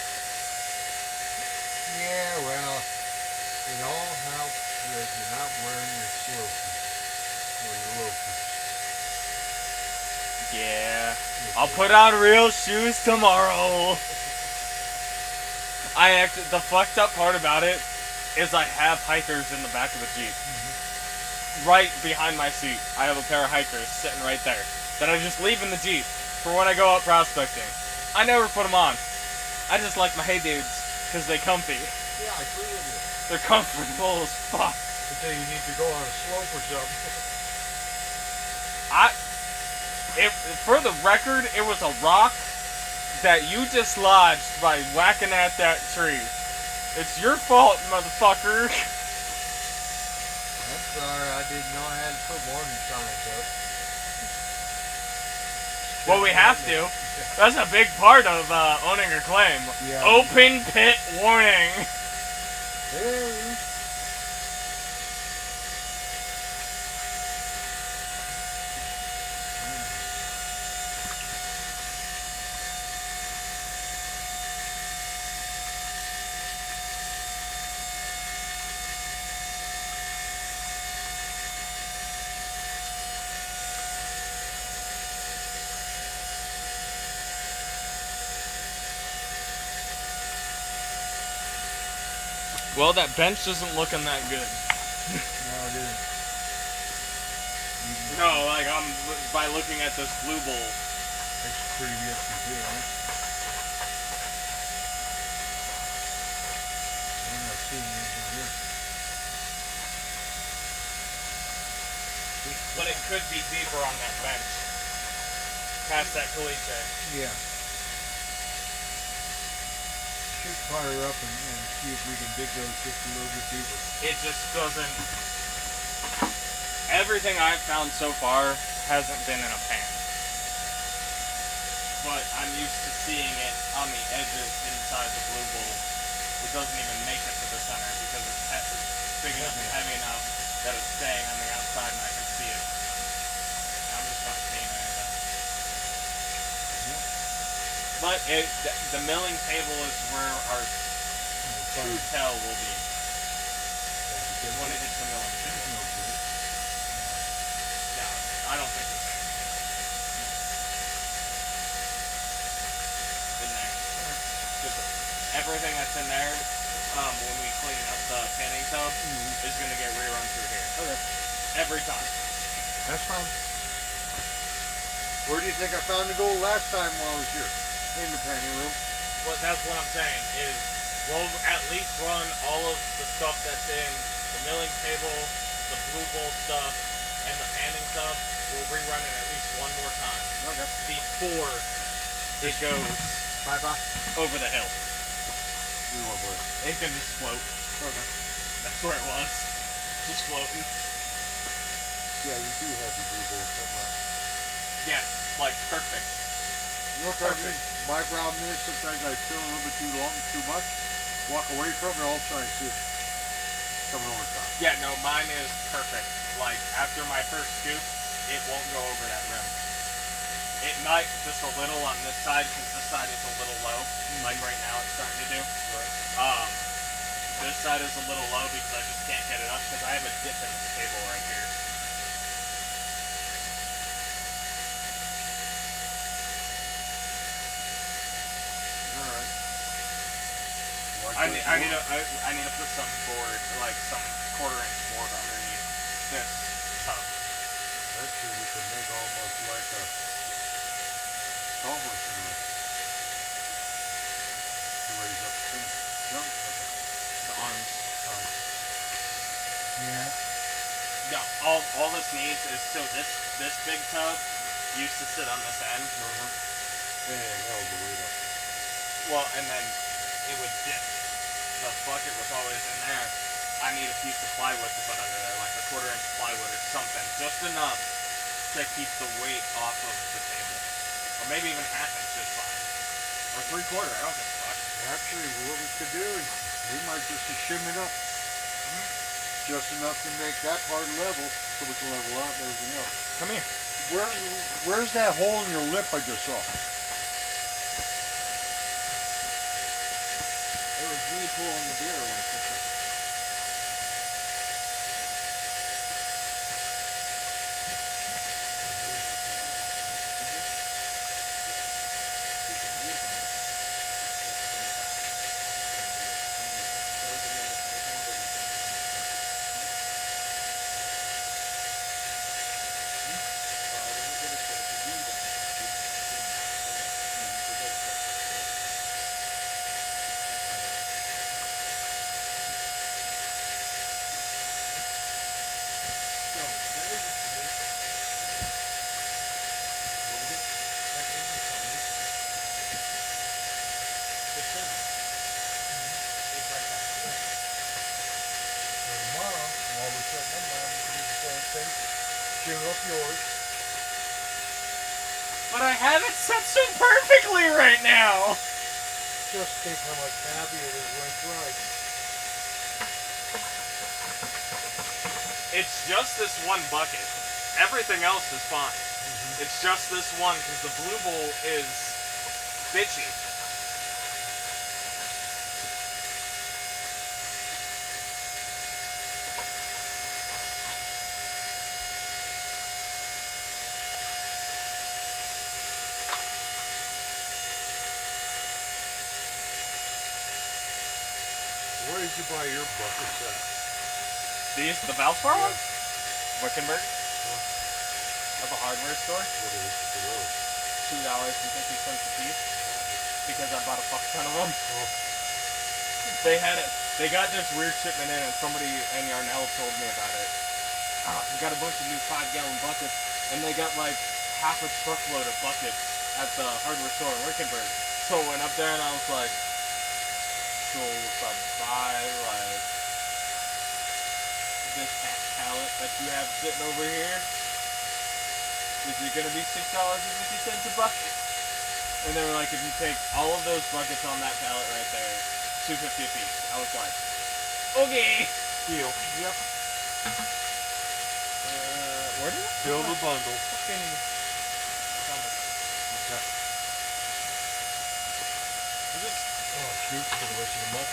Yeah, well, it all helps that you're not wearing your slopers or your loafers. Yeah. I'll put on real shoes tomorrow. The fucked up part about it is I have hikers in the back of the Jeep. Right behind my seat. I have a pair of hikers sitting right there that I just leave in the Jeep for when I go out prospecting. I never put them on. I just like my Hey Dudes because they comfy. Yeah, I agree with you. They're comfortable as fuck. I say you need to go on a slope or something. For the record, it was a rock that you dislodged by whacking at that tree. It's your fault, motherfucker. I'm sorry, I didn't know I had to put warning signs up. Well, we have to. That's a big part of owning your claim. Yeah. Open pit warning. There. Well, that bench isn't looking that good. No, it isn't. No, like by looking at this blue bowl. That's pretty good to do, huh? I'm not seeing anything here. But it could be deeper on that bench. Past that caliche. Yeah. Should fire up and see if we can dig those just a little bit deeper. It just doesn't. Everything I've found so far hasn't been in a pan. But I'm used to seeing it on the edges inside the blue bowl. It doesn't even make it to the center because it's big enough and heavy enough that it's staying on the outside and I can see it. I'm just not seeing anything. But the milling table is where our true tell will be. When it hits the milling table. No, I don't think it's in there. Just everything that's in there, when we clean up the panning tub, is going to get rerun through here. Okay. Every time. That's fine. Where do you think I found the gold last time while I was here? In the panning room. Well, that's what I'm saying, is we'll at least run all of the stuff that's in the milling table, the blue bowl stuff, and the panning stuff. We'll rerun it at least one more time. Okay. Before it goes Bye-bye. over the hill. We won't worry. It can just float. Okay. That's where it was. Just floating. Yeah, you do have the blue bowl stuff right. Yeah, like perfect. You know what I mean? My problem is sometimes I fill a little bit too long, too much, walk away from it, all of a sudden I see it coming over top. Yeah, no, mine is perfect. Like, after my first scoop, it won't go over that rim. It might just a little on this side, because this side is a little low. Like right now it's starting to do. Right. This side is a little low because I just can't get it up, because I have a dip in this table right here. Alright. I need to put some board, like some 1/4 inch board underneath this tub. Actually, we could make almost like a solver to raise up some junk. The arms. Yeah. Yeah, all this needs is, so this big tub used to sit on this end. And held the weight up. Well, and then it would dip. The bucket was always in there. I need a piece of plywood to put under there, like a 1/4 inch plywood or something, just enough to keep the weight off of the table. Or maybe even 1/2 inch is fine. Or 3/4, I don't give a fuck. Actually, what we could do is we might just shim it up. just enough to make that part level so we can level out everything else. Come here. Where's that hole in your lip I just saw? It was me pulling the beer away. Tomorrow, while we're setting them down, we can do the same thing. Cheer up yours. But I have it set so perfectly right now. Just think how much happier it is when it's right. It's just this one bucket. Everything else is fine. It's just this one because the blue bowl is bitchy. Where did you buy your buckets at? These, the Valspar ones? Wickenburg. At the hardware store. What is it for those? $2.50 a piece. Because I bought a fuck ton of them. Oh. They had it. They got this weird shipment in, and somebody in Yarnell told me about it. We got a bunch of new 5-gallon buckets, and they got like half a truckload of buckets at the hardware store in Wickenburg. So I went up there and I was like, so if I buy like this half pallet that you have sitting over here, is it gonna be $6.50 a bucket? And they were like, if you take all of those buckets on that pallet right there, $2.50 a piece. I was like, okay. Deal. Yep. Where did it? Fill the bundle. Fucking. Okay. Oh, shoot, for the rest of the month.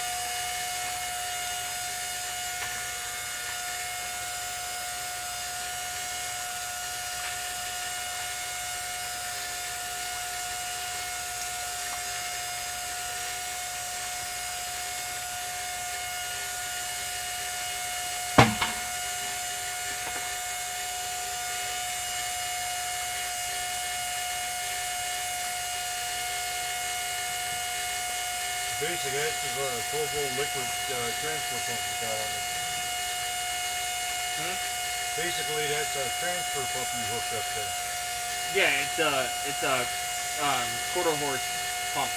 Basically, this is a 12-volt liquid transfer pump you got on it. Basically, that's a transfer pump you hooked up there. Yeah, it's a quarter horse pump.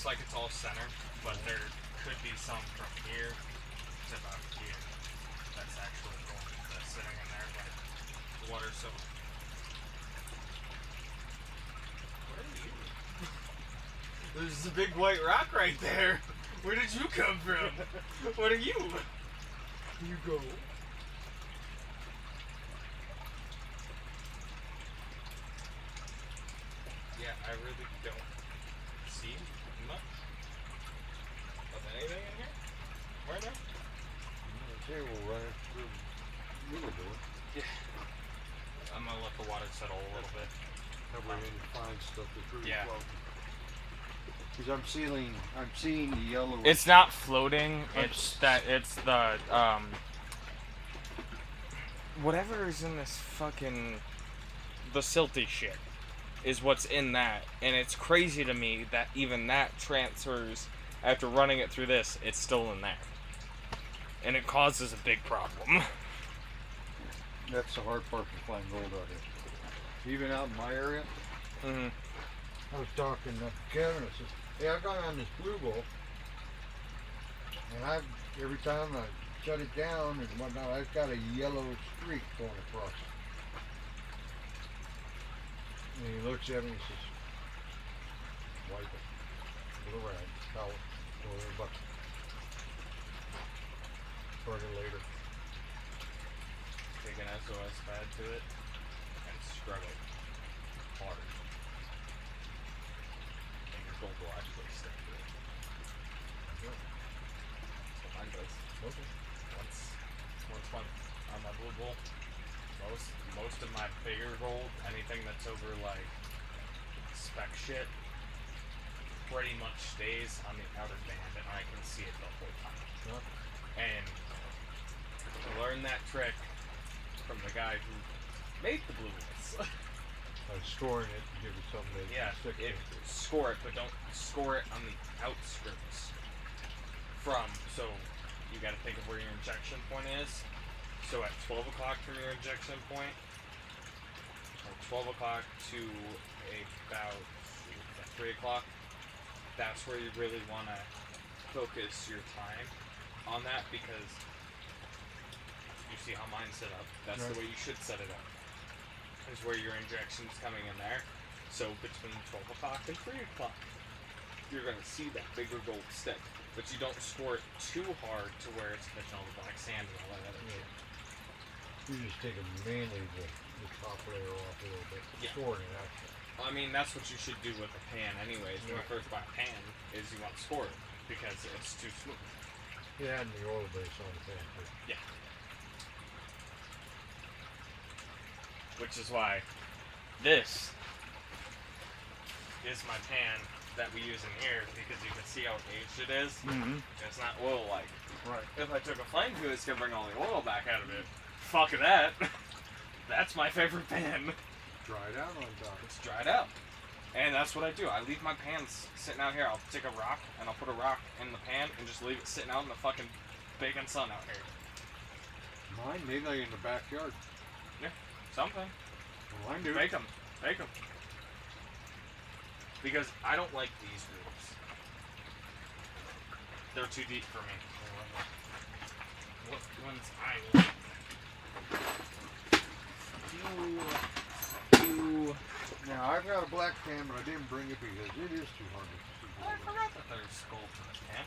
looks like it's all center, but there could be some from here to about here. That's actually gold that's sitting in there, but the water's so. Where are you? There's a big white rock right there. Where did you come from? What are you? You go. Yeah, I really don't see much of anything in here right now. Okay, we'll run it through a little bit. Yeah. I'm gonna let the water settle a little bit. That way you find stuff that's really Yeah. floating. Because I'm seeing the yellow. It's not floating. It's the whatever is in this fucking the silty shit is what's in that, and it's crazy to me that even that transfers after running it through this. It's still in there, and it causes a big problem. That's the hard part to find gold out here. Even out in my area. Mm-hmm. I was talking to Kevin. I said, "Hey, I've gone on this blue bowl, and every time I shut it down and whatnot, I've got a yellow streak going across it." And he looks at me and says, "Wipe it with a rag, towel, throw it in a bucket. Burn it later." Take an SOS pad to it and scrub it hard, and your gold will actually stick to it. Yep. That's what mine does. Okay. Once on my blue bowl, most of my bigger gold, anything that's over like spec shit, pretty much stays on the outer band, and I can see it the whole time. Yep. And I learned that trick from the guy who made the blue ones. By scoring it, give it something that Yeah, stick to. score it, but don't score it on the outskirts. So you got to think of where your injection point is. So at 12 o'clock from your injection point, or 12 o'clock to about 3 o'clock, that's where you really want to focus your time on that, because you see how mine's set up. That's Right. the way you should set it up. Is where your injection's coming in there. So between 12 o'clock and 3 o'clock, you're going to see that bigger gold stick. But you don't score it too hard to where it's catching all the black sand and all that other Yeah. shit. You just take mainly the top layer off a little bit. Yeah. Scoring it actually. I mean, that's what you should do with a pan anyways. When you Right. first buy a pan, is you want to score it, because it's too smooth. Yeah, and the oil base on the pan too. Yeah. Which is why this is my pan that we use in here, because you can see how aged it is. Mm-hmm. It's not oil-like. Right. If I took a flame to it, it's gonna bring all the oil back out of it. Fuck that. That's my favorite pan. Dried out on top. It's dried out. And that's what I do. I leave my pans sitting out here. I'll take a rock and I'll put a rock in the pan and just leave it sitting out in the fucking baking sun out here. Mine, they lay in the backyard. Something. Well, mine do. Bake them. Bake them. Because I don't like these grooves. They're too deep for me. What ones I like? Now, I've got a black pan, but I didn't bring it because it is too hard to see. I forgot that there's gold in this pan.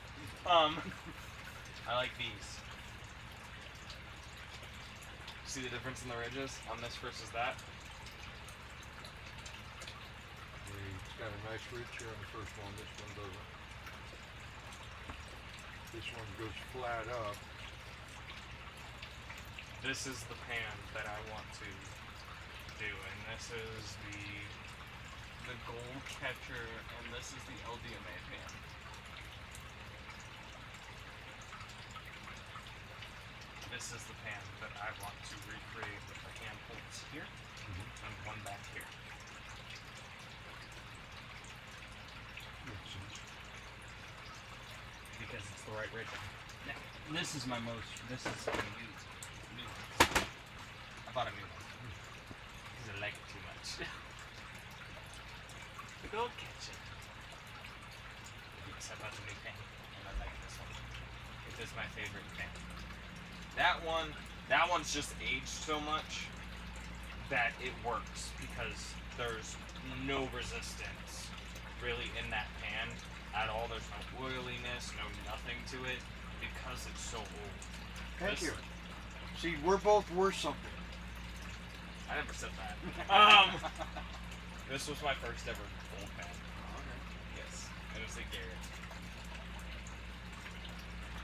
I like these. See the difference in the ridges on this versus that? It's got a nice ridge here on the first one. This one doesn't. This one goes flat up. This is the pan that I want to do, and this is the gold catcher, and this is the LDMA pan. This is the pan that I want to recreate with the hand holes here and one back here. Makes sense. Because it's the right ridge. Now, this is my most. This is a new one. I bought a new one because I like it too much. The gold catcher. this. I bought the new pen, and I like this one. It is my favorite pen. That one's just aged so much that it works because there's no resistance really in that pan at all. There's no oiliness, no nothing to it because it's so old. Thank you. See, we're both worth something. I never said that. This was my first ever gold pen. Okay. Yes, and it was a Garrett.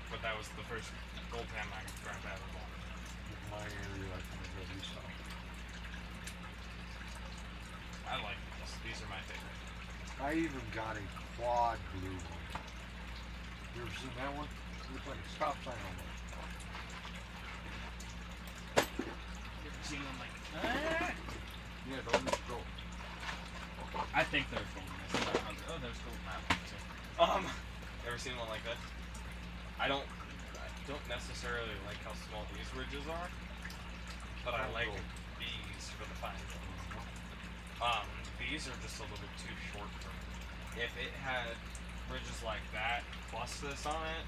But that was the first gold pen magnetograph I ever bought. In my area, I can go these out. I like these. These are my favorite. I even got a quad blue one. You ever seen that one? It looks like a stop sign almost. You ever seen one like that? Yeah, don't need to go. I think there's gold in this. Oh, there's gold in that one too. Ever seen one like that? I don't necessarily like how small these ridges are, but I like these for the fine gold. These are just a little too short for me. If it had ridges like that plus this on it,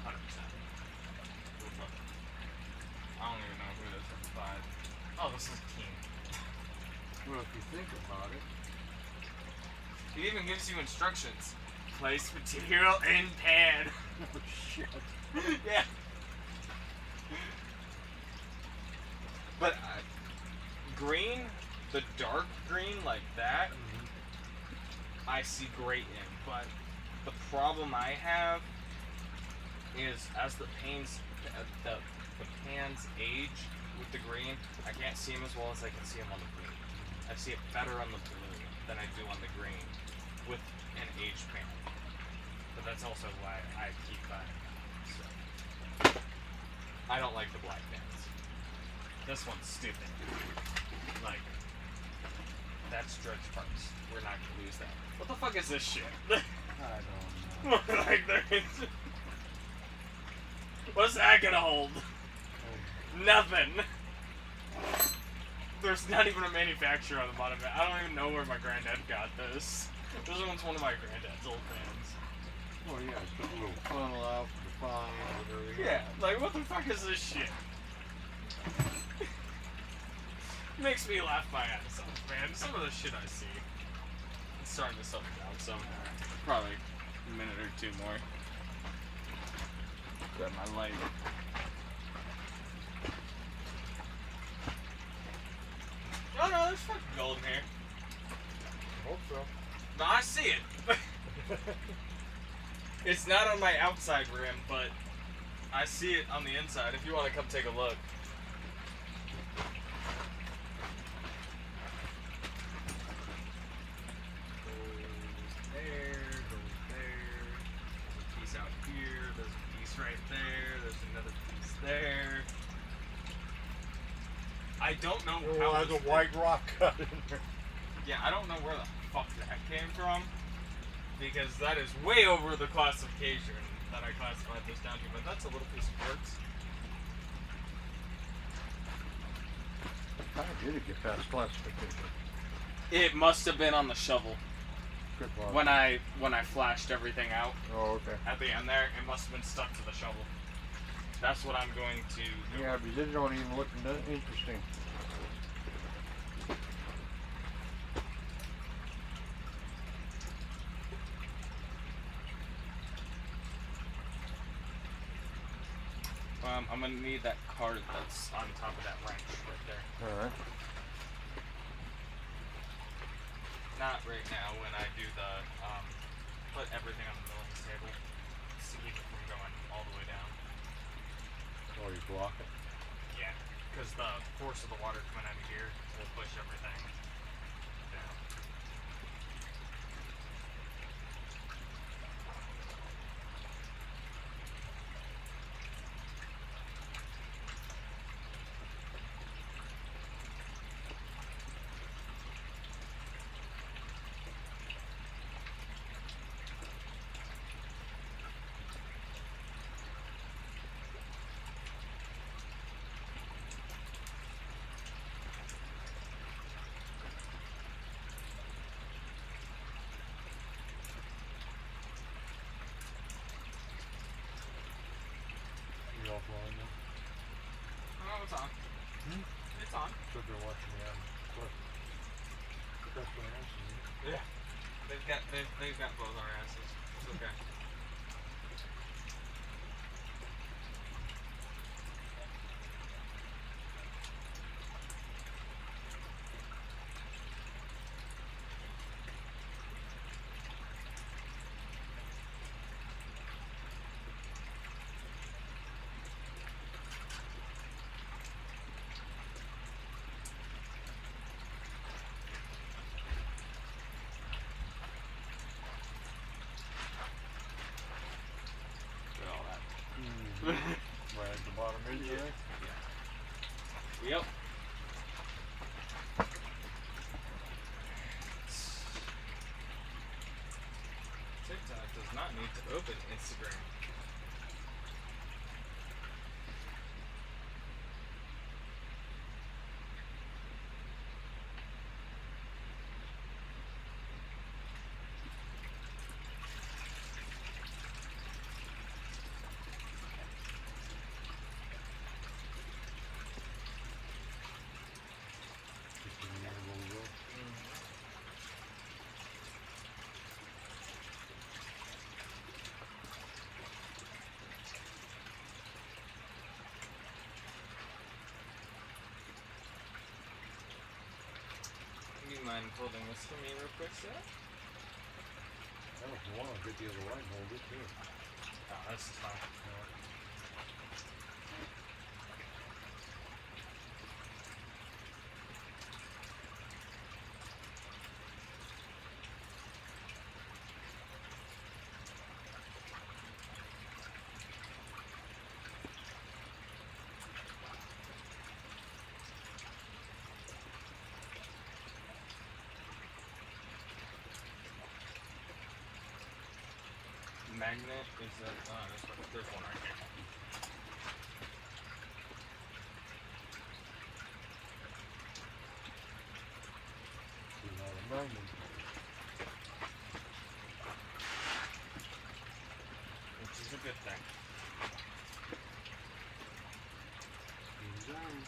100%. I don't even know who this is by. Oh, this is King. Well, if you think about it, It even gives you instructions. Place material in pan. oh shit. Yeah. But green, the dark green like that, I see great in. But the problem I have is as the pans age with the green, I can't see them as well as I can see them on the blue. I see it better on the blue than I do on the green with an aged pan. But that's also why I keep buying them. So. I don't like the black pans. This one's stupid. Like, that's stretch parts. We're not gonna lose that. What the fuck is this shit? I don't know. Like, there is. What's that gonna hold? Nothing. There's not even a manufacturer on the bottom of it. I don't even know where my granddad got this. This one's one of my granddad's old pans. Oh yeah, it's got a little funnel out for the fine and everything. Yeah, like what the fuck is this shit? Makes me laugh my ass off, man. Some of the shit I see. It's starting to settle down some. Probably a minute or two more. Grab my light. Oh no, there's fucking gold in here. I hope so. No, I see it. It's not on my outside rim, but I see it on the inside. If you want to come take a look. Goes there, goes there. There's a piece out here. There's a piece right there. There's another piece there. I don't know Oh, how. there's a white rock cut in there. Yeah, I don't know where the fuck that came from, because that is way over the classification that I classified this down to, but that's a little piece of quartz. How did it get past classification? It must have been on the shovel. Good luck. When I flashed everything out Oh, okay. at the end there, it must have been stuck to the shovel. That's what I'm going to do. Yeah, but it don't even look interesting. I'm gonna need that card that's on top of that wrench right there. Alright. Not right now when I do the, put everything on the milling table to keep it from going all the way down. Oh, you block it? Yeah, because the force of the water coming out of here will push everything down. offline now. Oh, it's on. Hmm? It's on. So they're watching the Adam Cliff. That's what I asked you. Yeah. They've got both our asses. It's okay. Look at all that. Right at the bottom edge there. Yep. TikTok does not need to open Instagram. Just in the interval row. Do you mind holding this for me real quick, sir? Hell, if you want, I'll get the other light and hold it too. Oh, this is fine. Magnet is that? There's one right here. There's not a magnet. Which is a good thing. Exactly.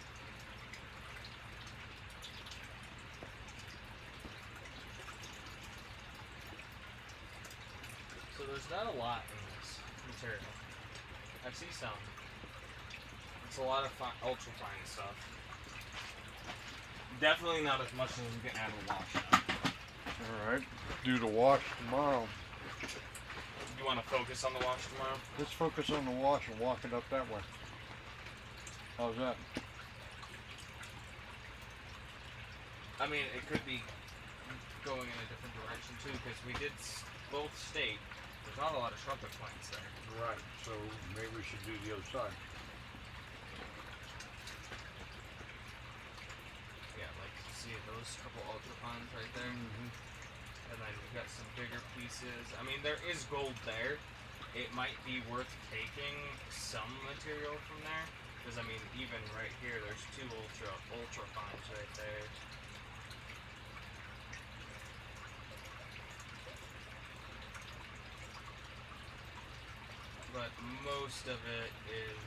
So there's not a lot in this material. I see some. It's a lot of ultra fine stuff. Definitely not as much as we can add a wash on. Alright. Do the wash tomorrow. You want to focus on the wash tomorrow? Let's focus on the wash and walk it up that way. How's that? I mean, it could be going in a different direction too, because we did both state there's not a lot of trumpet plants there. Right. So maybe we should do the other side. Yeah, like see those couple ultra fines right there, and then you've got some bigger pieces. I mean, there is gold there. It might be worth taking some material from there, because I mean, even right here, there's two ultra fines right there. But most of it is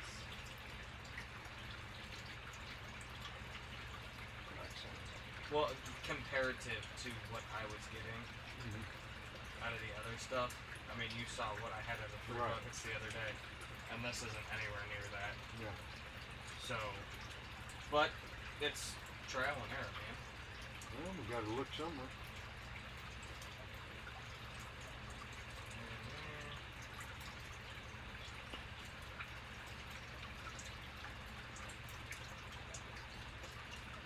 well, comparative to what I was getting out of the other stuff. I mean, you saw what I had at the free Right. buckets the other day, and this isn't anywhere near that. Yeah. So, but it's trial and error, man. Well, we gotta look somewhere.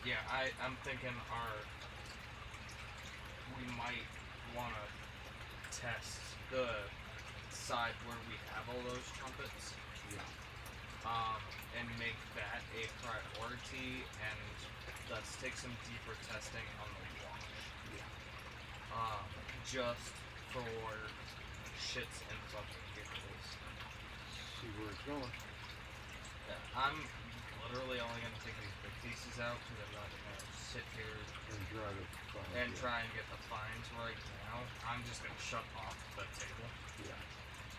Yeah, I'm thinking we might want to test the side where we have all those trumpets, Yeah. and make that a priority, and let's take some deeper testing on the wash. Yeah. Just for shits and fucking giggles. See where it's going. I'm literally only gonna take these big pieces out because I'm not gonna sit here And try to find and it. try and get the fines right now. I'm just gonna shut off the table Yeah.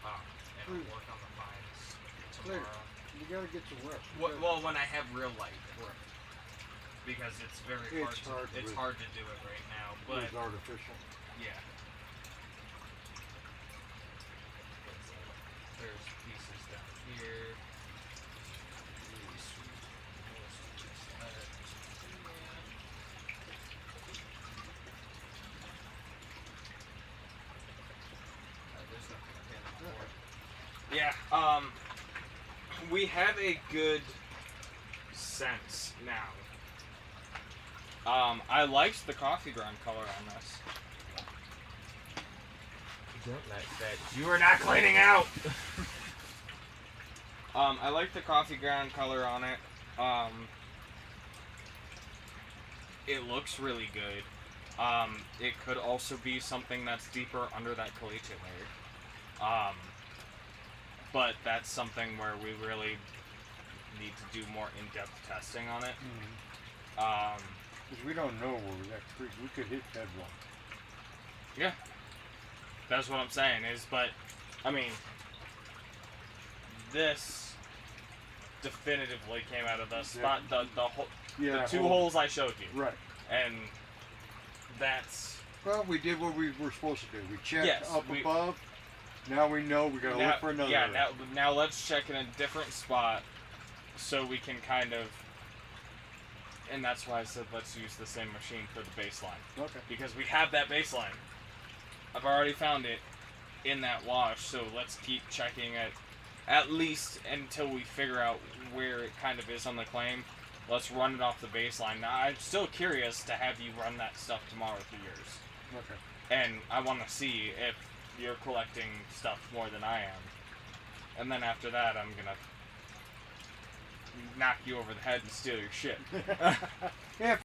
and Clear. work on the fines Clear. tomorrow. You gotta get some rest. Well, when I have real light, Right. because it's very It's hard. hard It's with- hard to do it right now, but It's artificial. yeah. There's pieces down here. Really sweet. Yeah, we have a good sense now. I liked the coffee ground color on this. Don't let that. You are not cleaning out! I like the coffee ground color on it. It looks really good. It could also be something that's deeper under that collegiate layer. But that's something where we really need to do more in-depth testing on it. Because we don't know where that creek. We could hit bedrock. Yeah. That's what I'm saying but, I mean, this definitively came out of the spot, the two holes I showed you. Right. And that's... Well, we did what we were supposed to do. We checked Yes, above. Now we know we gotta look for another. Yeah, now let's check in a different spot so we can kind of... And that's why I said let's use the same machine for the baseline. Okay. Because we have that baseline. I've already found it in that wash, so let's keep checking it at least until we figure out where it kind of is on the claim. Let's run it off the baseline. Now, I'm still curious to have you run that stuff tomorrow through yours. Okay. And I want to see if you're collecting stuff more than I am. And then after that, I'm going to knock you over the head and steal your shit. Yeah,